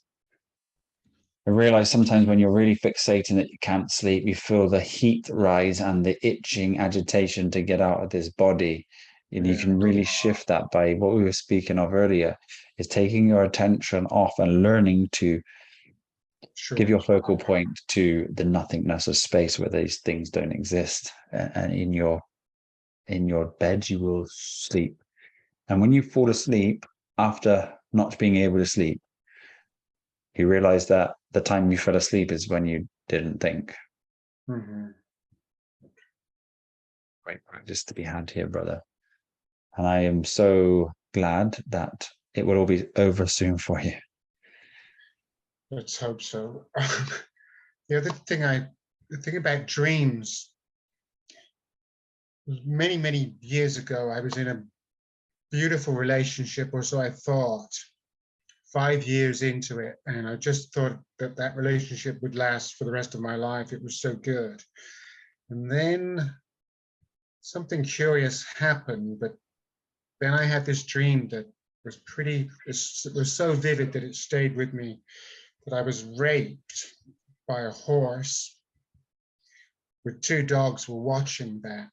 I realize sometimes when you're really fixating that you can't sleep, you feel the heat rise and the itching agitation to get out of this body. And you can really shift that by what we were speaking of earlier, is taking your attention off and learning to give your focal point to the nothingness of space where these things don't exist. And in your bed, you will sleep. And when you fall asleep after not being able to sleep, you realize that the time you fell asleep is when you didn't think. Mm-hmm. Great practice to be had here, brother. And I am so glad that it will all be over soon for you. Let's hope so. The thing about dreams, many, many years ago, I was in a beautiful relationship, or so I thought, 5 years into it, and I just thought that relationship would last for the rest of my life. It was so good. And then something curious happened, but then I had this dream that was it was so vivid that it stayed with me, that I was raped by a horse with 2 dogs were watching that.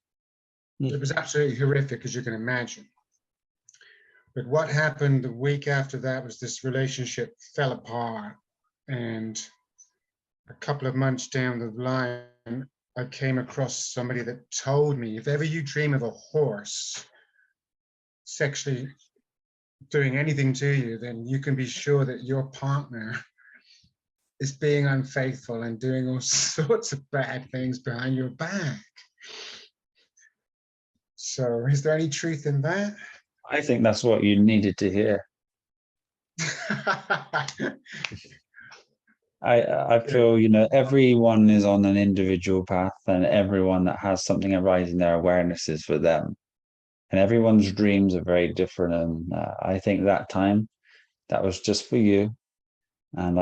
It was absolutely horrific, as you can imagine. But what happened the week after that was this relationship fell apart. And a couple of months down the line, I came across somebody that told me, if ever you dream of a horse sexually doing anything to you, then you can be sure that your partner is being unfaithful and doing all sorts of bad things behind your back. So is there any truth in that? I think that's what you needed to hear. I feel, you know, everyone is on an individual path, and everyone that has something arising their awareness is for them. And everyone's dreams are very different. And I think that time, that was just for you. And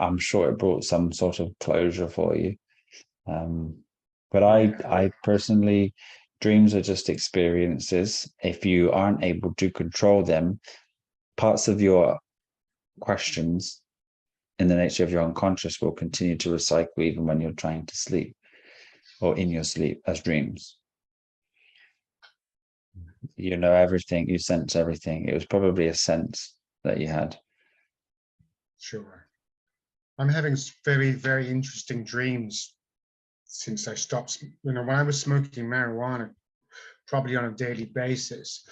I'm sure it brought some sort of closure for you. But I personally, dreams are just experiences. If you aren't able to control them, parts of your questions in the nature of your unconscious will continue to recycle even when you're trying to sleep or in your sleep as dreams. You know everything, you sense everything. It was probably a sense that you had. Sure. I'm having very, very interesting dreams since I stopped. You know, when I was smoking marijuana, probably on a daily basis,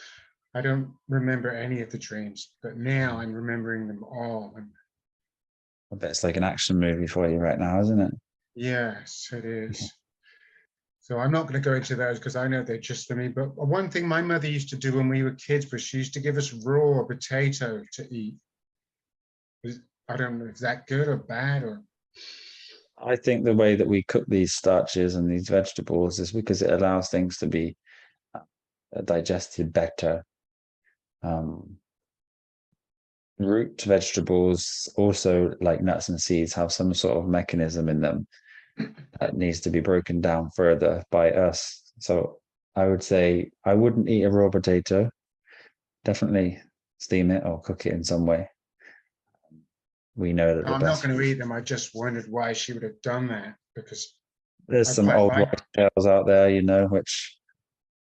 I don't remember any of the dreams, but now I'm remembering them all. And I bet it's like an action movie for you right now, isn't it? yes, it is. So I'm not going to go into those because I know they're just for me. But one thing my mother used to do when we were kids was she used to give us raw potato to eat. I don't know if that good or bad or. I think the way that we cook these starches and these vegetables is because it allows things to be digested better. Root vegetables, also like nuts and seeds, have some sort of mechanism in them that needs to be broken down further by us. So I would say I wouldn't eat a raw potato. Definitely steam it or cook it in some way. We know that No, I'm not going to eat them. I just wondered why she would have done that because there's I some quite old like- white shells out there, you know, which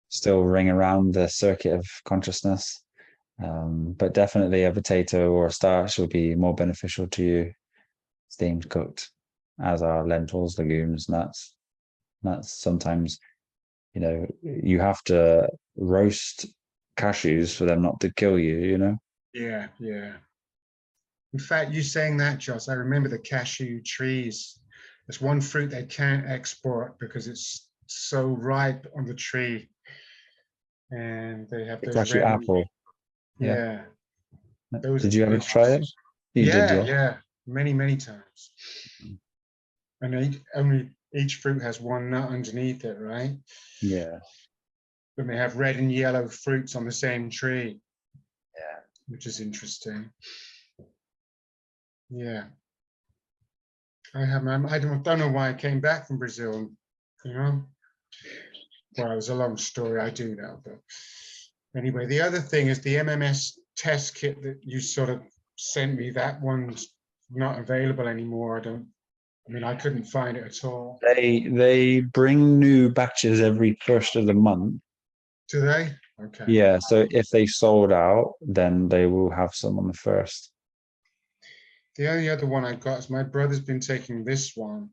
still ring around the circuit of consciousness. But definitely a potato or a starch will be more beneficial to you, steamed, cooked, as are lentils, legumes, nuts. Nuts sometimes, you know, you have to roast cashews for them not to kill you, you know? Yeah, yeah. In fact, you saying that, Joss, I remember the cashew trees. There's one fruit they can't export because it's so ripe on the tree. And they have those Cashew red. apple. Yeah. Those Did are you ever delicious. try it? You did, yeah. Yeah. Many, many times. And only each fruit has one nut underneath it, right? Yeah. But they have red and yellow fruits on the same tree. Yeah. Which is interesting. Yeah. I don't know why I came back from Brazil, you know. Well, it was a long story, I do know, but anyway, the other thing is the MMS test kit that you sort of sent me, that one's not available anymore. I couldn't find it at all. They bring new batches every first of the month. Do they? Okay. Yeah, so if they sold out, then they will have some on the first. The only other one I got is my brother's been taking this one.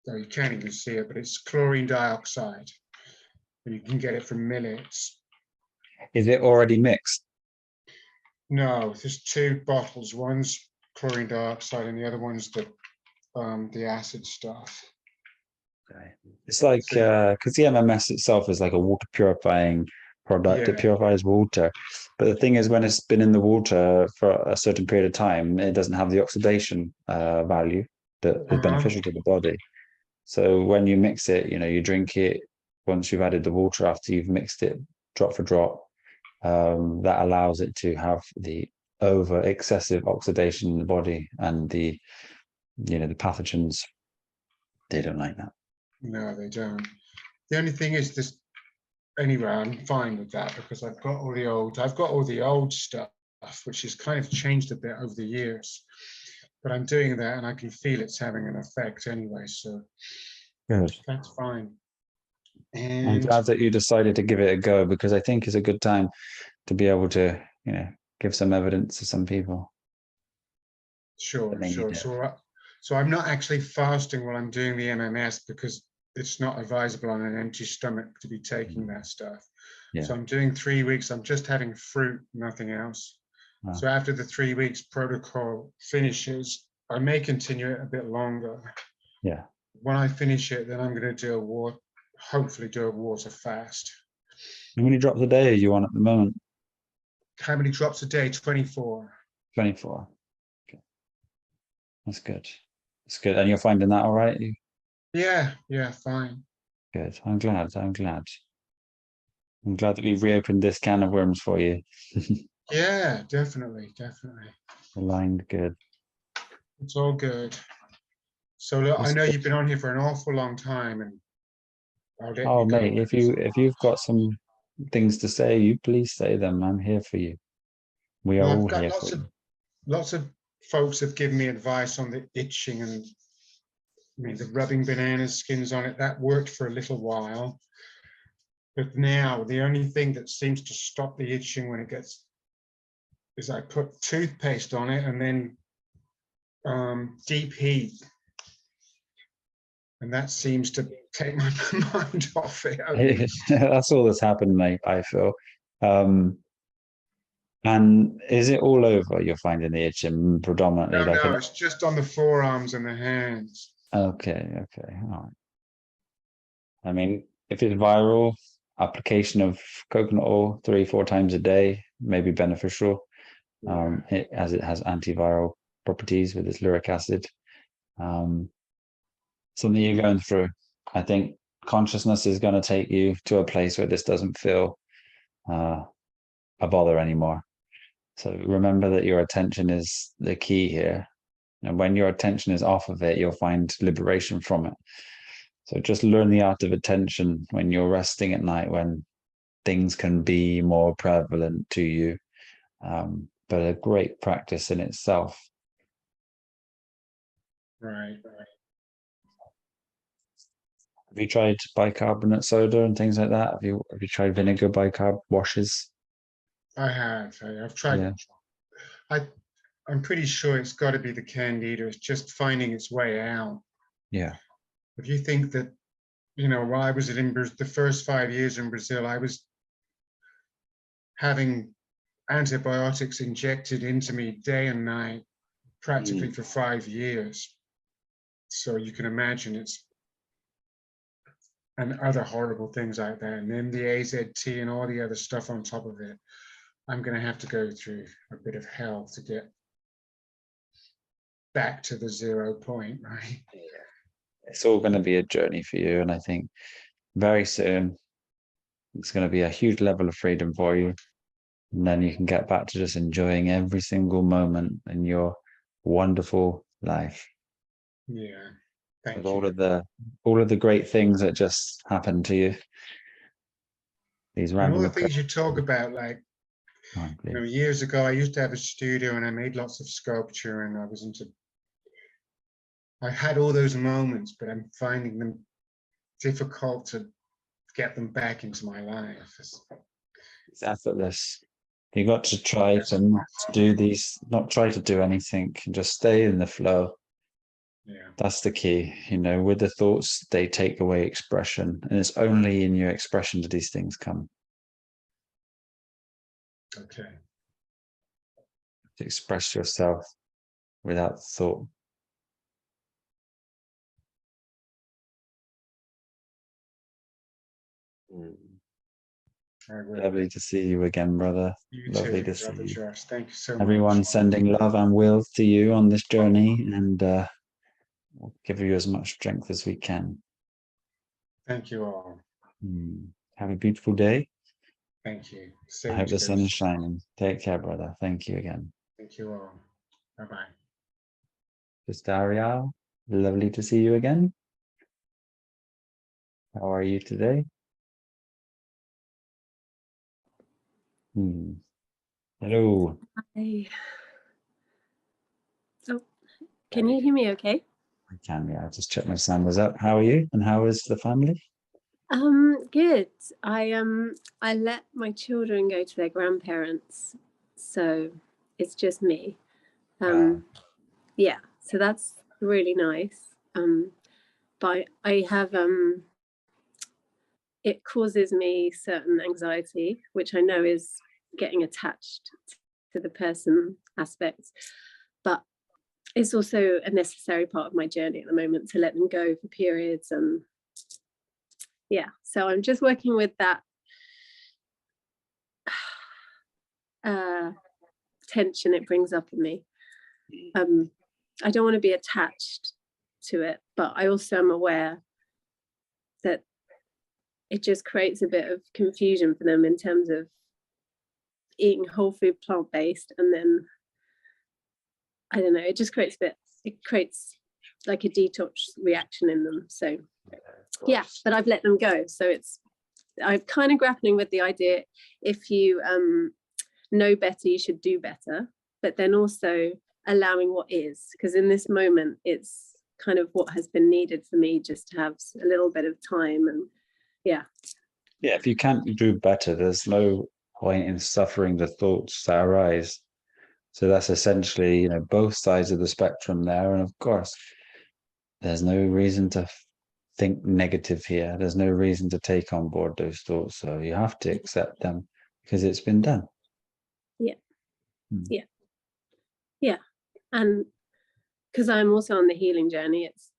Oh, you can't even see it, but it's chlorine dioxide. And you can get it from millets. Is it already mixed? No, there's two bottles. One's chlorine dioxide and the other one's the acid stuff. Okay. It's like because the MMS itself is like a water purifying product. It Yeah. purifies water. But the thing is, when it's been in the water for a certain period of time, it doesn't have the oxidation value that is beneficial to the body. So when you mix it, you know, you drink it once you've added the water after you've mixed it drop for drop. That allows it to have the over excessive oxidation in the body, and the pathogens, they don't like that. No, they don't. The only thing is this. Anyway, I'm fine with that because I've got all the old stuff, which has kind of changed a bit over the years. But I'm doing that, and I can feel it's having an effect anyway. So Good. that's fine. I'm And glad that you decided to give it a go, because I think it's a good time to be able to, give some evidence to some people. sure. They need it. So I'm not actually fasting while I'm doing the MMS because it's not advisable on an empty stomach to be taking that stuff. Yeah. So I'm doing 3 weeks. I'm just having fruit, nothing else. Wow. So after the 3 weeks protocol finishes, I may continue it a bit longer. Yeah. When I finish it, then I'm going to hopefully do a water fast. How many drops a day are you on at the moment? How many drops a day? 24. 24. Okay. That's good. That's good. And you're finding that all right? Yeah, fine. Good. I'm glad. I'm glad. I'm glad that we've reopened this can of worms for you. Yeah, definitely. Aligned good. It's all good. So look, I That's know good. you've been on here for an awful long time, and I'll let Oh, you go. mate, if you've got some things to say, you please say them. I'm here for you. We are Well, I've all got here for you. lots of folks have given me advice on the itching, and I mean the rubbing banana skins on it. That worked for a little while, but now the only thing that seems to stop the itching when it gets is I put toothpaste on it and then deep heat, and that seems to take my mind off it. That's all that's happened, mate, I feel. And is it all over? You're finding the itching predominantly like No, an it's just on the forearms and the hands. okay, all right. I mean, if it's viral, application of coconut oil 3-4 times a day may be beneficial. As it has antiviral properties with its uric acid. Something you're going through. I think consciousness is going to take you to a place where this doesn't feel a bother anymore. So remember that your attention is the key here. And when your attention is off of it, you'll find liberation from it. So just learn the art of attention when you're resting at night, when things can be more prevalent to you. But a great practice in itself. Right. Have you tried bicarbonate soda and things like that? Have you tried vinegar bicarb washes? I have. I've tried. Yeah. I'm pretty sure it's got to be the candida. It's just finding its way out. Yeah. If you think that, while I was in the first 5 years in Brazil, I was having antibiotics injected into me day and night, practically for 5 years. So you can imagine and other horrible things like that. And then the AZT and all the other stuff on top of it. I'm going to have to go through a bit of hell to get back to the 0 point, right? It's all going to be a journey for you. And I think very soon it's going to be a huge level of freedom for you. And then you can get back to just enjoying every single moment in your wonderful life. Yeah. Thank With you. all of the great things that just happened to you. These And all random the things you talk about, like, years ago, I used to have a studio and I made lots of sculpture, and I had all those moments, but I'm finding them difficult to get them back into my life. It's effortless. You got to try to not do these, not try to do anything, just stay in the flow. Yeah. That's the key. With the thoughts, they take away expression, and it's only in your expression do these things come. Okay. To express yourself without thought. Lovely to see you again, brother. You Lovely too, to see Brother you. Josh. Thank you so much. Everyone sending love and will to you on this journey, and we'll give you as much strength as we can. Thank you all. Have a beautiful day. Thank you. I hope the sun is shining. Take care, brother. Thank you again. Thank you all. Bye-bye. Just Ariel, lovely to see you again. How are you today? Hello. Hi. Oh, can you hear me okay? I can, yeah. I just checked my sound was up. How are you? And how is the family? Good. I let my children go to their grandparents, so it's just me. Yeah, so that's really nice. But I have it causes me certain anxiety, which I know is getting attached to the person aspect, but it's also a necessary part of my journey at the moment to let them go for periods. And yeah, so I'm just working with that tension it brings up in me. I don't want to be attached to it, but I also am aware that it just creates a bit of confusion for them in terms of eating whole food, plant-based, and then I don't know, it just creates like a detox reaction in them. So yeah, but I've let them go. So I'm kind of grappling with the idea, if you know better, you should do better, but then also allowing what is, because in this moment, it's kind of what has been needed for me, just to have a little bit of time. And yeah. Yeah, if you can't do better, there's no point in suffering the thoughts that arise. So that's essentially, you know, both sides of the spectrum there. And of course, there's no reason to think negative here. There's no reason to take on board those thoughts. So you have to accept them because it's been done. Yeah. And because I'm also on the healing journey, it's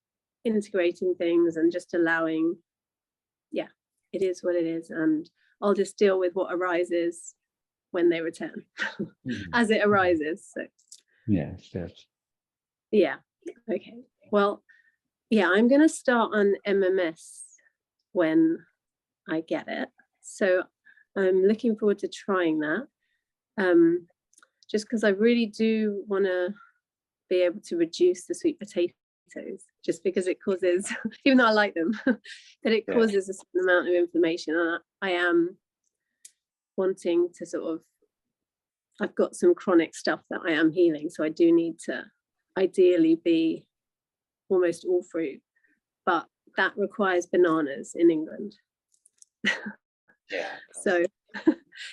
integrating things and just allowing, it is what it is. And I'll just deal with what arises when they return as it arises. So Yeah, good. Yeah. Okay. Well, yeah, I'm going to start on MMS when I get it. So I'm looking forward to trying that. Just because I really do want to be able to reduce the sweet potatoes, just because it causes, even though I like them, that it causes a certain amount of inflammation. And I am wanting to sort of, I've got some chronic stuff that I am healing. So I do need to ideally be almost all fruit, but that requires bananas in England. Yeah. So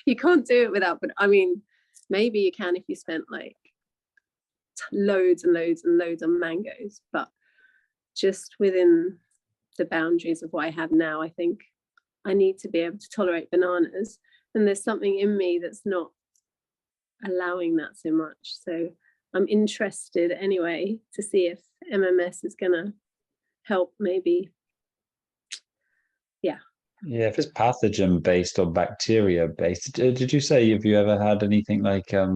you can't do it without, but I mean, maybe you can if you spent like loads and loads and loads on mangoes, but just within the boundaries of what I have now, I think I need to be able to tolerate bananas, and there's something in me that's not allowing that so much. So I'm interested anyway to see if MMS is gonna help, maybe. Yeah, if it's pathogen based or bacteria based, did you say, have you ever had anything like a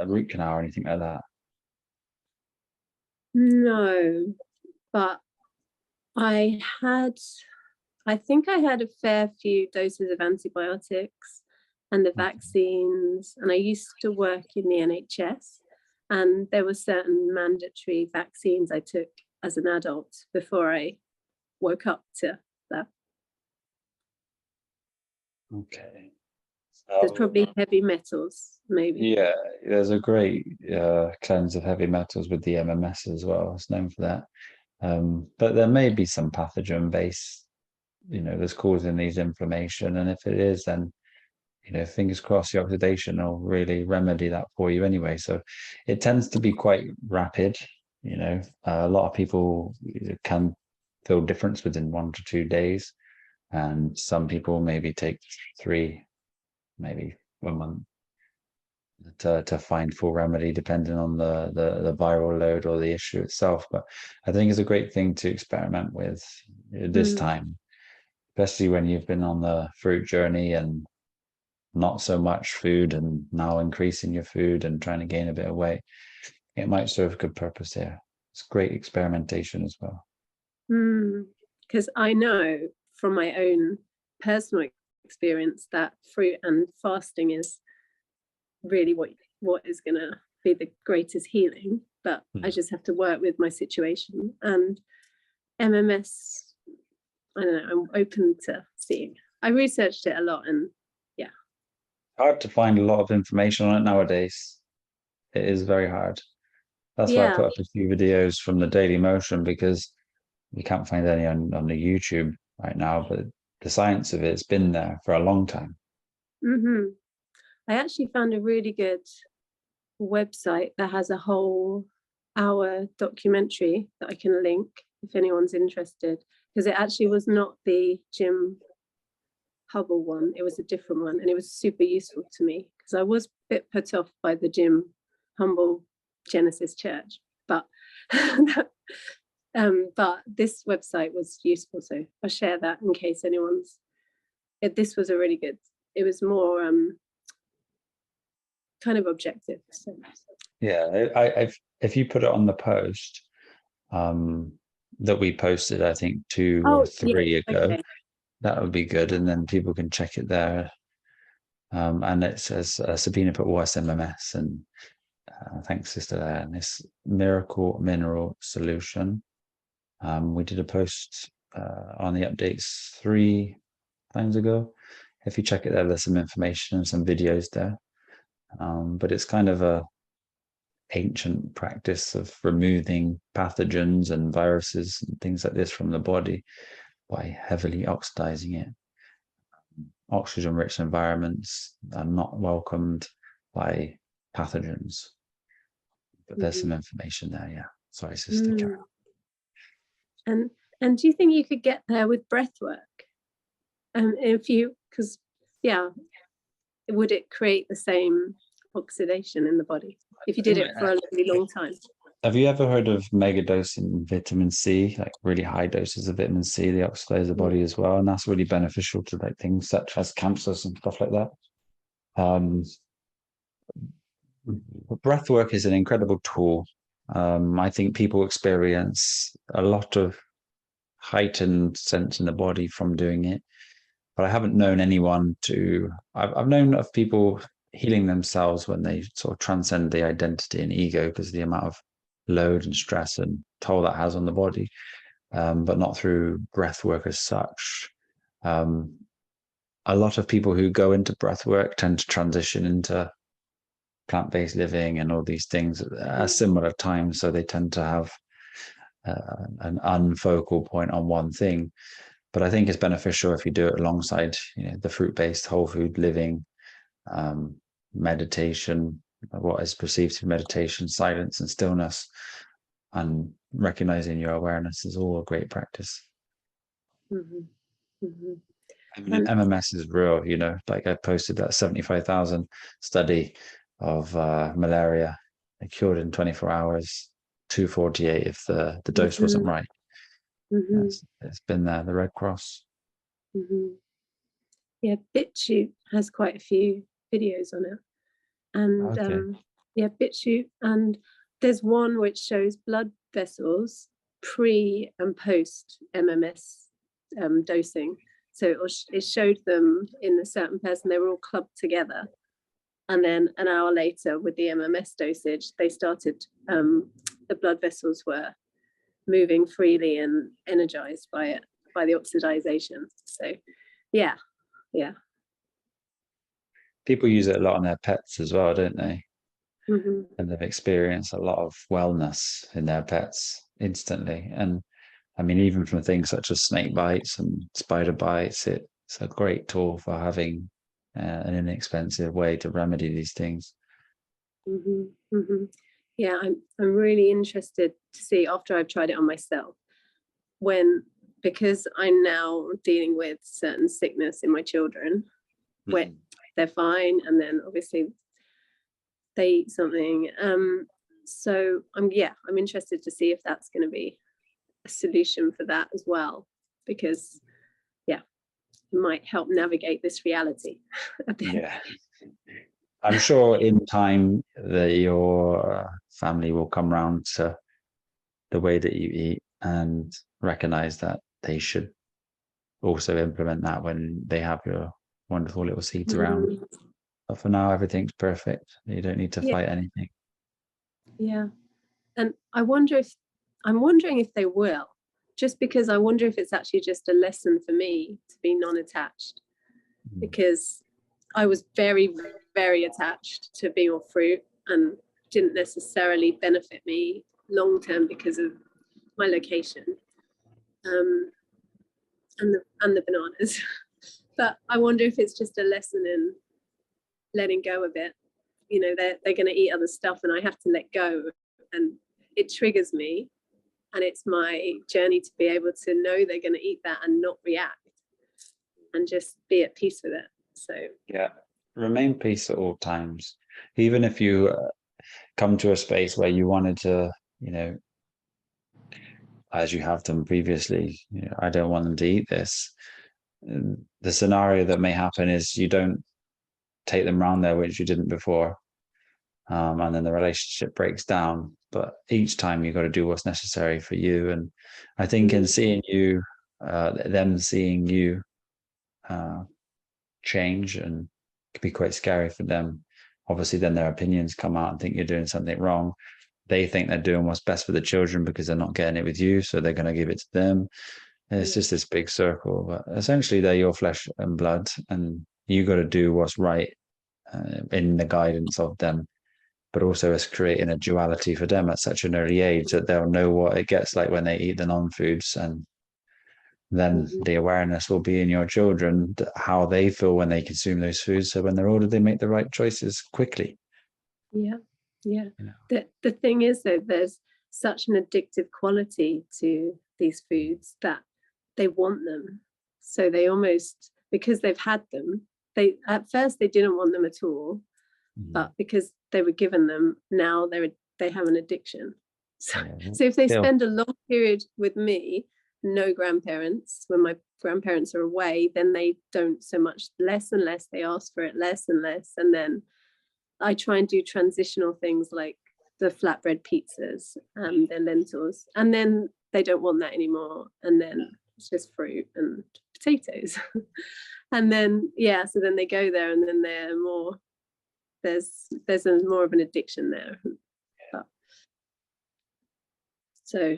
root canal or anything like that? No, but I think I had a fair few doses of antibiotics and the vaccines, and I used to work in the NHS, and there were certain mandatory vaccines I took as an adult before I woke up to that. Okay. There's probably heavy metals, maybe. Yeah, there's a great cleanse of heavy metals with the MMS as well. It's known for that. But there may be some pathogen base, you know, that's causing these inflammation. And if it is, then, you know, fingers crossed the oxidation will really remedy that for you anyway. So it tends to be quite rapid, you know. A lot of people can feel difference within 1 to 2 days. And some people maybe take 3, maybe 1 month to find full remedy, depending on the viral load or the issue itself. But I think it's a great thing to experiment with this time, especially when you've been on the fruit journey and not so much food, and now increasing your food and trying to gain a bit of weight. It might serve a good purpose here. It's great experimentation as well. Because I know from my own personal experience that fruit and fasting is really what is going to be the greatest healing, but I just have to work with my situation. And MMS, I don't know, I'm open to seeing. I researched it a lot, and Hard to find a lot of information on it nowadays. It is very hard. That's why I put up a few videos from the Daily Motion, because you can't find any on the YouTube right now, but the science of it's been there for a long time. I actually found a really good website that has a whole hour documentary that I can link if anyone's interested, because it actually was not the Jim Hubble one, it was a different one, and it was super useful to me because I was a bit put off by the Jim Humble Genesis Church, but but this website was useful, so I'll share that in case anyone's. This was a really good. It was more kind of objective. So. Yeah, if you put it on the post that we posted, I think 2 or 3 ago, okay. that would be good, and then people can check it there. And it says Sabina put OSMMS, and thanks, Sister there, and this Miracle Mineral Solution. We did a post on the updates 3 times ago. If you check it there, there's some information and some videos there. But it's kind of a ancient practice of removing pathogens and viruses and things like this from the body by heavily oxidizing it. Oxygen-rich environments are not welcomed by pathogens. But there's some information there, yeah. Sorry, Sister Carol. And do you think you could get there with breath work? Because would it create the same oxidation in the body if you did it for a really long time? Have you ever heard of megadosing vitamin C, like really high doses of vitamin C? They oxidize the body as well, and that's really beneficial to like things such as cancers and stuff like that. Breath work is an incredible tool. I think people experience a lot of heightened sense in the body from doing it, but I haven't known anyone to. I've known of people healing themselves when they sort of transcend the identity and ego because of the amount of load and stress and toll that has on the body, but not through breath work as such. A lot of people who go into breath work tend to transition into plant-based living and all these things at a similar time, so they tend to have an unfocal point on one thing. But I think it's beneficial if you do it alongside, the fruit-based whole food living, meditation, what is perceived to be meditation, silence and stillness, and recognizing your awareness is all a great practice. Mm-hmm. Mm-hmm. I mean, MMS is real, like I posted that 75,000 study of malaria, cured in 24 hours, 248 if the dose wasn't right. Mm-hmm. It's been there, the Red Cross. Mm-hmm. Yeah, BitChute has quite a few videos on it. And BitChute, and there's one which shows blood vessels pre and post MMS dosing. So it showed them in a certain person, they were all clubbed together. And then an hour later with the MMS dosage, they started, the blood vessels were moving freely and energized by it, by the oxidization. So yeah. People use it a lot on their pets as well, don't they? Mm-hmm. And they've experienced a lot of wellness in their pets instantly. And I mean, even from things such as snake bites and spider bites, it's a great tool for having an inexpensive way to remedy these things. Mm-hmm. Mm-hmm. Yeah, I'm really interested to see after I've tried it on myself, because I'm now dealing with certain sickness in my children, where they're fine, and then obviously they eat something. So I'm interested to see if that's going to be a solution for that as well, because it might help navigate this reality a bit. Yeah. I'm sure in time that your family will come around to the way that you eat and recognize that they should also implement that when they have your wonderful little seeds around. But for now, everything's perfect. You don't need to fight anything. Yeah. And I'm wondering if they will, just because I wonder if it's actually just a lesson for me to be non-attached, because I was very, very attached to veal fruit and didn't necessarily benefit me long term because of my location, and the bananas. But I wonder if it's just a lesson in letting go a bit. They're going to eat other stuff, and I have to let go, and it triggers me. And it's my journey to be able to know they're going to eat that and not react, and just be at peace with it. So remain peace at all times. Even if you come to a space where you wanted to, as you have done previously, I don't want them to eat this. The scenario that may happen is you don't take them around there, which you didn't before. and then the relationship breaks down. But each time you've got to do what's necessary for you. And I think in seeing you, them seeing you change, and it can be quite scary for them. Obviously, then their opinions come out and think you're doing something wrong. They think they're doing what's best for the children because they're not getting it with you, so they're going to give it to them. And it's just this big circle. But essentially, they're your flesh and blood, and you got to do what's right in the guidance of them. But also, it's creating a duality for them at such an early age that they'll know what it gets like when they eat the non-foods, and then the awareness will be in your children how they feel when they consume those foods. So when they're older, they make the right choices quickly. Yeah. You know? The thing is, though, there's such an addictive quality to these foods that they want them. So they almost, because they've had them, they at first they didn't want them at all, but because they were given them, now they have an addiction. So, so if they spend a long period with me, no grandparents, when my grandparents are away, then they don't so much, less and less, they ask for it less and less. And then I try and do transitional things like the flatbread pizzas and the lentils, and then they don't want that anymore. And then it's just fruit and potatoes. And then, yeah, so then they go there, and then they're more, there's more of an addiction there. But, so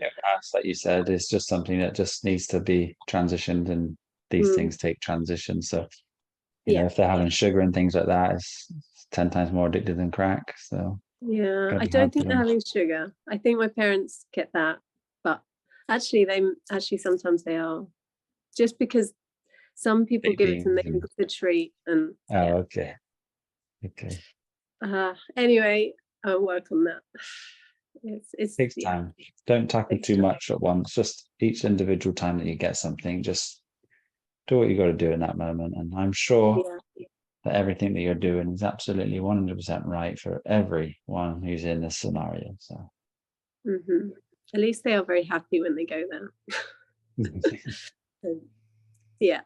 like you said, it's just something that just needs to be transitioned, and these things take transition. So you know, if they're having sugar and things like that, it's 10 times more addicted than crack. So yeah, I don't think they're having sugar. I think my parents get that, but actually sometimes they are, just because some people give it to them as a treat. And okay. Anyway, I'll work on that. It takes time. Don't tackle too much at once. Just each individual time that you get something, just do what you got to do in that moment. And I'm sure that everything that you're doing is absolutely 100% right for everyone who's in this scenario. So at least they are very happy when they go there. Yeah.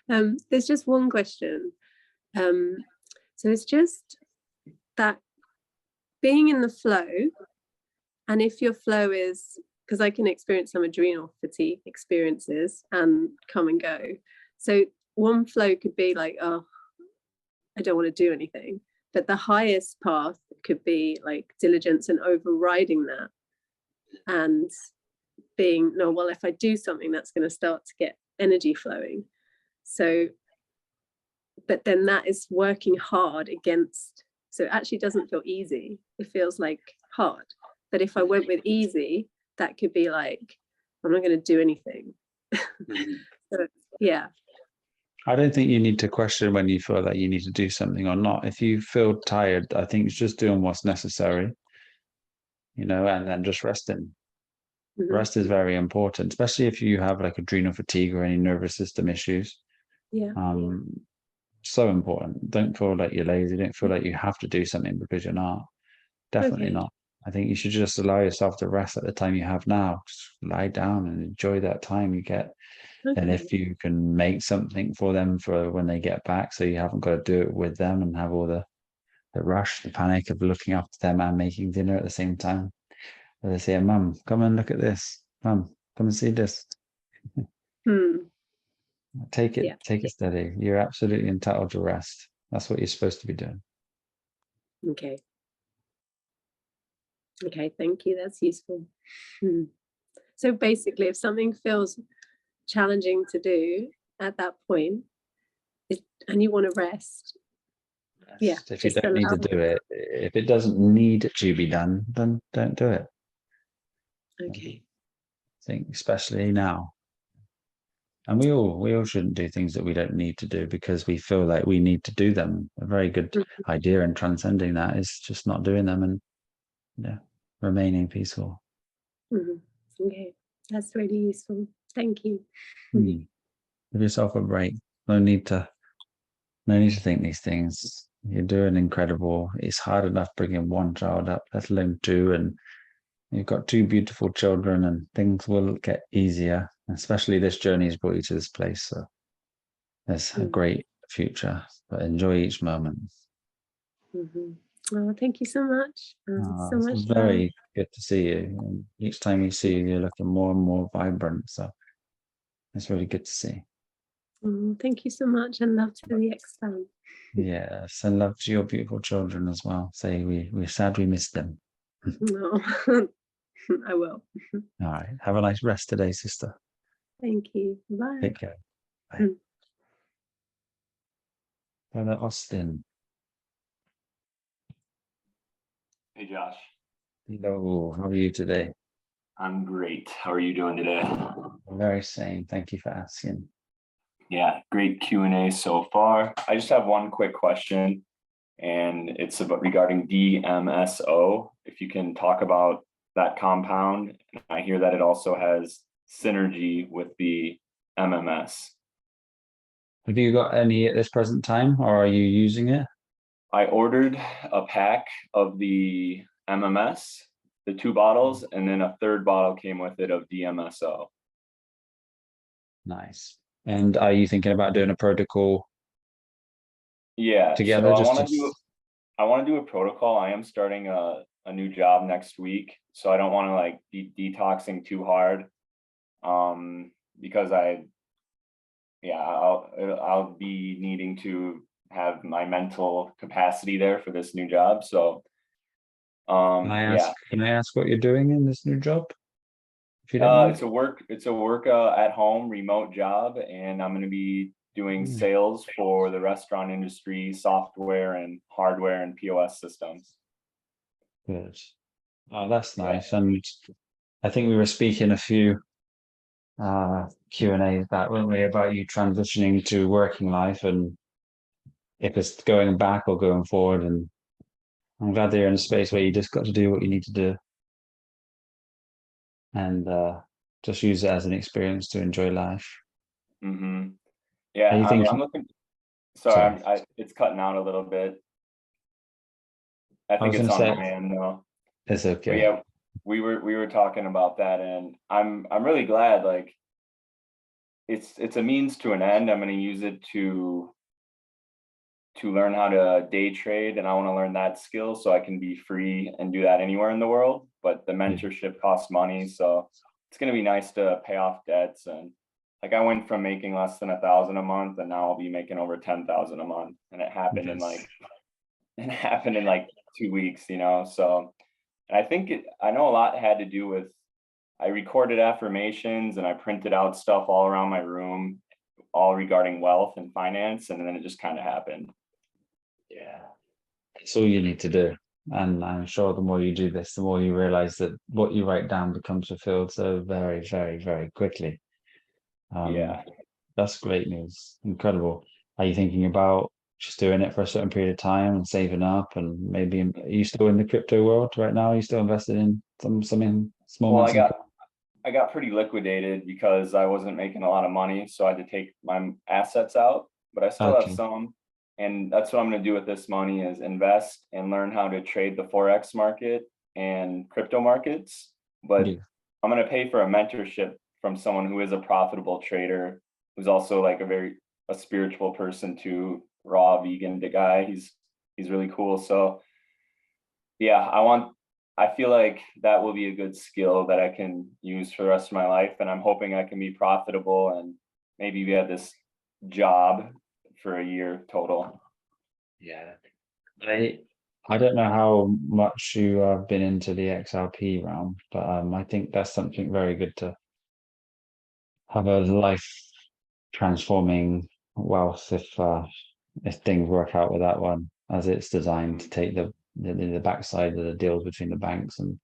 There's just one question. So it's just that being in the flow, and if your flow is, because I can experience some adrenal fatigue experiences and come and go. So one flow could be like, oh, I don't want to do anything. But the highest path could be like diligence and overriding that, and being, no, well, if I do something, that's going to start to get energy flowing. So, but then that is working hard against, so it actually doesn't feel easy. It feels like hard. But if I went with easy, that could be like, I'm not going to do anything. So, yeah. I don't think you need to question when you feel that you need to do something or not. If you feel tired, I think it's just doing what's necessary, you know, and then just resting. Rest is very important, especially if you have like adrenal fatigue or any nervous system issues. Yeah. So important. Don't feel like you're lazy. Don't feel like you have to do something because you're not. Definitely not. I think you should just allow yourself to rest at the time you have now. Just lie down and enjoy that time you get. And if you can make something for them for when they get back, so you haven't got to do it with them and have all the rush, the panic of looking after them and making dinner at the same time. Or they say, Mum, come and look at this. Mum, come and see this. Take it steady. You're absolutely entitled to rest. That's what you're supposed to be doing. Okay. Okay, thank you. That's useful. So basically, if something feels challenging to do at that point, and you want to rest, if you don't need to do it, if it doesn't need to be done, then don't do it. Okay. I think especially now. And we all shouldn't do things that we don't need to do because we feel like we need to do them. A very good idea in transcending that is just not doing them and remaining peaceful. Okay, that's really useful. Thank you. Give yourself a break. No need to think these things. You're doing incredible. It's hard enough bringing one child up, let alone two, and you've got two beautiful children, and things will get easier. Especially this journey has brought you to this place. So there's a great future, but enjoy each moment. Oh, thank you so much. So It's much very good to see you. And each time you see you, you're looking more and more vibrant. So it's really good to see. Thank you so much, and love to the X-Fam. Yes, and love to your beautiful children as well. Say we're sad we missed them. No, I will. All right. Have a nice rest today, sister. Thank you. Bye. Take care. Bye. Mm. Brother Austin. Hey Josh, Hello. How are you today? I'm great. How are you doing today? Very same. Thank you for asking. Yeah, great Q&A so far. I just have one quick question, and it's about regarding DMSO. If you can talk about that compound. I hear that it also has synergy with the MMS. Have you got any at this present time, or are you using it? I ordered a pack of the MMS, the 2 bottles, and then a 3rd bottle came with it of DMSO. Nice. And are you thinking about doing a protocol Yeah, together? so I Just want to do a protocol. I am starting a new job next week, so I don't want to like be detoxing too hard, because I'll be needing to have my mental capacity there for this new job. So Can I ask what you're doing in this new job? If you don't mind? it's a work at home remote job, and I'm going to be doing sales for the restaurant industry, software and hardware and POS systems. Good. Oh, that's nice. And I think we were speaking a few Q&As back, weren't we, about you transitioning to working life and if it's going back or going forward. And I'm glad that you're in a space where you just got to do what you need to do and just use it as an experience to enjoy life. Mm-hmm. Yeah, Are you I'm thinking- looking. Sorry, it's cutting out a little bit. I think was it's on gonna my say- end though. It's But okay. yeah, we were talking about that, and I'm really glad. Like, it's a means to an end. I'm going to use it to learn how to day trade, and I want to learn that skill so I can be free and do that anywhere in the world. But the mentorship costs money, so it's going to be nice to pay off debts. And like, I went from making less than 1,000 a month, and now I'll be making over 10,000 a month, and it happened in like 2 weeks, you know. So, and I think I know a lot had to do with, I recorded affirmations and I printed out stuff all around my room, all regarding wealth and finance, and then it just kind of happened. Yeah. It's all you need to do. And I'm sure the more you do this, the more you realize that what you write down becomes fulfilled so very, very, very quickly. Yeah. That's great news. Incredible. Are you thinking about just doing it for a certain period of time and saving up, and maybe are you still in the crypto world right now? Are you still invested in something small? Well, amounts I got pretty liquidated because I wasn't making a lot of money, so I had to take my assets out, but I still Okay. have some. And that's what I'm going to do with this money, is invest and learn how to trade the Forex market and crypto markets. But Yeah. I'm going to pay for a mentorship from someone who is a profitable trader, who's also like a spiritual person too, raw vegan guy. He's really cool. So yeah, I feel like that will be a good skill that I can use for the rest of my life. And I'm hoping I can be profitable and maybe we have this job for a year total. Yeah. I don't know how much you have been into the XRP realm, but I think that's something very good to have a life transforming wealth if things work out with that one, as it's designed to take the backside of the deals between the banks, and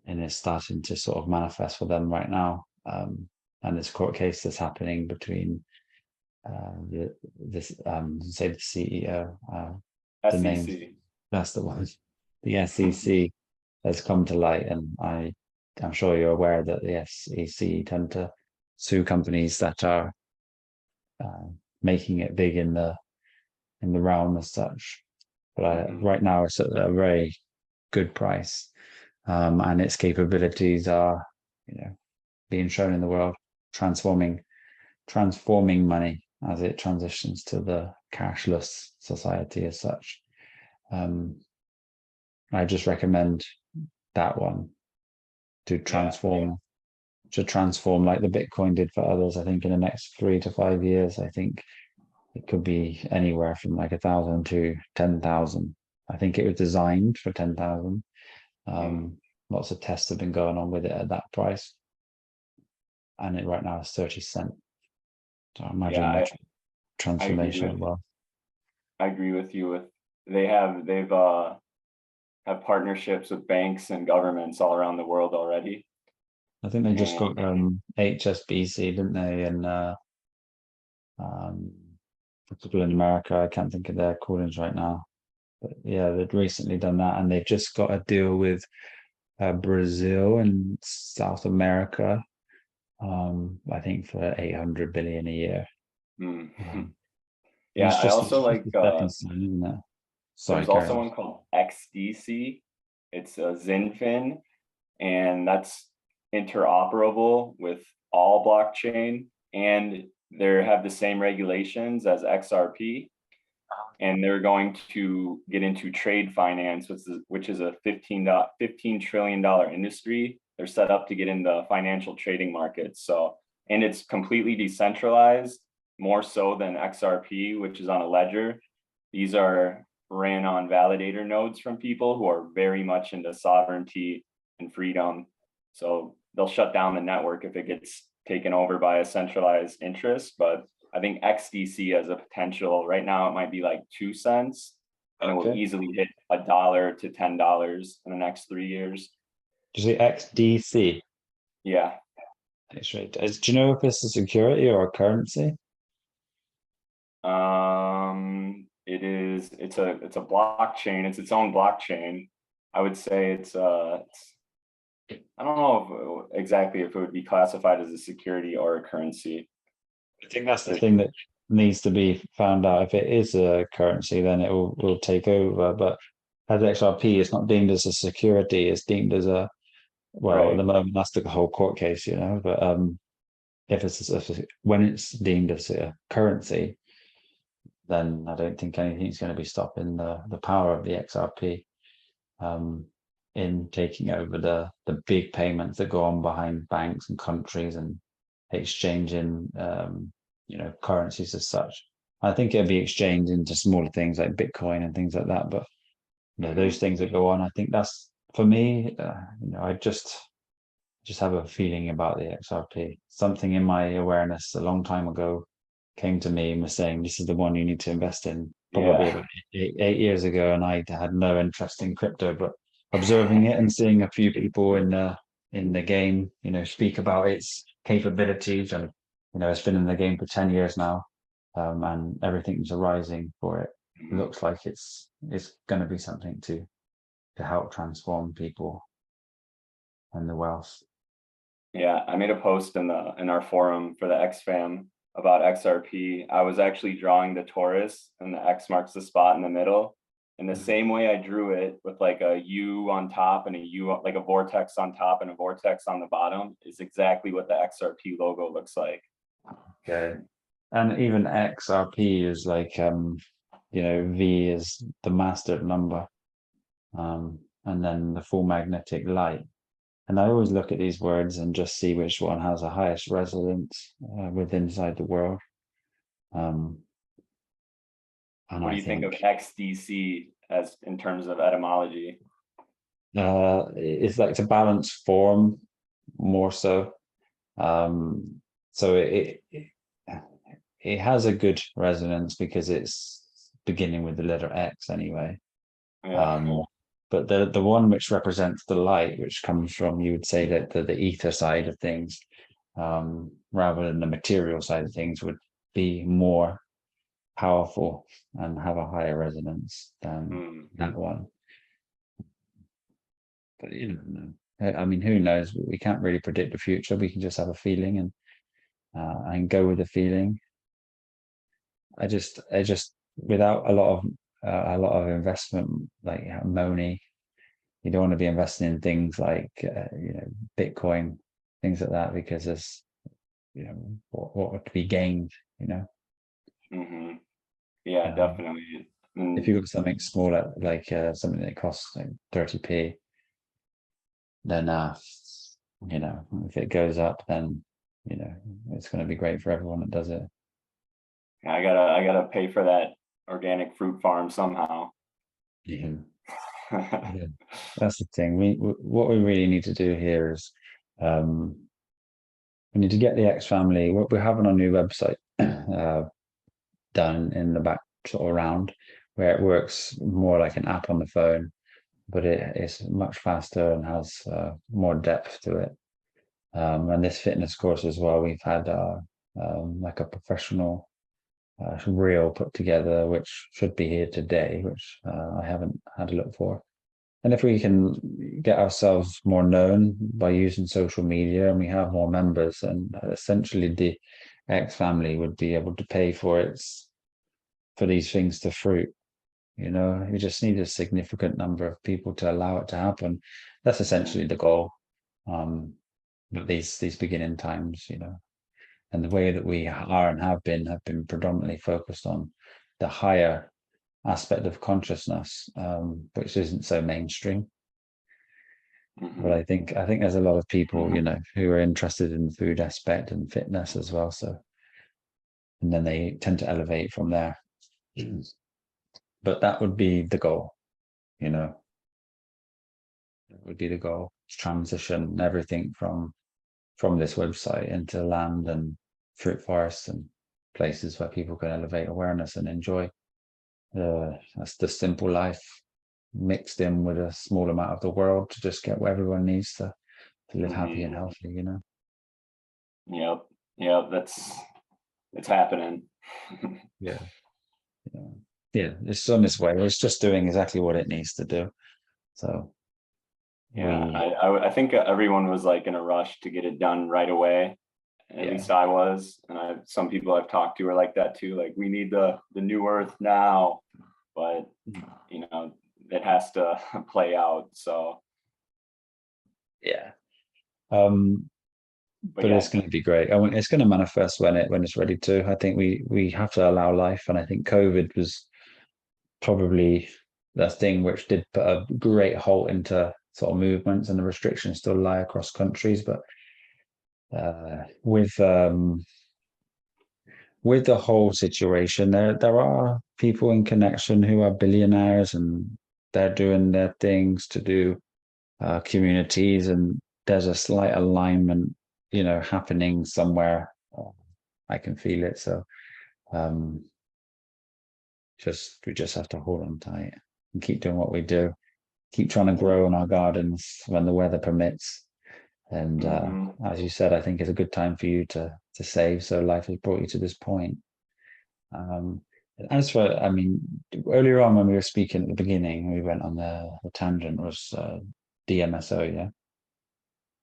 it's starting to sort of manifest for them right now. And this court case that's happening between say the CEO, the name, SEC. that's the one, the SEC has come to light, and I'm sure you're aware that the SEC tend to sue companies that are making it big in the realm as such. But right now it's at a very good price, and its capabilities are, being shown in the world, transforming money as it transitions to the cashless society as such. I just recommend that one to transform like the Bitcoin did for others. I think in the next 3 to 5 years, I think it could be anywhere from like 1,000 to 10,000. I think it was designed for 10,000. Lots of tests have been going on with it at that price, and it right now is 30 cents. So I imagine Yeah, transformation as with- well. I agree with you. They've have partnerships with banks and governments all around the world already. I think they just got HSBC, didn't they? And people in America, I can't think of their callings right now. But yeah, they've recently done that, and they've just got a deal with Brazil and South America. I think for 800 billion a year. Yeah, It's I just also like. a stepping stone, isn't it? Sorry, There's carry also on. one called XDC. It's a XinFin, and that's interoperable with all blockchain, and they have the same regulations as XRP. And they're going to get into trade finance, which is a $15 trillion industry. They're set up to get in the financial trading markets. So, and it's completely decentralized, more so than XRP, which is on a ledger. These are ran on validator nodes from people who are very much into sovereignty and freedom. So they'll shut down the network if it gets taken over by a centralized interest. But I think XDC has a potential. Right now, it might be like 2 cents, and it will easily hit $1 to $10 in the next 3 years. Did you say XDC? Yeah. That's right. Do you know if it's a security or a currency? It is. It's a blockchain. It's its own blockchain. I would say it's I don't know exactly if it would be classified as a security or a currency. I think that's the thing that needs to be found out. If it is a currency, then it will take over. But as XRP, it's not deemed as a security. It's deemed as a, well, at the moment, that's the whole court case, you know. But when it's deemed as a currency, then I don't think anything's going to be stopping the power of the XRP in taking over the big payments that go on behind banks and countries and exchanging currencies as such. I think it'll be exchanged into smaller things like Bitcoin and things like that. But those things that go on, I think that's, for me, I just have a feeling about the XRP. Something in my awareness a long time ago came to me and was saying, this is the one you need to invest in, probably about 8 years ago. And I had no interest in crypto, but observing it and seeing a few people in the game, speak about its capabilities, and it's been in the game for 10 years now, and everything's arising for it. It looks like it's going to be something to help transform people and the wealth. Yeah, I made a post in our forum for the XFam about XRP. I was actually drawing the torus, and the X marks the spot in the middle. In the same way I drew it, with like a U on top and a U, like a vortex on top and a vortex on the bottom, is exactly what the XRP logo looks like. Okay. And even XRP is like, V is the master number, and then the full magnetic light. And I always look at these words and just see which one has the highest resonance inside the world. What do you think of XDC as in terms of etymology? It's like to balance form more so. So it has a good resonance because it's beginning with the letter X anyway. Yeah. But the one which represents the light, which comes from, you would say that the ether side of things, rather than the material side of things, would be more powerful and have a higher resonance than that one. But I mean, who knows? We can't really predict the future. We can just have a feeling and go with the feeling. I just without a lot of investment, like money, you don't want to be investing in things like Bitcoin, things like that, because there's what would be gained, Yeah, definitely. if you've got something smaller, like something that costs like 30p, then you know, if it goes up, then you know it's going to be great for everyone that does it. I gotta pay for that organic fruit farm somehow. Yeah. Yeah. That's the thing. What we really need to do here is we need to get the X family. We're having our new website done in the back sort of round, where it works more like an app on the phone, but it is much faster and has more depth to it. And this fitness course as well, we've had like a professional reel put together, which should be here today, which I haven't had a look for. And if we can get ourselves more known by using social media and we have more members, and essentially the X family would be able to pay for these things to fruit. You know, you just need a significant number of people to allow it to happen. That's essentially the goal. But these beginning times, you know, and the way that we are and have been predominantly focused on the higher aspect of consciousness, which isn't so mainstream. But I think there's a lot of people, you know, who are interested in the food aspect and fitness as well. So, and then they tend to elevate from there. But that would be the goal, you know. That would be the goal. Transition everything from this website into land and fruit forests and places where people can elevate awareness and enjoy that's the simple life mixed in with a small amount of the world to just get what everyone needs to live happy and healthy, you know. Yep, it's happening. Yeah, it's on its way. It's just doing exactly what it needs to do. So yeah, I think everyone was like in a rush to get it done right away. At least I was, and some people I've talked to are like that too. Like, we need the new earth now, but you know, it has to play out. So yeah, but it's going to be great. I mean, it's going to manifest when it's ready to. I think we have to allow life, and I think COVID was probably the thing which did put a great halt into sort of movements, and the restrictions still lie across countries, but with the whole situation, there are people in connection who are billionaires, and they're doing their things to do communities, and there's a slight alignment, you know, happening somewhere. I can feel it. So we just have to hold on tight and keep doing what we do, keep trying to grow in our gardens when the weather permits. And as you said, I think it's a good time for you to save. So life has brought you to this point. As for, I mean, earlier on when we were speaking at the beginning, we went on the tangent, was DMSO, yeah?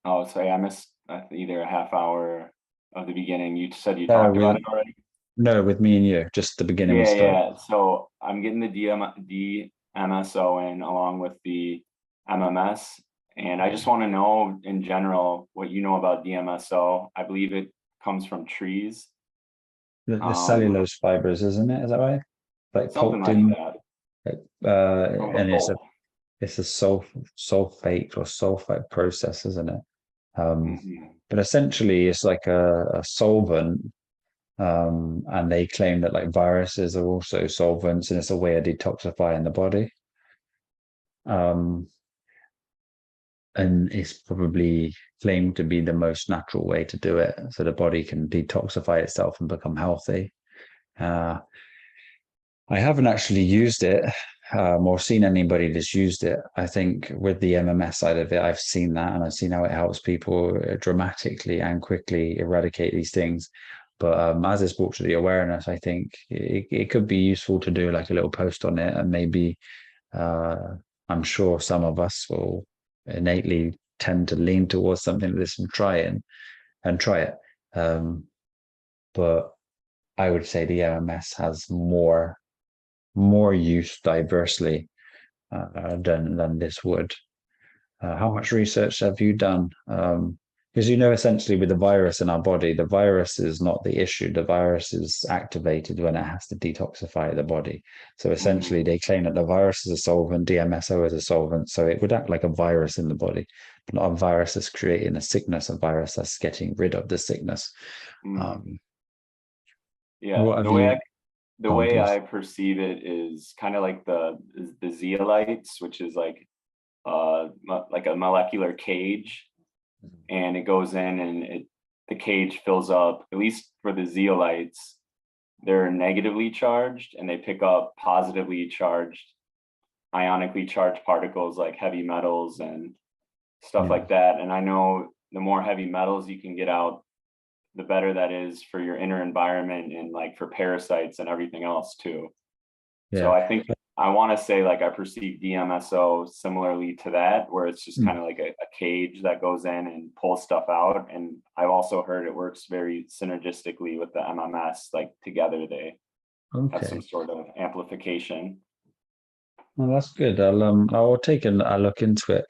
Oh, sorry, I missed either a half hour of the beginning. You said you talked about it already? No, with me and you, just the beginning. Yeah. So I'm getting the DMSO in along with the MMS. And I just want to know in general what you know about DMSO. I believe it comes from trees. The cellulose fibers, isn't it? Is that right? Like something like that. And it's a sulfate or sulfite process, isn't it? But essentially it's like a solvent. And they claim that like viruses are also solvents, and it's a way of detoxifying the body. And it's probably claimed to be the most natural way to do it, so the body can detoxify itself and become healthy. I haven't actually used it or seen anybody that's used it. I think with the MMS side of it, I've seen that, and I've seen how it helps people dramatically and quickly eradicate these things. But as it's brought to the awareness, I think it could be useful to do like a little post on it, and maybe I'm sure some of us will innately tend to lean towards something like this and try it. But I would say the MMS has more use diversely than this would. How much research have you done Because essentially with the virus in our body, the virus is not the issue. The virus is activated when it has to detoxify the body. So essentially, they claim that the virus is a solvent, DMSO is a solvent. So it would act like a virus in the body, but not a virus that's creating a sickness, a virus that's getting rid of the sickness. Yeah, what have the way you- I the Oh, way please. I perceive it is kind of like the zeolites, which is like like a molecular cage, and it goes in and the cage fills up. At least for the zeolites, they're negatively charged and they pick up positively charged, ionically charged particles like heavy metals and stuff Yeah. like that. And I know the more heavy metals you can get out, the better that is for your inner environment and like for parasites and everything else too. So Yeah. I think I want to say like I perceive DMSO similarly to that, where it's just Mm. kind of like a cage that goes in and pulls stuff out. And I've also heard it works very synergistically with the MMS, like together they have Okay. some sort of amplification. Well, that's good. I'll take a look into it.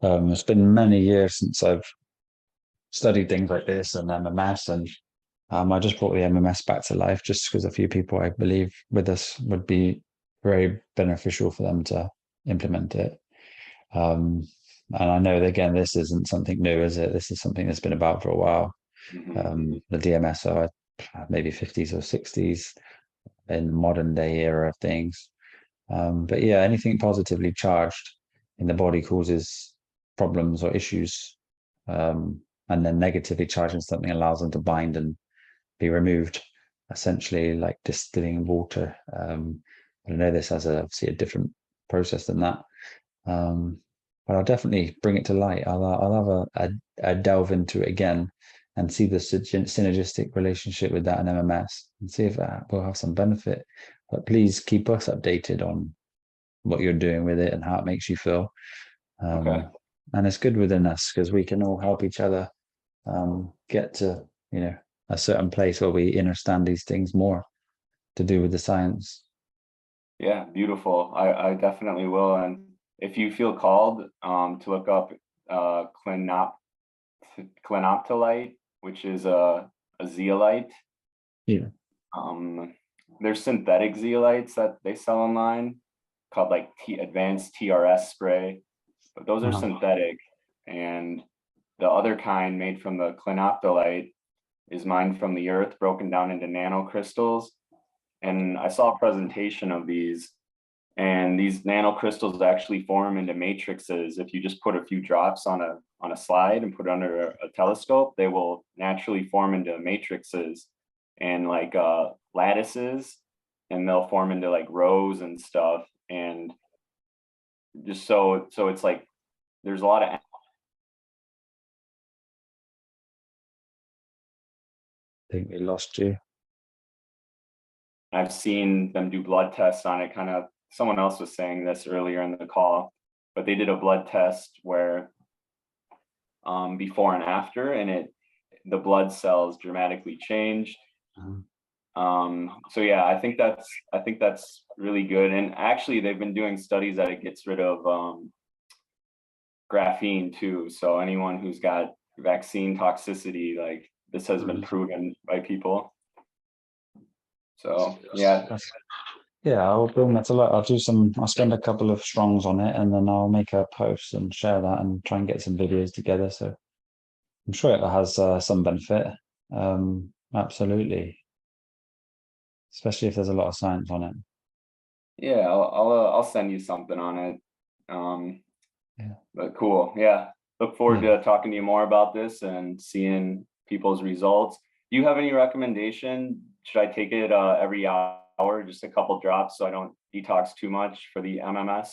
It's been many years since I've studied things like this and MMS, and I just brought the MMS back to life just because a few people I believe with us would be very beneficial for them to implement it. And I know that, again, this isn't something new, is it? This is something that's been about for a while. The DMSO, maybe 50s or 60s in modern day era of things. But yeah, anything positively charged in the body causes problems or issues. And then negatively charging something allows them to bind and be removed, essentially like distilling water. I know this has obviously a different process than that. But I'll definitely bring it to light. I'll have a delve into it again and see the synergistic relationship with that and MMS and see if that will have some benefit. But please keep us updated on what you're doing with it and how it makes you feel. Okay. And it's good within us because we can all help each other get to, a certain place where we understand these things more to do with the science. Yeah, beautiful. I definitely will. And if you feel called to look up clinoptilite, which is a zeolite. Yeah. There's synthetic zeolites that they sell online called like advanced TRS spray, but those are synthetic. And the other kind made from the clinoptilite is mined from the earth, broken down into nanocrystals. And I saw a presentation of these, and these nanocrystals actually form into matrices. If you just put a few drops on a slide and put it under a telescope, they will naturally form into matrices and like lattices, and they'll form into like rows and stuff. And just so it's like there's a lot of I think we lost you. I've seen them do blood tests on it. Kind of someone else was saying this earlier in the call, but they did a blood test where before and after, and the blood cells dramatically changed. So yeah, I think that's really good. And actually they've been doing studies that it gets rid of graphene too. So anyone who's got vaccine toxicity, like this has been proven by people. So yeah. Yeah, I'll bring that to light. I'll spend a couple of strongs on it and then I'll make a post and share that and try and get some videos together. So I'm sure it has some benefit. Absolutely. Especially if there's a lot of science on it. Yeah, I'll send you something on it. Yeah. But cool. Yeah. Look forward to talking to you more about this and seeing people's results. Do you have any recommendation? Should I take it every hour, just a couple drops so I don't detox too much for the MMS?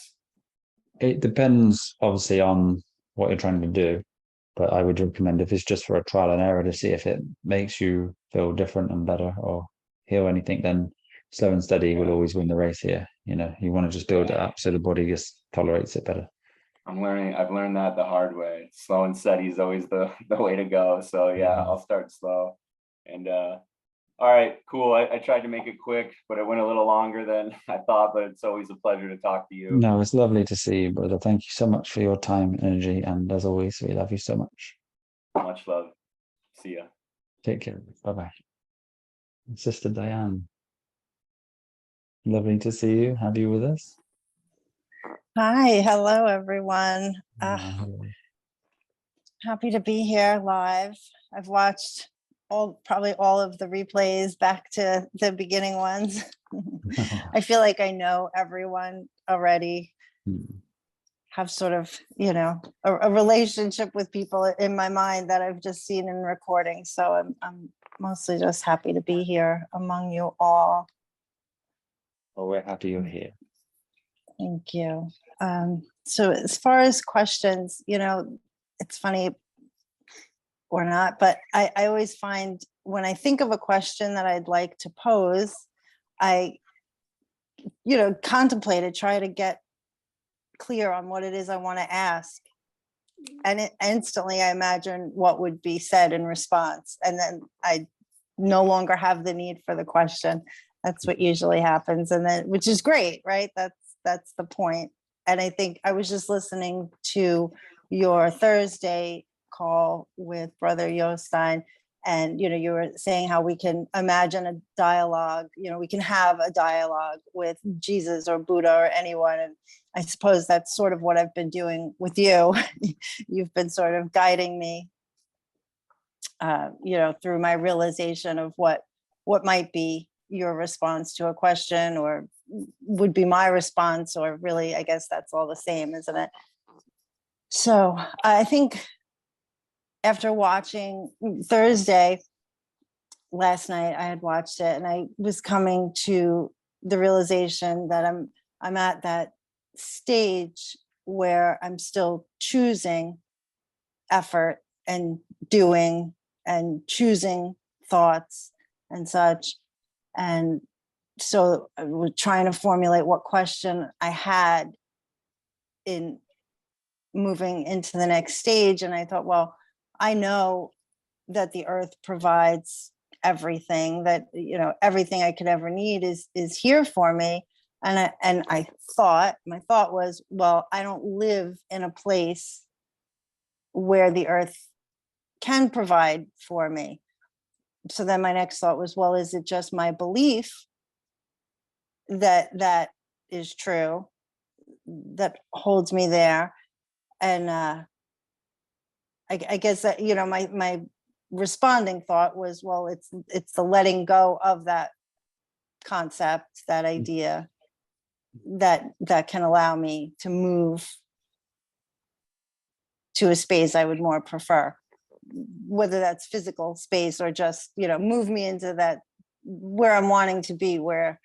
It depends obviously on what you're trying to do, but I would recommend if it's just for a trial and error to see if it makes you feel different and better or heal anything, then slow and steady will always win the race here. You want to just build it up so the body just tolerates it better. I've learned that the hard way. Slow and steady is always the way to go. So yeah, I'll start slow. And all right, cool. I tried to make it quick, but it went a little longer than I thought, but it's always a pleasure to talk to you. No, it's lovely to see you, brother. Thank you so much for your time and energy. And as always, we love you so much. Much love. See ya. Take care. Bye-bye. Sister Diane. Lovely to see you. Have you with us? Hi, hello everyone. Hello. Happy to be here live. I've watched probably all of the replays back to the beginning ones. I feel like I know everyone already, have sort of, a relationship with people in my mind that I've just seen in recordings. So I'm mostly just happy to be here among you all. Well, we're happy you're here. Thank you. So as far as questions, it's funny or not, but I always find when I think of a question that I'd like to pose, I, contemplate it, try to get clear on what it is I want to ask. And instantly I imagine what would be said in response. And then I no longer have the need for the question. That's what usually happens. And then, which is great, right? That's the point. And I think I was just listening to your Thursday call with Brother Jostein, and you were saying how we can imagine a dialogue, we can have a dialogue with Jesus or Buddha or anyone. And I suppose that's sort of what I've been doing with you. You've been sort of guiding me, through my realization of what might be your response to a question, or would be my response, or really, I guess that's all the same, isn't it? So I think after watching Thursday last night, I had watched it and I was coming to the realization that I'm at that stage where I'm still choosing effort and doing and choosing thoughts and such. And so I was trying to formulate what question I had in moving into the next stage. And I thought, well, I know that the earth provides everything, that, everything I could ever need is here for me. And my thought was, well, I don't live in a place where the earth can provide for me. So then my next thought was, well, is it just my belief that is true, that holds me there? And I guess that, my responding thought was, well, it's the letting go of that concept, that idea, that can allow me to move to a space I would more prefer, whether that's physical space or just, move me into that where I'm wanting to be, where.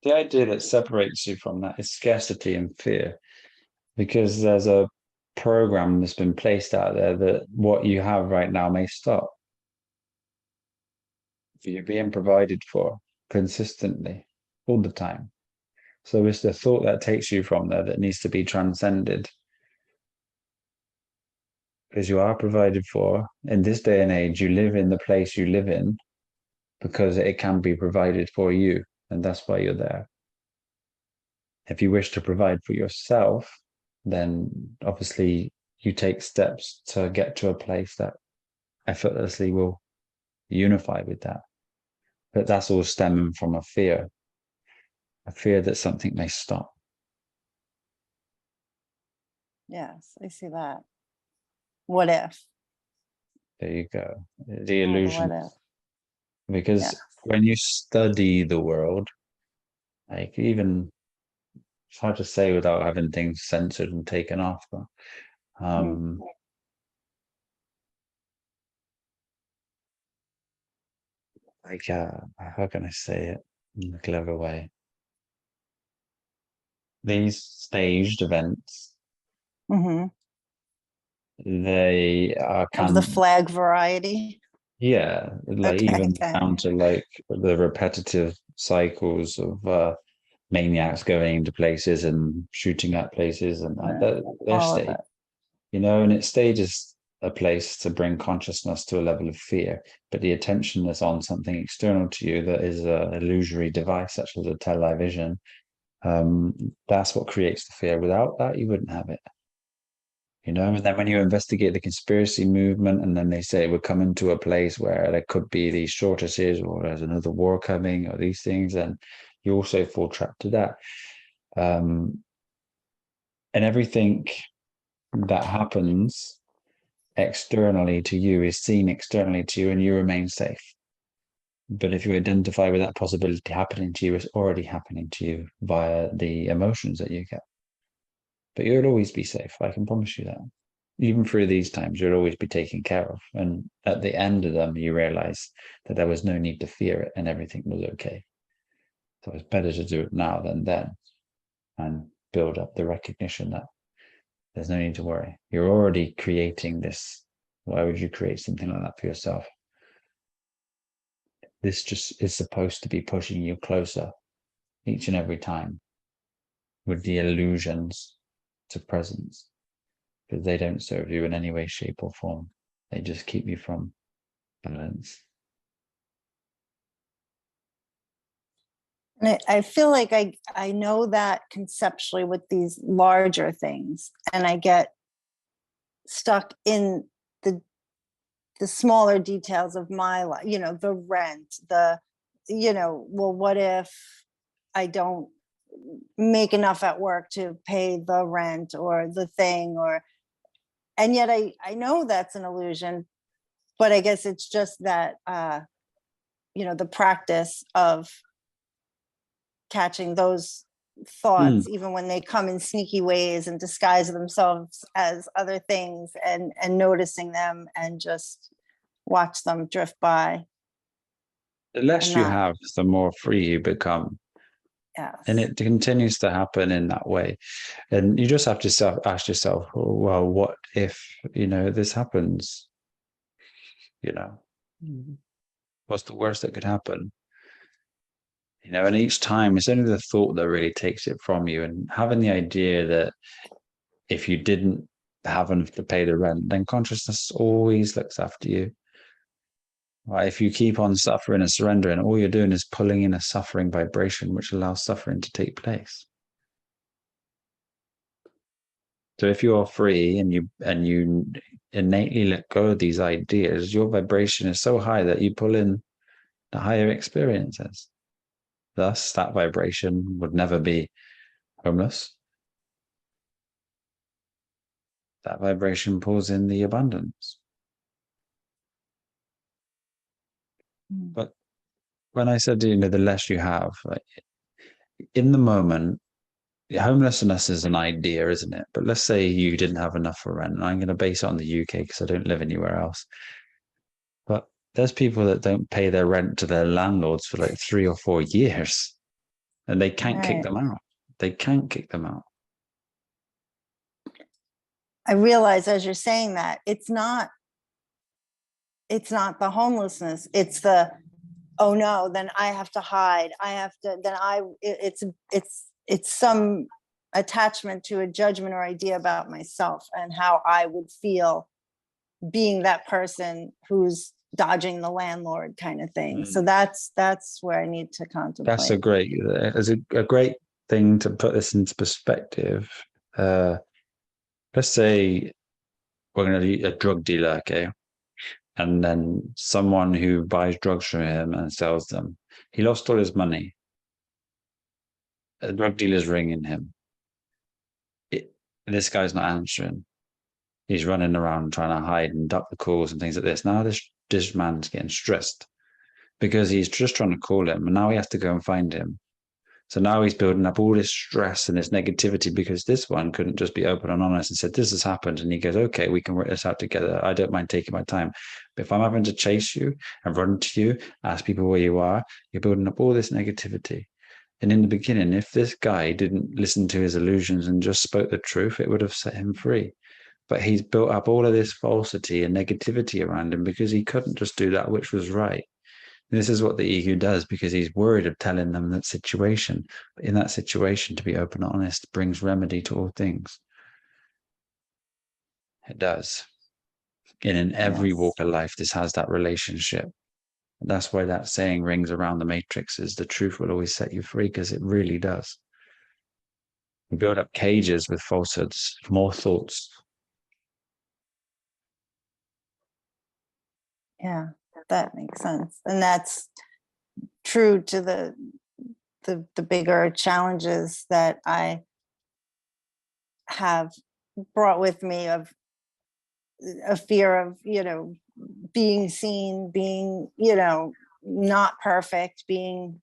The idea that separates you from that is scarcity and fear, because there's a program that's been placed out there that what you have right now may stop. You're being provided for consistently all the time. So it's the thought that takes you from there that needs to be transcended. Because you are provided for. In this day and age, you live in the place you live in because it can be provided for you, and that's why you're there. If you wish to provide for yourself, then obviously you take steps to get to a place that effortlessly will unify with that. But that's all stemming from a fear that something may stop. Yes, I see that. What if? There you go. The illusion. What if? Because Yeah. when you study the world, like even, it's hard to say without having things censored and taken off, but how can I say it in a clever way? These staged events, they are Of the flag variety. Yeah, like Okay, even okay. down to like the repetitive cycles of maniacs going into places and shooting at places, and they're All of staged, it. and it stages a place to bring consciousness to a level of fear, but the attention is on something external to you that is an illusory device such as a television. That's what creates the fear. Without that, you wouldn't have it. you know. And then when you investigate the conspiracy movement, and then they say we're coming to a place where there could be these shortages, or there's another war coming, or these things, and you also fall trapped to that. And everything that happens externally to you is seen externally to you, and you remain safe. But if you identify with that possibility happening to you, it's already happening to you via the emotions that you get. But you'll always be safe. I can promise you that. Even through these times, you'll always be taken care of. And at the end of them, you realize that there was no need to fear it and everything was okay. So it's better to do it now than then, and build up the recognition that there's no need to worry. You're already creating this. Why would you create something like that for yourself? This just is supposed to be pushing you closer each and every time with the illusions to presence, because they don't serve you in any way, shape, or form. They just keep you from balance. And I feel like I know that conceptually with these larger things, and I get stuck in the smaller details of my life, you know, the rent, well, what if I don't make enough at work to pay the rent or the thing, and yet I know that's an illusion, but I guess it's just that, the practice of catching those thoughts, even when they come in sneaky ways and disguise themselves as other things, and noticing them and just watch them drift by. The less And you not- have, the more free you become. Yes. And it continues to happen in that way. And you just have to ask yourself, well, what if, this happens? What's the worst that could happen? And each time it's only the thought that really takes it from you. And having the idea that if you didn't have enough to pay the rent, then consciousness always looks after you. Right? If you keep on suffering and surrendering, all you're doing is pulling in a suffering vibration, which allows suffering to take place. So if you're free and you innately let go of these ideas, your vibration is so high that you pull in the higher experiences. Thus, that vibration would never be homeless. That vibration pulls in the abundance. But when I said, the less you have, like, in the moment, homelessness is an idea, isn't it? But let's say you didn't have enough for rent. I'm going to base it on the UK because I don't live anywhere else. But there's people that don't pay their rent to their landlords for like 3 or 4 years, and they can't kick them out. They can't kick them out. I realize as you're saying that it's not the homelessness, it's the, oh no, then I have to hide. It's some attachment to a judgment or idea about myself and how I would feel being that person who's dodging the landlord kind of thing. So that's where I need to contemplate. That's a great thing to put this into perspective. Let's say we're going to be a drug dealer, okay? And then someone who buys drugs from him and sells them, he lost all his money. A drug dealer's ringing him. This guy's not answering. He's running around trying to hide and duck the calls and things like this. Now this man's getting stressed because he's just trying to call him, and now he has to go and find him. So now he's building up all this stress and this negativity because this one couldn't just be open and honest and said, this has happened. And he goes, okay, we can work this out together. I don't mind taking my time. But if I'm having to chase you and run to you, ask people where you are, you're building up all this negativity. And in the beginning, if this guy didn't listen to his illusions and just spoke the truth, it would have set him free. But he's built up all of this falsity and negativity around him because he couldn't just do that which was right. This is what the ego does because he's worried of telling them that situation. But in that situation, to be open and honest brings remedy to all things. It does. And in every walk of life, this has that relationship. And that's why that saying rings around the matrix is the truth will always set you free, because it really does. We build up cages with falsehoods, more thoughts, Yeah, that makes sense. And that's true to the bigger challenges that I have brought with me, of a fear of, being seen, being, not perfect, being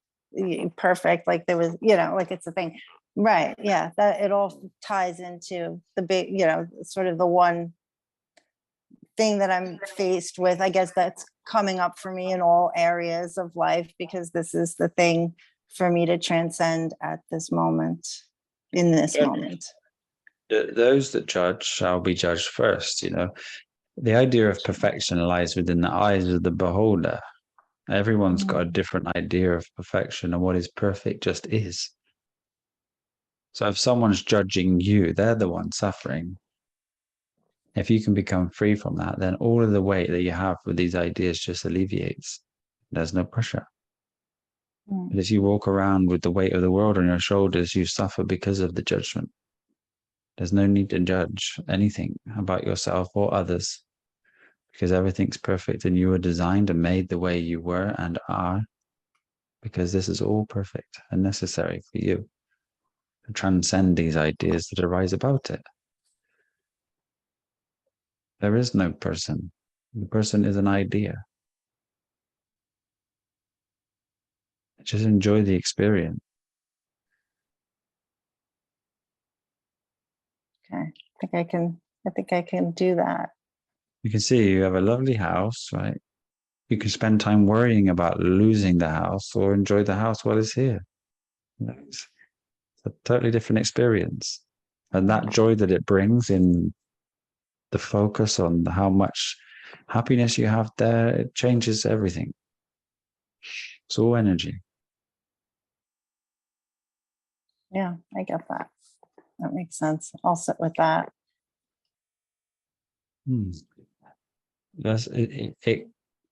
perfect, like there was, like it's a thing. Right. Yeah. That it all ties into the big, sort of the one thing that I'm faced with. I guess that's coming up for me in all areas of life, because this is the thing for me to transcend at this moment, in this Yeah. moment. Those that judge shall be judged first. The idea of perfection lies within the eyes of the beholder. Everyone's got a different idea of perfection, and what is perfect just is. So if someone's judging you, they're the one suffering. If you can become free from that, then all of the weight that you have with these ideas just alleviates. There's no pressure. But if you walk around with the weight of the world on your shoulders, you suffer because of the judgment. There's no need to judge anything about yourself or others, because everything's perfect and you were designed and made the way you were and are, because this is all perfect and necessary for you to transcend these ideas that arise about it. There is no person. The person is an idea. Just enjoy the experience. Okay. I think I can do that. You can see you have a lovely house, right? You can spend time worrying about losing the house or enjoy the house while it's here. It's a totally different experience. And that joy that it brings in the focus on how much happiness you have there, it changes everything. It's all energy. Yeah, I get that. That makes sense. I'll sit with that. Yes, it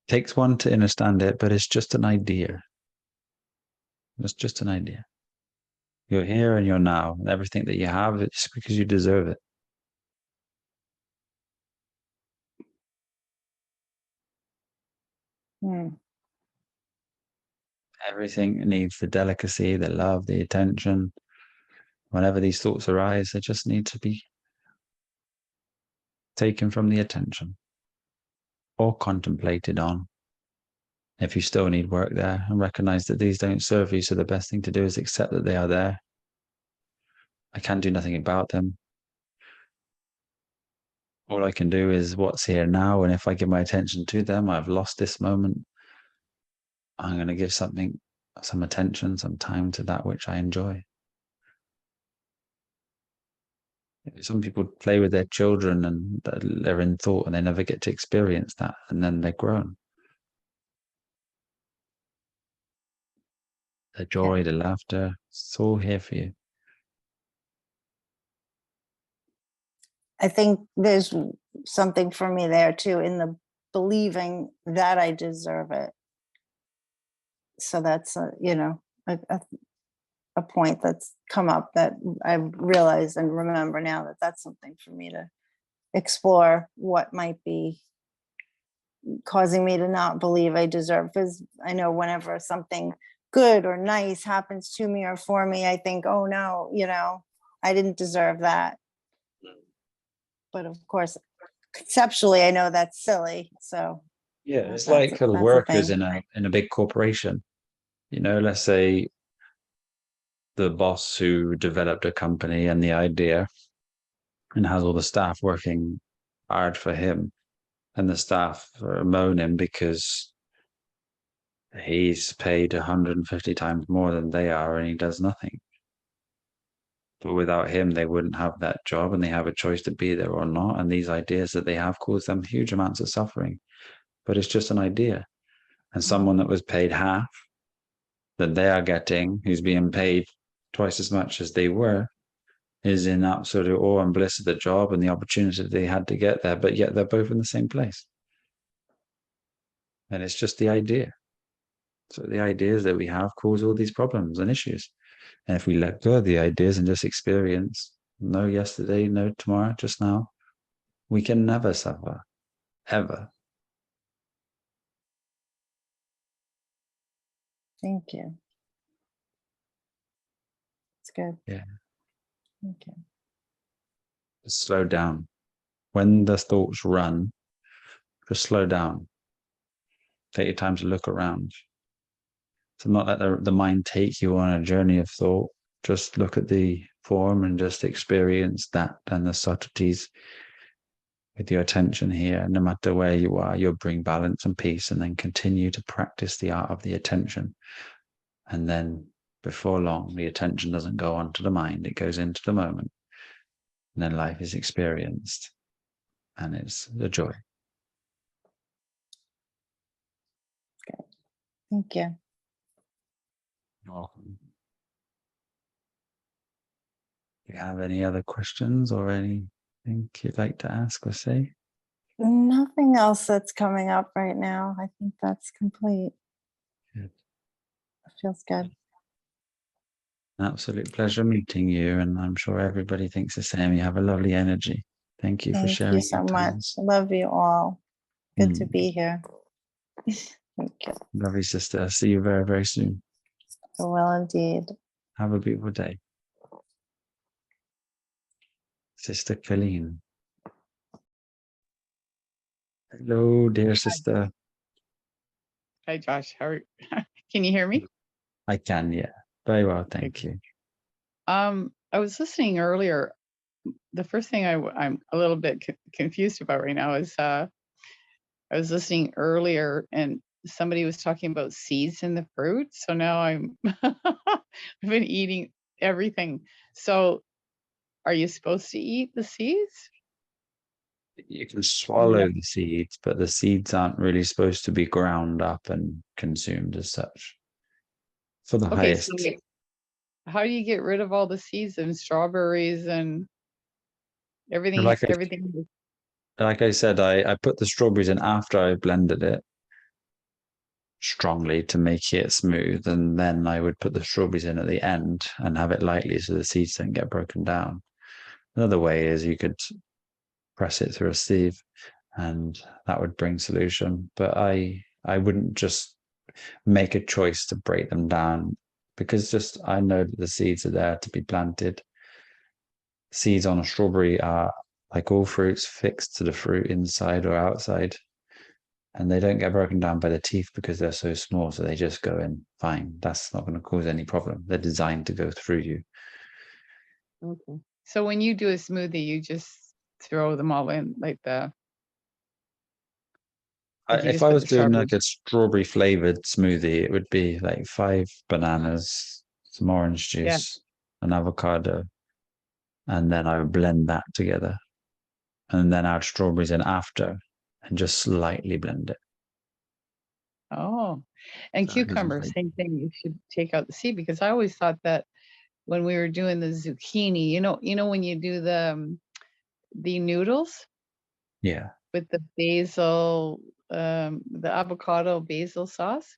takes one to understand it, but it's just an idea. It's just an idea. You're here and you're now. And everything that you have, it's because you deserve it. Everything needs the delicacy, the love, the attention. Whenever these thoughts arise, they just need to be taken from the attention or contemplated on. If you still need work there, and recognize that these don't serve you, so the best thing to do is accept that they are there. I can do nothing about them. All I can do is what's here now, and if I give my attention to them, I've lost this moment. I'm going to give some attention, some time to that which I enjoy. Some people play with their children and they're in thought and they never get to experience that, and then they're grown. The joy, the laughter, it's all here for you. I think there's something for me there too, in the believing that I deserve it. So that's a point that's come up that I realize and remember now that that's something for me to explore, what might be causing me to not believe I deserve. Because I know whenever something good or nice happens to me or for me, I think, oh no, I didn't deserve that. But of course, conceptually, I know that's silly. So yeah, it's that's like a workers thing. in a big corporation. Let's say the boss who developed a company and the idea and has all the staff working hard for him, and the staff are moaning because he's paid 150 times more than they are and he does nothing. But without him, they wouldn't have that job, and they have a choice to be there or not. And these ideas that they have cause them huge amounts of suffering. But it's just an idea. And someone that was paid half that they are getting, who's being paid twice as much as they were, is in absolute awe and bliss of the job and the opportunity they had to get there, but yet they're both in the same place. And it's just the idea. So the ideas that we have cause all these problems and issues. And if we let go of the ideas and just experience no yesterday, no tomorrow, just now, we can never suffer, ever. Thank you. It's good. Yeah. Thank you. Just slow down. When the thoughts run, just slow down. Take your time to look around. So not let the mind take you on a journey of thought. Just look at the form and just experience that and the subtleties with your attention here. No matter where you are, you'll bring balance and peace, and then continue to practice the art of the attention. And then before long, the attention doesn't go on to the mind, it goes into the moment. And then life is experienced, and it's a joy. Thank you. You're welcome. Do you have any other questions or anything you'd like to ask or say? Nothing else that's coming up right now. I think that's complete. Good. It feels good. An absolute pleasure meeting you, and I'm sure everybody thinks the same. You have a lovely energy. Thank you for Thank sharing you so your time. much. Love you all. Good to Mm. be here. Thank you. Lovely sister. I'll see you very, very soon. Well, indeed. Have a beautiful day. Sister Colleen. Hello, dear sister. Hi, Josh. How are can you hear me? I can, yeah. Very well, thank you. I was listening earlier. The first thing I'm a little bit confused about right now is I was listening earlier and somebody was talking about seeds in the fruit. So now I've been eating everything. So are you supposed to eat the seeds? You can swallow the seeds, but the seeds aren't really supposed to be ground up and consumed as such. For the Okay, highest. so how do you get rid of all the seeds and strawberries and everything? Like I said, I put the strawberries in after I blended it strongly to make it smooth, and then I would put the strawberries in at the end and have it lightly so the seeds don't get broken down. Another way is you could press it through a sieve, and that would bring solution. But I wouldn't just make a choice to break them down, because just I know that the seeds are there to be planted. Seeds on a strawberry are, like all fruits, fixed to the fruit inside or outside, and they don't get broken down by the teeth because they're so small, so they just go in fine. That's not going to cause any problem. They're designed to go through you. Okay. So when you do a smoothie, you just throw them all in like the. Like you If just I put was the doing like strawberries- a strawberry flavored smoothie, it would be like 5 bananas, some orange juice, an avocado, and then I would blend that together, and then add strawberries in after, and just slightly blend it. Oh, and So it gives cucumber, like- same thing. You should take out the seed because I always thought that when we were doing the zucchini, you know when you do the noodles Yeah. with the basil, the avocado basil sauce.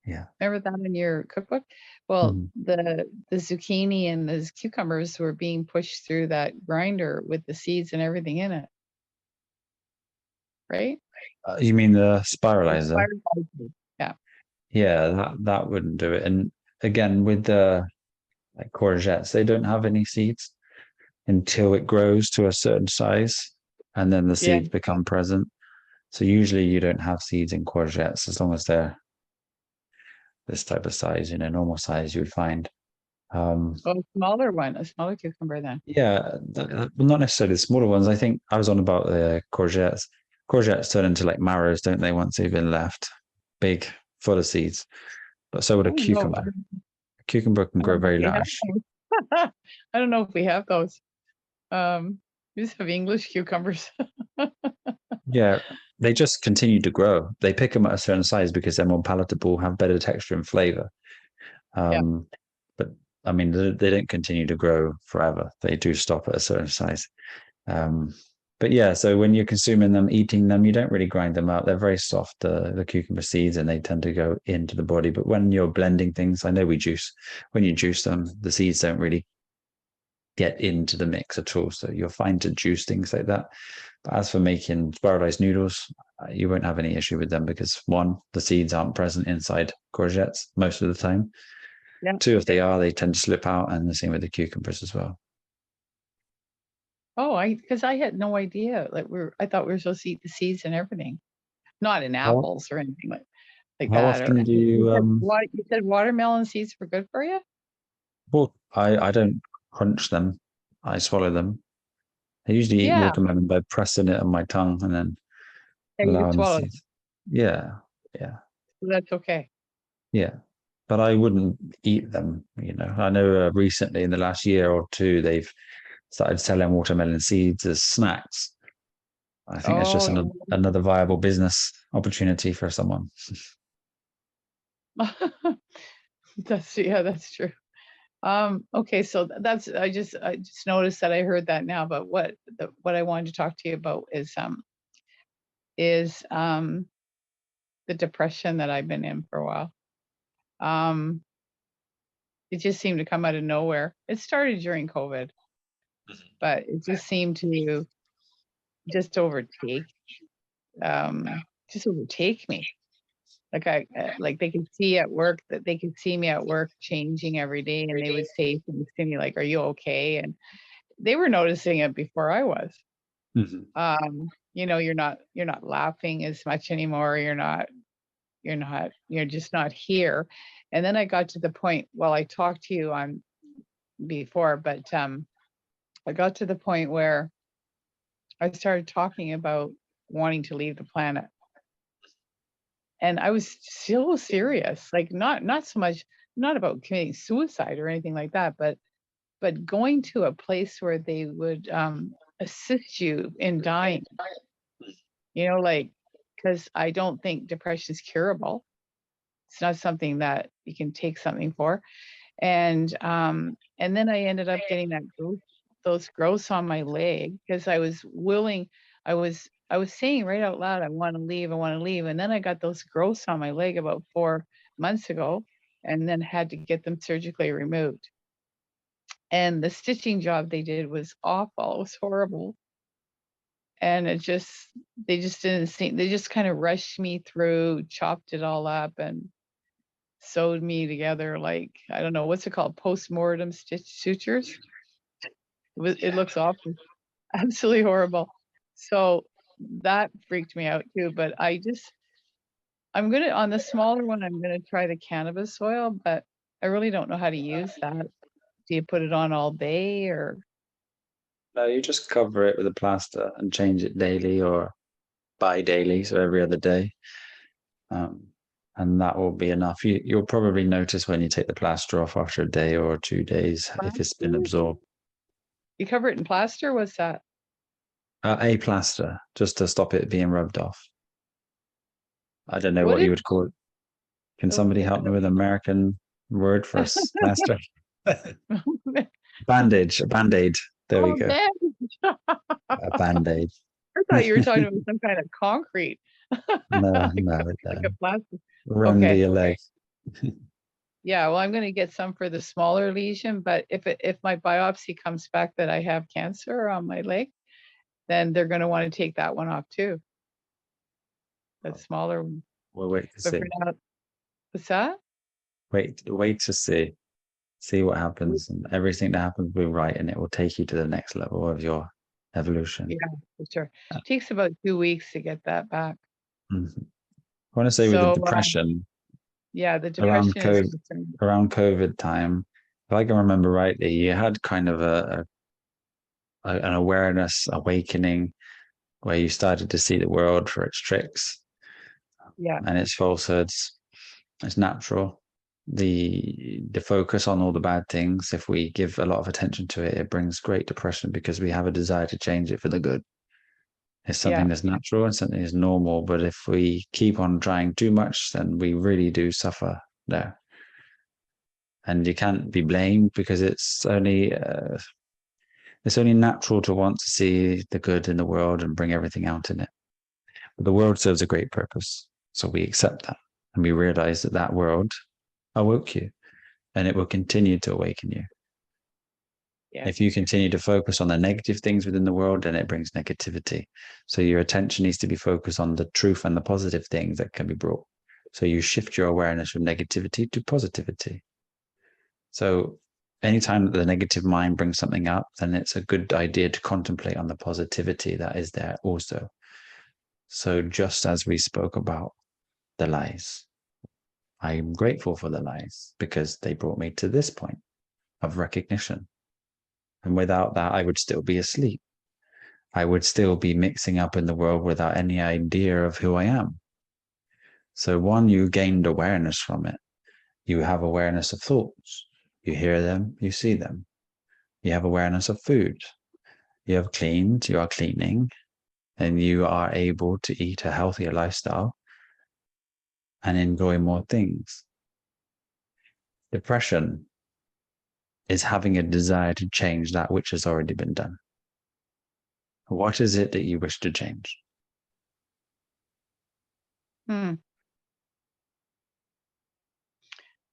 Yeah. Remember that in your cookbook? Well, Mhm. the zucchini and the cucumbers were being pushed through that grinder with the seeds and everything in it. Right? You mean the The spiralizer? spiralizer. Yeah. Yeah, that wouldn't do it. And again, with the like courgettes, they don't have any seeds until it grows to a certain size, and then the Yeah. seeds become present. So usually you don't have seeds in courgettes as long as they're this type of size. Normal size you would find. Well, a smaller cucumber then. Yeah, well, not necessarily the smaller ones. I think I was on about the courgettes. Courgettes turn into like marrows, don't they, once they've been left big, full of seeds. But so would a I don't know. cucumber. A cucumber can I grow don't know very if we have large. those. I don't know if we have those. We just have English cucumbers. Yeah, they just continue to grow. They pick them at a certain size because they're more palatable, have better texture and flavor. But I mean, they don't continue to grow forever. They do stop at a certain size. But yeah, so when you're consuming them, eating them, you don't really grind them up. They're very soft, the cucumber seeds, and they tend to go into the body. But when you're blending things, I know we juice. When you juice them, the seeds don't really get into the mix at all. So you're fine to juice things like that. But as for making spiralized noodles, you won't have any issue with them because one, the seeds aren't present inside courgettes most of the time. Yeah. Two, if they are, they tend to slip out, and the same with the cucumbers as well. Oh, because I had no idea. Like I thought we were supposed to eat the seeds and everything, not in apples or anything like How that. often do you You said watermelon seeds were good for you? well, I don't crunch them. I swallow them. I usually eat Yeah. watermelon by pressing it on my tongue and then And you allowing the swallow. seeds. Yeah, yeah, That's okay. yeah. But I wouldn't eat them, you know. I know recently in the last year or two, they've started selling watermelon seeds as snacks. I think that's just Oh, another viable business opportunity for someone. that's true. Okay, so I just noticed that I heard that now, but what I wanted to talk to you about is the depression that I've been in for a while. It just seemed to come out of nowhere. It started during COVID, but it just seemed to just overtake me. Like they could see at work that they could see me at work changing every day, and they would say things to me like, "Are you okay?" And they were noticing it before I was. You know, you're not laughing as much anymore. You're just not here. And then I got to the point, well, I talked to you on before, but I got to the point where I started talking about wanting to leave the planet. And I was so serious, like not so much, not about committing suicide or anything like that, but going to a place where they would assist you in dying, you know, like, because I don't think depression is curable. It's not something that you can take something for. And then I ended up getting those growths on my leg because I was willing, I was saying right out loud, I want to leave. And then I got those growths on my leg about 4 months ago, and then had to get them surgically removed. And the stitching job they did was awful. It was horrible. And they just didn't seem, they just kind of rushed me through, chopped it all up and sewed me together like, I don't know, what's it called? Post-mortem sutures. It looks awful, absolutely horrible. So that freaked me out too. But I'm gonna, on the smaller one, I'm gonna try the cannabis oil, but I really don't know how to use that. Do you put it on all day or? No, you just cover it with a plaster and change it daily or bi-daily, so every other day. And that will be enough. You'll probably notice when you take the plaster off after a day or 2 days if it's been absorbed. You cover it in plaster? What's that? A plaster, just to stop it being rubbed off. I don't know What what you is- would call it. Can somebody help me with an American word for plaster? Bandage, a band-aid. There we Oh, go. man. A band-aid. I thought you were talking about some kind of concrete. No, Like no. a plastic. Run Okay. to your leg. Yeah, well, I'm going to get some for the smaller lesion, but if my biopsy comes back that I have cancer on my leg, then they're going to want to take that one off too. That smaller one. We'll wait to But see. for now, what's that? Wait to see. See what happens, and everything that happens will be right, and it will take you to the next level of your evolution. Yeah, for sure. It takes about 2 weeks to get that back. Mhm. I want to say with So, the depression, Yeah, the around depression is COVID, concerned. around COVID time, if I can remember rightly, you had kind of an awareness awakening where you started to see the world for its tricks Yeah, and its falsehoods. It's natural. The focus on all the bad things, if we give a lot of attention to it, it brings great depression because we have a desire to change it for the good. It's something Yeah. that's natural and something that's normal. But if we keep on trying too much, then we really do suffer there. And you can't be blamed because it's only natural to want to see the good in the world and bring everything out in it. But the world serves a great purpose. So we accept that and we realize that that world awoke you and it will continue to awaken you. Yeah. If you continue to focus on the negative things within the world, then it brings negativity. So your attention needs to be focused on the truth and the positive things that can be brought. So you shift your awareness from negativity to positivity. So anytime that the negative mind brings something up, then it's a good idea to contemplate on the positivity that is there also. So just as we spoke about the lies, I'm grateful for the lies because they brought me to this point of recognition. And without that, I would still be asleep. I would still be mixing up in the world without any idea of who I am. So one, you gained awareness from it. You have awareness of thoughts. You hear them, you see them. You have awareness of food. You have cleaned, you are cleaning, and you are able to eat a healthier lifestyle and enjoy more things. Depression is having a desire to change that which has already been done. What is it that you wish to change?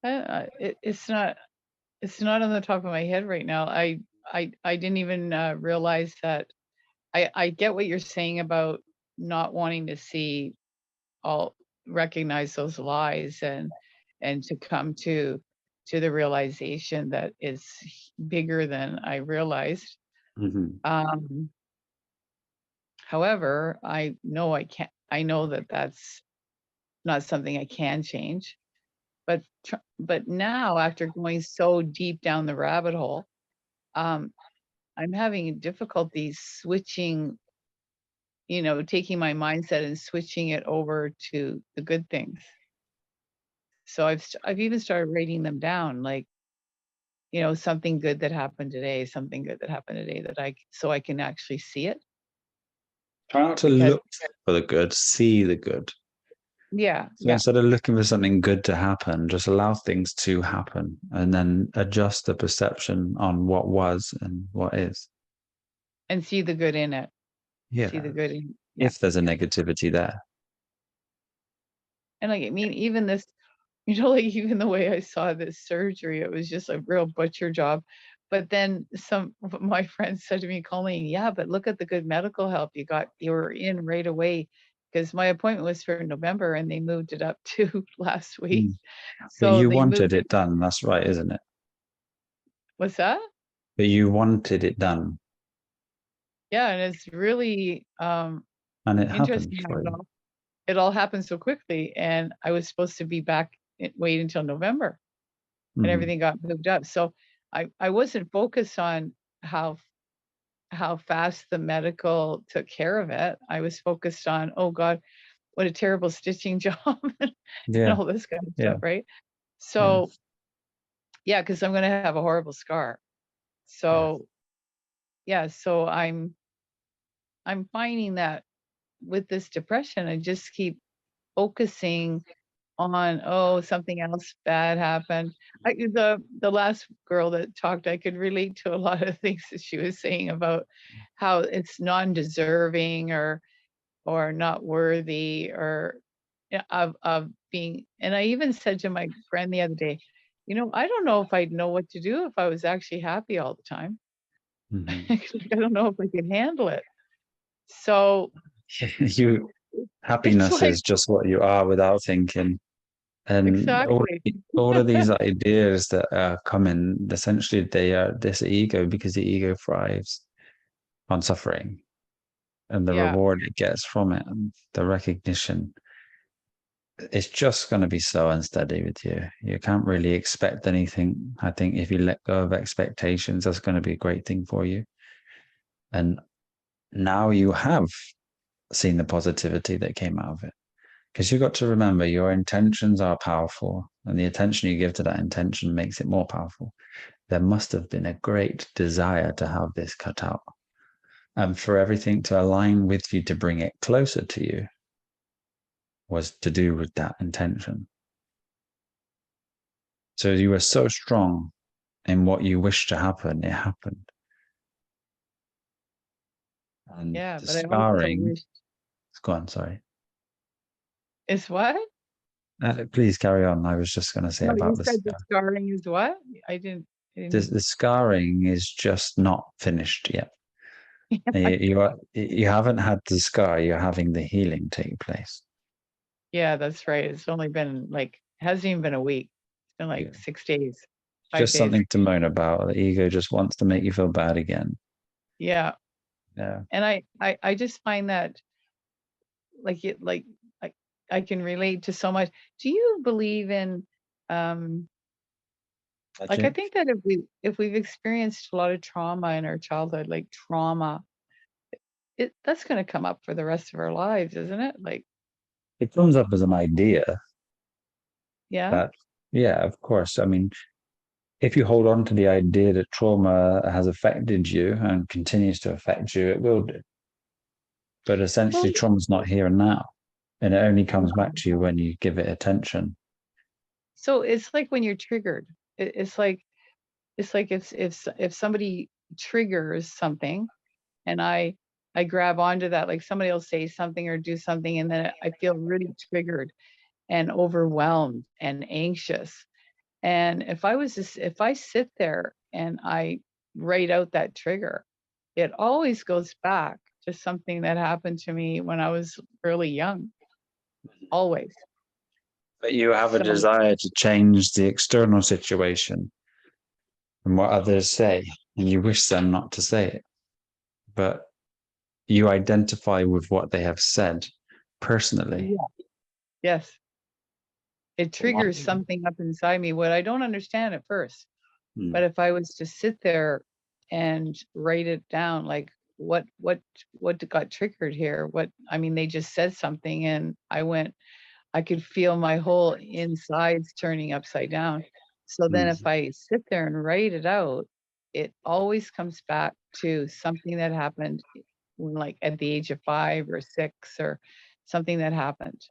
It's not on the top of my head right now. I didn't even realize that. I get what you're saying about not wanting to recognize those lies and to come to the realization that it's bigger than I realized. Mm-hmm. However, I know I know that that's not something I can change. But now, after going so deep down the rabbit hole, I'm having difficulty switching, taking my mindset and switching it over to the good things. So I've even started writing them down, like, something good that happened today, something good that happened today so I can actually see it. Try not to look for the good, see the good. Yeah. So instead of looking for something good to happen, just allow things to happen and then adjust the perception on what was and what is. And see the good in it. Yeah. See the good in if there's a negativity there. And even this, even the way I saw this surgery, it was just a real butcher job. But then some of my friends said to me, Colleen, yeah, but look at the good medical help you were in right away. Because my appointment was for November and they moved it up to last week. So but you wanted it done. That's right, isn't it? What's that? But you wanted it done. Yeah, and it's really and it interesting how it all happened so quickly. And I was supposed to be back, wait until November, and everything got moved up. So I wasn't focused on how fast the medical took care of it. I was focused on, oh God, what a terrible stitching job and all this kind of stuff, right? So yeah, because I'm going to have a horrible scar. So so I'm finding that with this depression, I just keep focusing on, oh, something else bad happened. The last girl that talked, I could relate to a lot of things that she was saying about how it's non-deserving or not worthy or of being. And I even said to my friend the other day, I don't know if I'd know what to do if I was actually happy all the time. I don't know if I could handle it. So happiness is just what you are without thinking. And all of these ideas that are coming, essentially they are this ego, because the ego thrives on suffering and the reward it gets from it and the recognition. It's just going to be slow and steady with you. You can't really expect anything. I think if you let go of expectations, that's going to be a great thing for you. And now you have seen the positivity that came out of it. Because you've got to remember, your intentions are powerful, and the attention you give to that intention makes it more powerful. There must have been a great desire to have this cut out, and for everything to align with you to bring it closer to you was to do with that intention. So you were so strong in what you wished to happen, it happened. And the scarring. Go on, sorry. Is what? Please carry on. I was just going to say about the scarring is what? I didn't. The scarring is just not finished yet. You haven't had the scar, you're having the healing take place. Yeah, that's right. It's only been like, hasn't even been a week. It's been like Yeah. 6 days. It's 5 just days. something to moan about. The ego just wants to make you feel bad again. Yeah. Yeah. And I just find that I can relate to so much. Do you believe in like, I think that if we've experienced a lot of trauma in our childhood, like trauma, that's going to come up for the rest of our lives, isn't it? Like, it comes up as an idea yeah. that, yeah, of course. I mean, if you hold on to the idea that trauma has affected you and continues to affect you, it will do. But essentially, Well, trauma's not here and now, and it only comes back to you when you give it attention. so it's like when you're triggered. It's like if somebody triggers something, and I grab onto that, like somebody will say something or do something, and then I feel really triggered and overwhelmed and anxious. And if I sit there and I write out that trigger, it always goes back to something that happened to me when I was really young. Always. But you have a So desire to change the external situation and what others say, and you wish them not to say it. But you identify with what they have said personally. yeah. Yes. It triggers something up inside me, what I don't understand at first. Hmm. But if I was to sit there and write it down, like what got triggered here? I mean, they just said something and I could feel my whole insides turning upside down. So then if I sit there and write it out, it always comes back to something that happened when, like at the age of 5 or 6 or something that happened.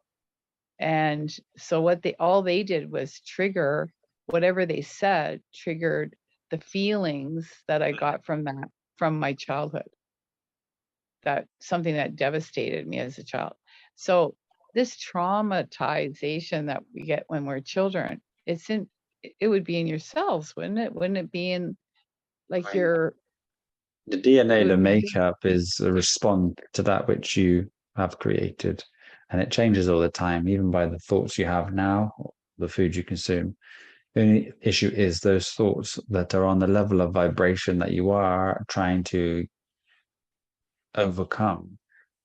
And so all they did was trigger whatever they said, triggered the feelings that I got from my childhood. That something that devastated me as a child. So this traumatization that we get when we're children, it would be in yourselves, wouldn't it? Wouldn't it be in like Right. your The DNA, it the would be- makeup is a response to that which you have created. And it changes all the time, even by the thoughts you have now, the food you consume. The only issue is those thoughts that are on the level of vibration that you are trying to overcome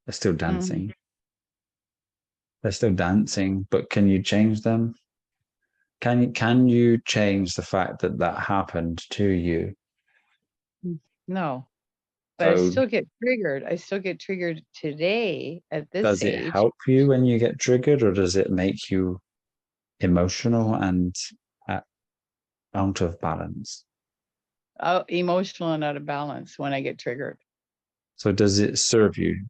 are still dancing. They're still dancing, but can you change them? Can you change the fact that that happened to you? No. But I So still get triggered. I still get triggered today at this does it age. help you when you get triggered, or does it make you emotional and out of balance? Emotional and out of balance when I get triggered. So does it serve you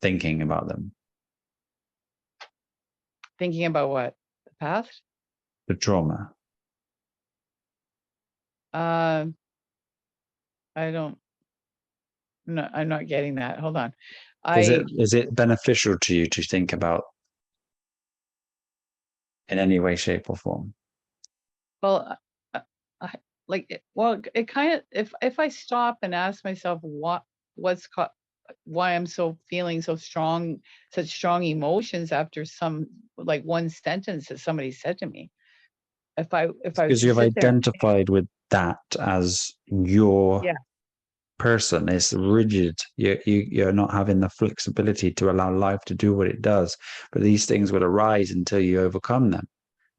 thinking about them? Thinking about what? The past? The trauma? I don't. No, I'm not getting that. Hold on. Is it beneficial to you to think about in any way, shape, or form? Well, it kind of, if I stop and ask myself why I'm feeling so strong, such strong emotions after like one sentence that somebody said to me. If I was Because to you've sit there, identified with that as your yeah, person. It's rigid. You're not having the flexibility to allow life to do what it does. But these things will arise until you overcome them.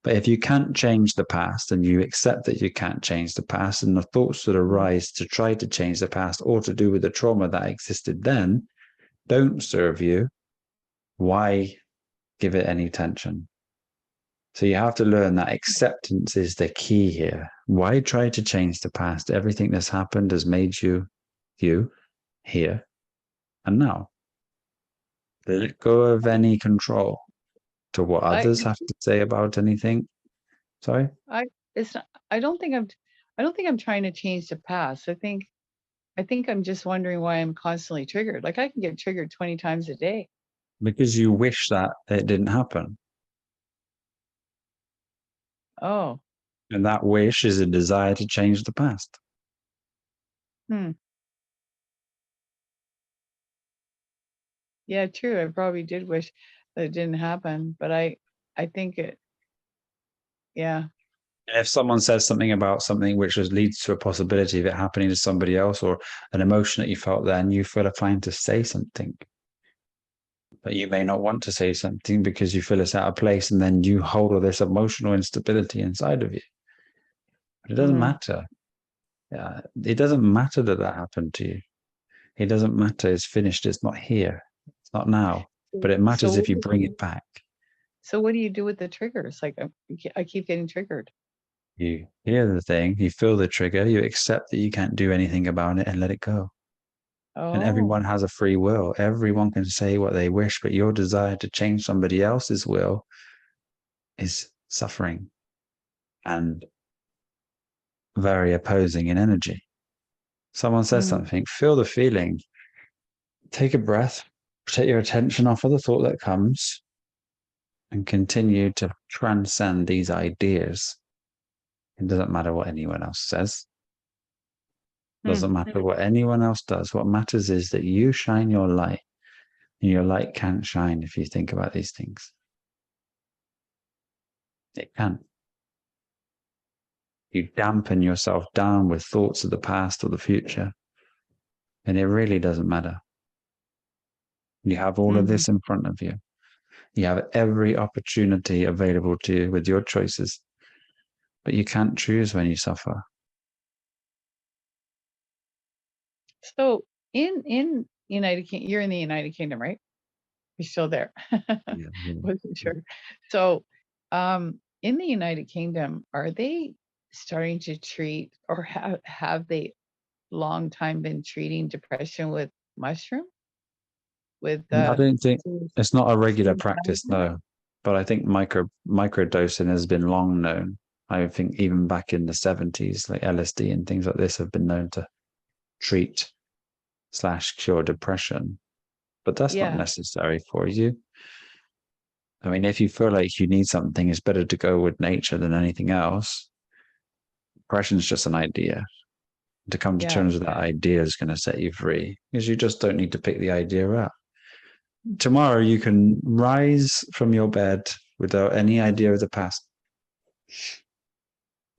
But if you can't change the past and you accept that you can't change the past, and the thoughts that arise to try to change the past or to do with the trauma that existed then don't serve you, why give it any attention? So you have to learn that acceptance is the key here. Why try to change the past? Everything that's happened has made you here and now. Let go of any control to what others have to say about anything. Sorry? I don't think I'm trying to change the past. I think I'm just wondering why I'm constantly triggered. Like I can get triggered 20 times a day. Because you wish that it didn't happen. Oh, And that wish is a desire to change the past. Yeah, true. I probably did wish that it didn't happen, but I think it, yeah. If someone says something about something which leads to a possibility of it happening to somebody else, or an emotion that you felt then, you feel inclined to say something. But you may not want to say something because you feel it's out of place, and then you hold all this emotional instability inside of you. But it doesn't matter. Yeah, it doesn't matter that that happened to you. It doesn't matter. It's finished. It's not here. It's not now. But it matters if you bring it back. So what do you do with the triggers? Like I keep getting triggered. You hear the thing, you feel the trigger, you accept that you can't do anything about it and let it go. And everyone has a free will. Everyone can say what they wish, but your desire to change somebody else's will is suffering and very opposing in energy. Someone says something, feel the feeling, take a breath, take your attention off of the thought that comes, and continue to transcend these ideas. It doesn't matter what anyone else says. Doesn't matter what anyone else does. What matters is that you shine your light. And your light can't shine if you think about these things. It can't. You dampen yourself down with thoughts of the past or the future. And it really doesn't matter. You have all of this in front of you. You have every opportunity available to you with your choices. But you can't choose when you suffer. So in United Kingdom, you're in the United Kingdom, right? You're still there. Wasn't sure. So in the United Kingdom, are they starting to treat, or have they long time been treating depression with mushroom? With I don't think it's not a regular practice, no. But I think microdosing has been long known. I think even back in the 70s, like LSD and things like this have been known to treat / cure depression. But that's not necessary for you. I mean, if you feel like you need something, it's better to go with nature than anything else. Depression is just an idea. To come to terms with that idea is going to set you free, because you just don't need to pick the idea up. Tomorrow you can rise from your bed without any idea of the past.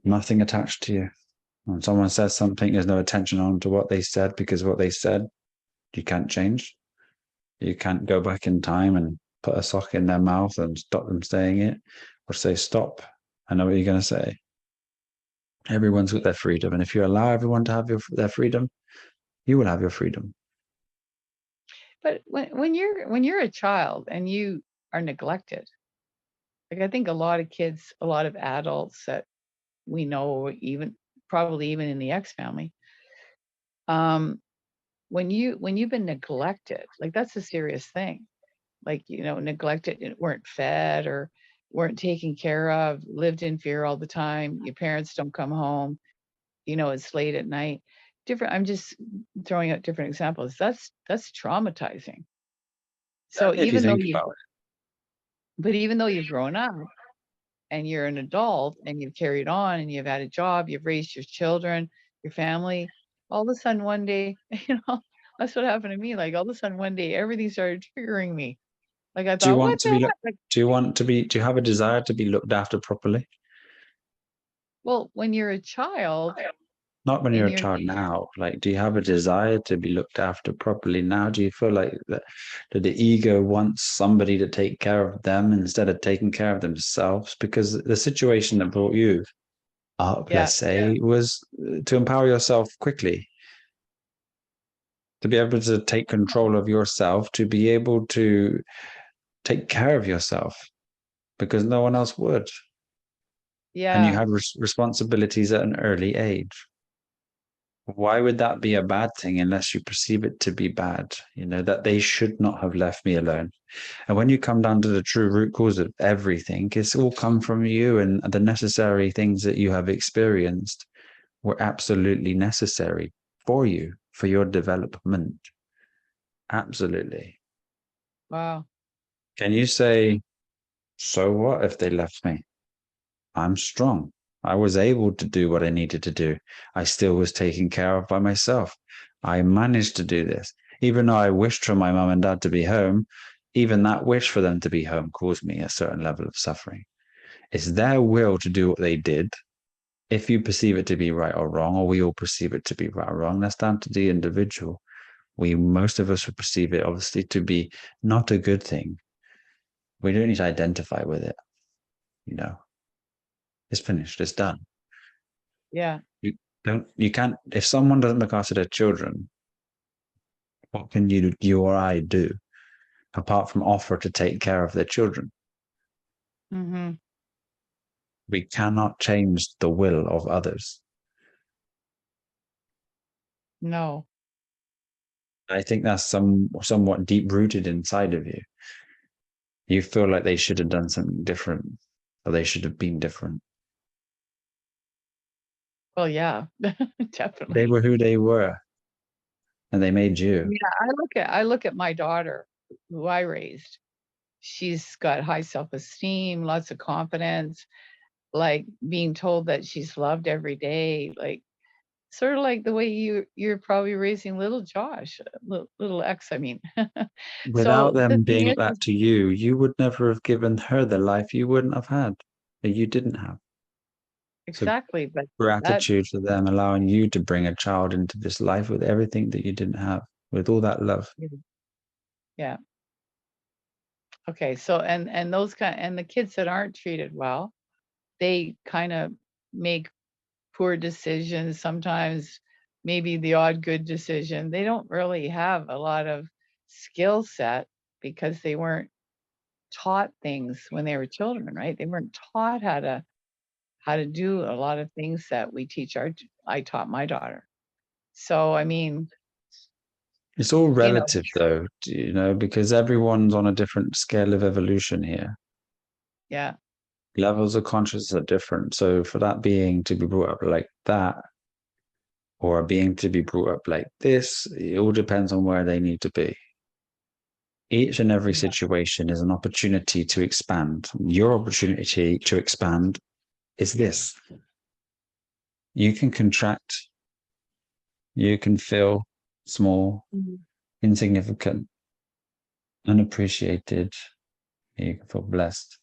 Nothing attached to you. When someone says something, there's no attention on to what they said, because what they said, you can't change. You can't go back in time and put a sock in their mouth and stop them saying it, or say, stop, I know what you're going to say. Everyone's got their freedom. And if you allow everyone to have their freedom, you will have your freedom. But when you're a child and you are neglected, like I think a lot of kids, a lot of adults that we know, even probably even in the X family, when you've been neglected, like that's a serious thing. Like, neglected, weren't fed or weren't taken care of, lived in fear all the time. Your parents don't come home, it's late at night. I'm just throwing out different examples. That's traumatizing. So even though you've grown up and you're an adult and you've carried on and you've had a job, you've raised your children, your family, all of a sudden one day, that's what happened to me. Like all of a sudden one day, everything started triggering me. Like I thought, do you have a desire to be looked after properly? Well, when you're a child. Not when you're a child now. Like, do you have a desire to be looked after properly now? Do you feel like that the ego wants somebody to take care of them instead of taking care of themselves? Because the situation that brought you up, let's say, was to empower yourself quickly, to be able to take control of yourself, to be able to take care of yourself, because no one else would. And you had responsibilities at an early age. Why would that be a bad thing unless you perceive it to be bad? That they should not have left me alone. And when you come down to the true root cause of everything, it's all come from you, and the necessary things that you have experienced were absolutely necessary for you, for your development. Absolutely. Wow. Can you say, so what if they left me? I'm strong. I was able to do what I needed to do. I still was taken care of by myself. I managed to do this. Even though I wished for my mum and dad to be home, even that wish for them to be home caused me a certain level of suffering. It's their will to do what they did. If you perceive it to be right or wrong, or we all perceive it to be right or wrong, that's down to the individual. Most of us would perceive it obviously to be not a good thing. We don't need to identify with it. It's finished, it's done. Yeah. You can't, if someone doesn't look after their children, what can you or I do apart from offer to take care of their children? Mm-hmm. We cannot change the will of others. No. I think that's somewhat deep rooted inside of you. You feel like they should have done something different, or they should have been different. Well, yeah, They definitely. were who they were, and they made you. Yeah, I look at my daughter, who I raised. She's got high self-esteem, lots of confidence, like being told that she's loved every day, like sort of like the way you're probably raising little Josh, little X, I mean. Without So the them thing being is, that to you, you would never have given her the life you wouldn't have had, that you didn't have. So exactly, but that, gratitude for them allowing you to bring a child into this life with everything that you didn't have, with all that love. yeah. Okay, so and those and the kids that aren't treated well, they kind of make poor decisions, sometimes maybe the odd good decision. They don't really have a lot of skill set because they weren't taught things when they were children, right? They weren't taught how to do a lot of things that I taught my daughter. So I mean, It's all you know, relative though, because everyone's on a different scale of evolution here. yeah, Levels of consciousness are different. So for that being to be brought up like that, or a being to be brought up like this, it all depends on where they need to be. Each and every situation is an opportunity to expand. Your opportunity to expand is this. You can contract, you can feel small, insignificant, unappreciated. You can feel blessed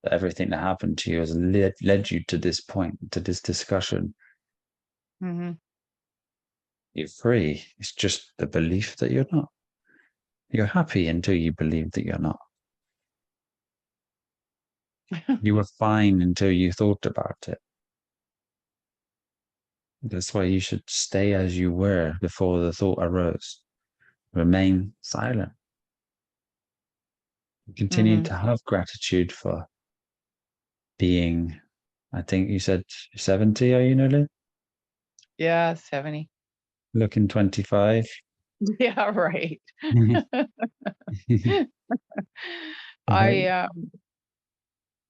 that everything that happened to you has led you to this point, to this discussion. mm-hmm. You're free. It's just the belief that you're not. You're happy until you believe that you're not. You were fine until you thought about it. That's why you should stay as you were before the thought arose. Remain silent. Continue to have gratitude for being, I think you said 70, are you, Noli? Yeah, 70. Looking 25. Yeah, right. I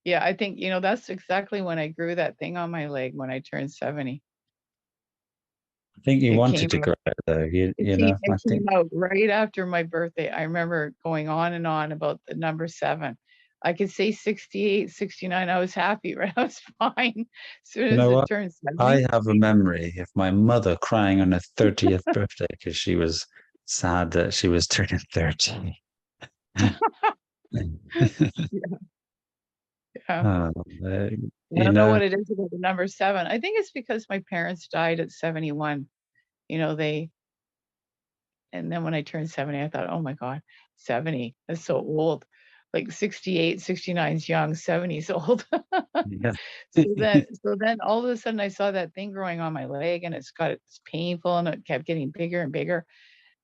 Yeah, I think, that's exactly when I grew that thing on my leg when I turned 70. think you It wanted came to out, grow it though. it I came, it think came out right after my birthday. I remember going on and on about the number 7. I could say 68, 69. I was happy, right? I was fine. As soon you as know it what? turned 70. I have a memory of my mother crying on her 30th birthday because she was sad that she was turning 30. Yeah. I I don't know what it is about the number 7. I think it's because my parents died at 71. And then when I turned 70, I thought, oh my God, 70, that's so old. Like 68, 69 is young, 70 is old. yeah. So then all of a sudden I saw that thing growing on my leg and it's painful and it kept getting bigger and bigger.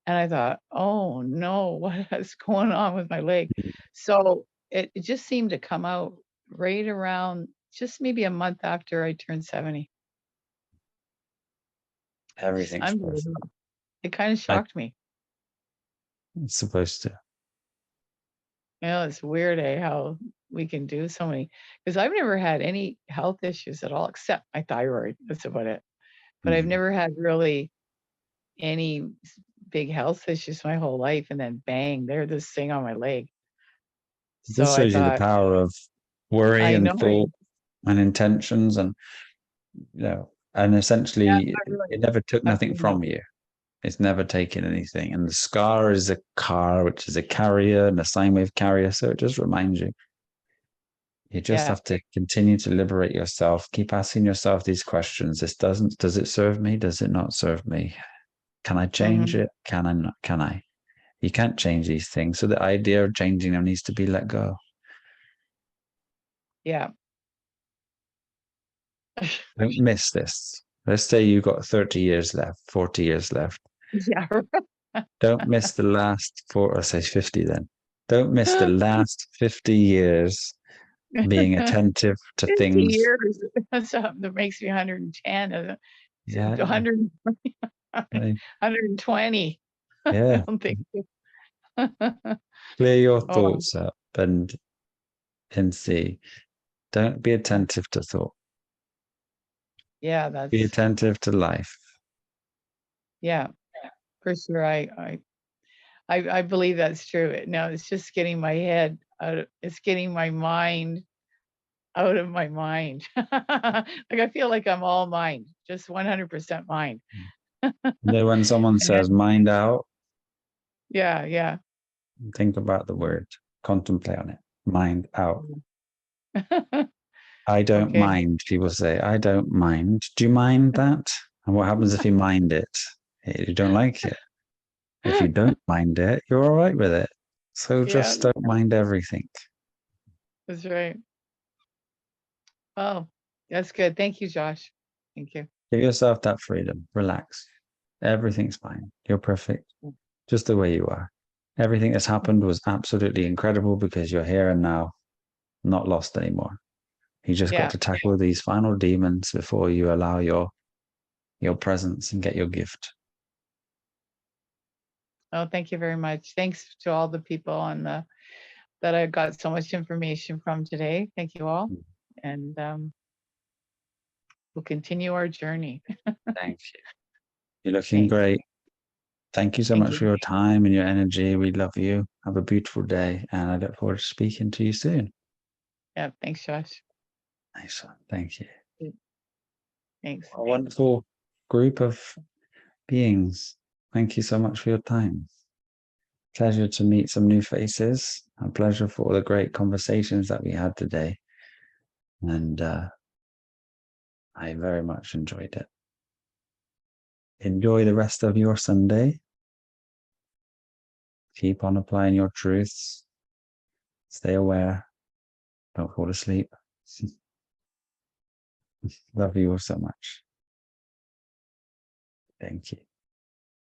And I thought, oh no, what is going on with my leg? So it just seemed to come out right around just maybe a month after I turned 70. Everything's perfect. Unbelievable. It kind of shocked me. It's supposed to. It's weird, how we can do so many, because I've never had any health issues at all, except my thyroid. That's about it. But I've never had really any big health issues my whole life. And then bang, there's this thing on my leg. So This I shows you the thought, power of worry I and know. thought and intentions. And and essentially really. it never took nothing Absolutely. from you. It's never taken anything. And the scar is a car, which is a carrier and a sine wave carrier. So it just reminds you. You just Yeah. have to continue to liberate yourself. Keep asking yourself these questions. Does it serve me? Does it not serve me? Can I change it? Can I not? Can I? You can't change these things. So the idea of changing them needs to be let go. Yeah. Don't miss this. Let's say you've got 30 years left, 40 years left. Yeah. Don't miss the last four, or say 50 then. Don't miss the last 50 years being attentive to 50 things. years. That's something that makes me 110. Yeah. 100, Right. 120. Yeah. I don't think. Clear your Oh, thoughts up and see. Don't be attentive to thought. yeah, Be that's, attentive to life. yeah, for sure. I believe that's true. No, it's just getting my head out. It's getting my mind out of my mind. Like I feel like I'm all mind, just 100% mind. When someone says mind out, Yeah. think about the word, contemplate on it. Mind out. I don't Okay. mind. People say, I don't mind. Do you mind that? And what happens if you mind it? You don't like it. If you don't mind it, you're all right with it. So just don't mind everything. That's right. Oh, that's good. Thank you, Josh. Thank you. Give yourself that freedom. Relax. Everything's fine. You're perfect. Just the way you are. Everything that's happened was absolutely incredible because you're here and now, not lost anymore. You just got to tackle these final demons before you allow your presence and get your gift. Oh, thank you very much. Thanks to all the people on the that I got so much information from today. Thank you all. And we'll continue our journey. Thank you. You're looking great. Thank you so much for your time and your energy. We love you. Have a beautiful day. And I look forward to speaking to you soon. Yeah. Thanks, Josh. Nice one. Thank you. Thanks. A wonderful group of beings. Thank you so much for your time. Pleasure to meet some new faces. A pleasure for all the great conversations that we had today. And I very much enjoyed it. Enjoy the rest of your Sunday. Keep on applying your truths. Stay aware. Don't fall asleep. Love you all so much. Thank you.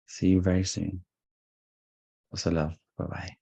See you very soon. Also love. Bye-bye.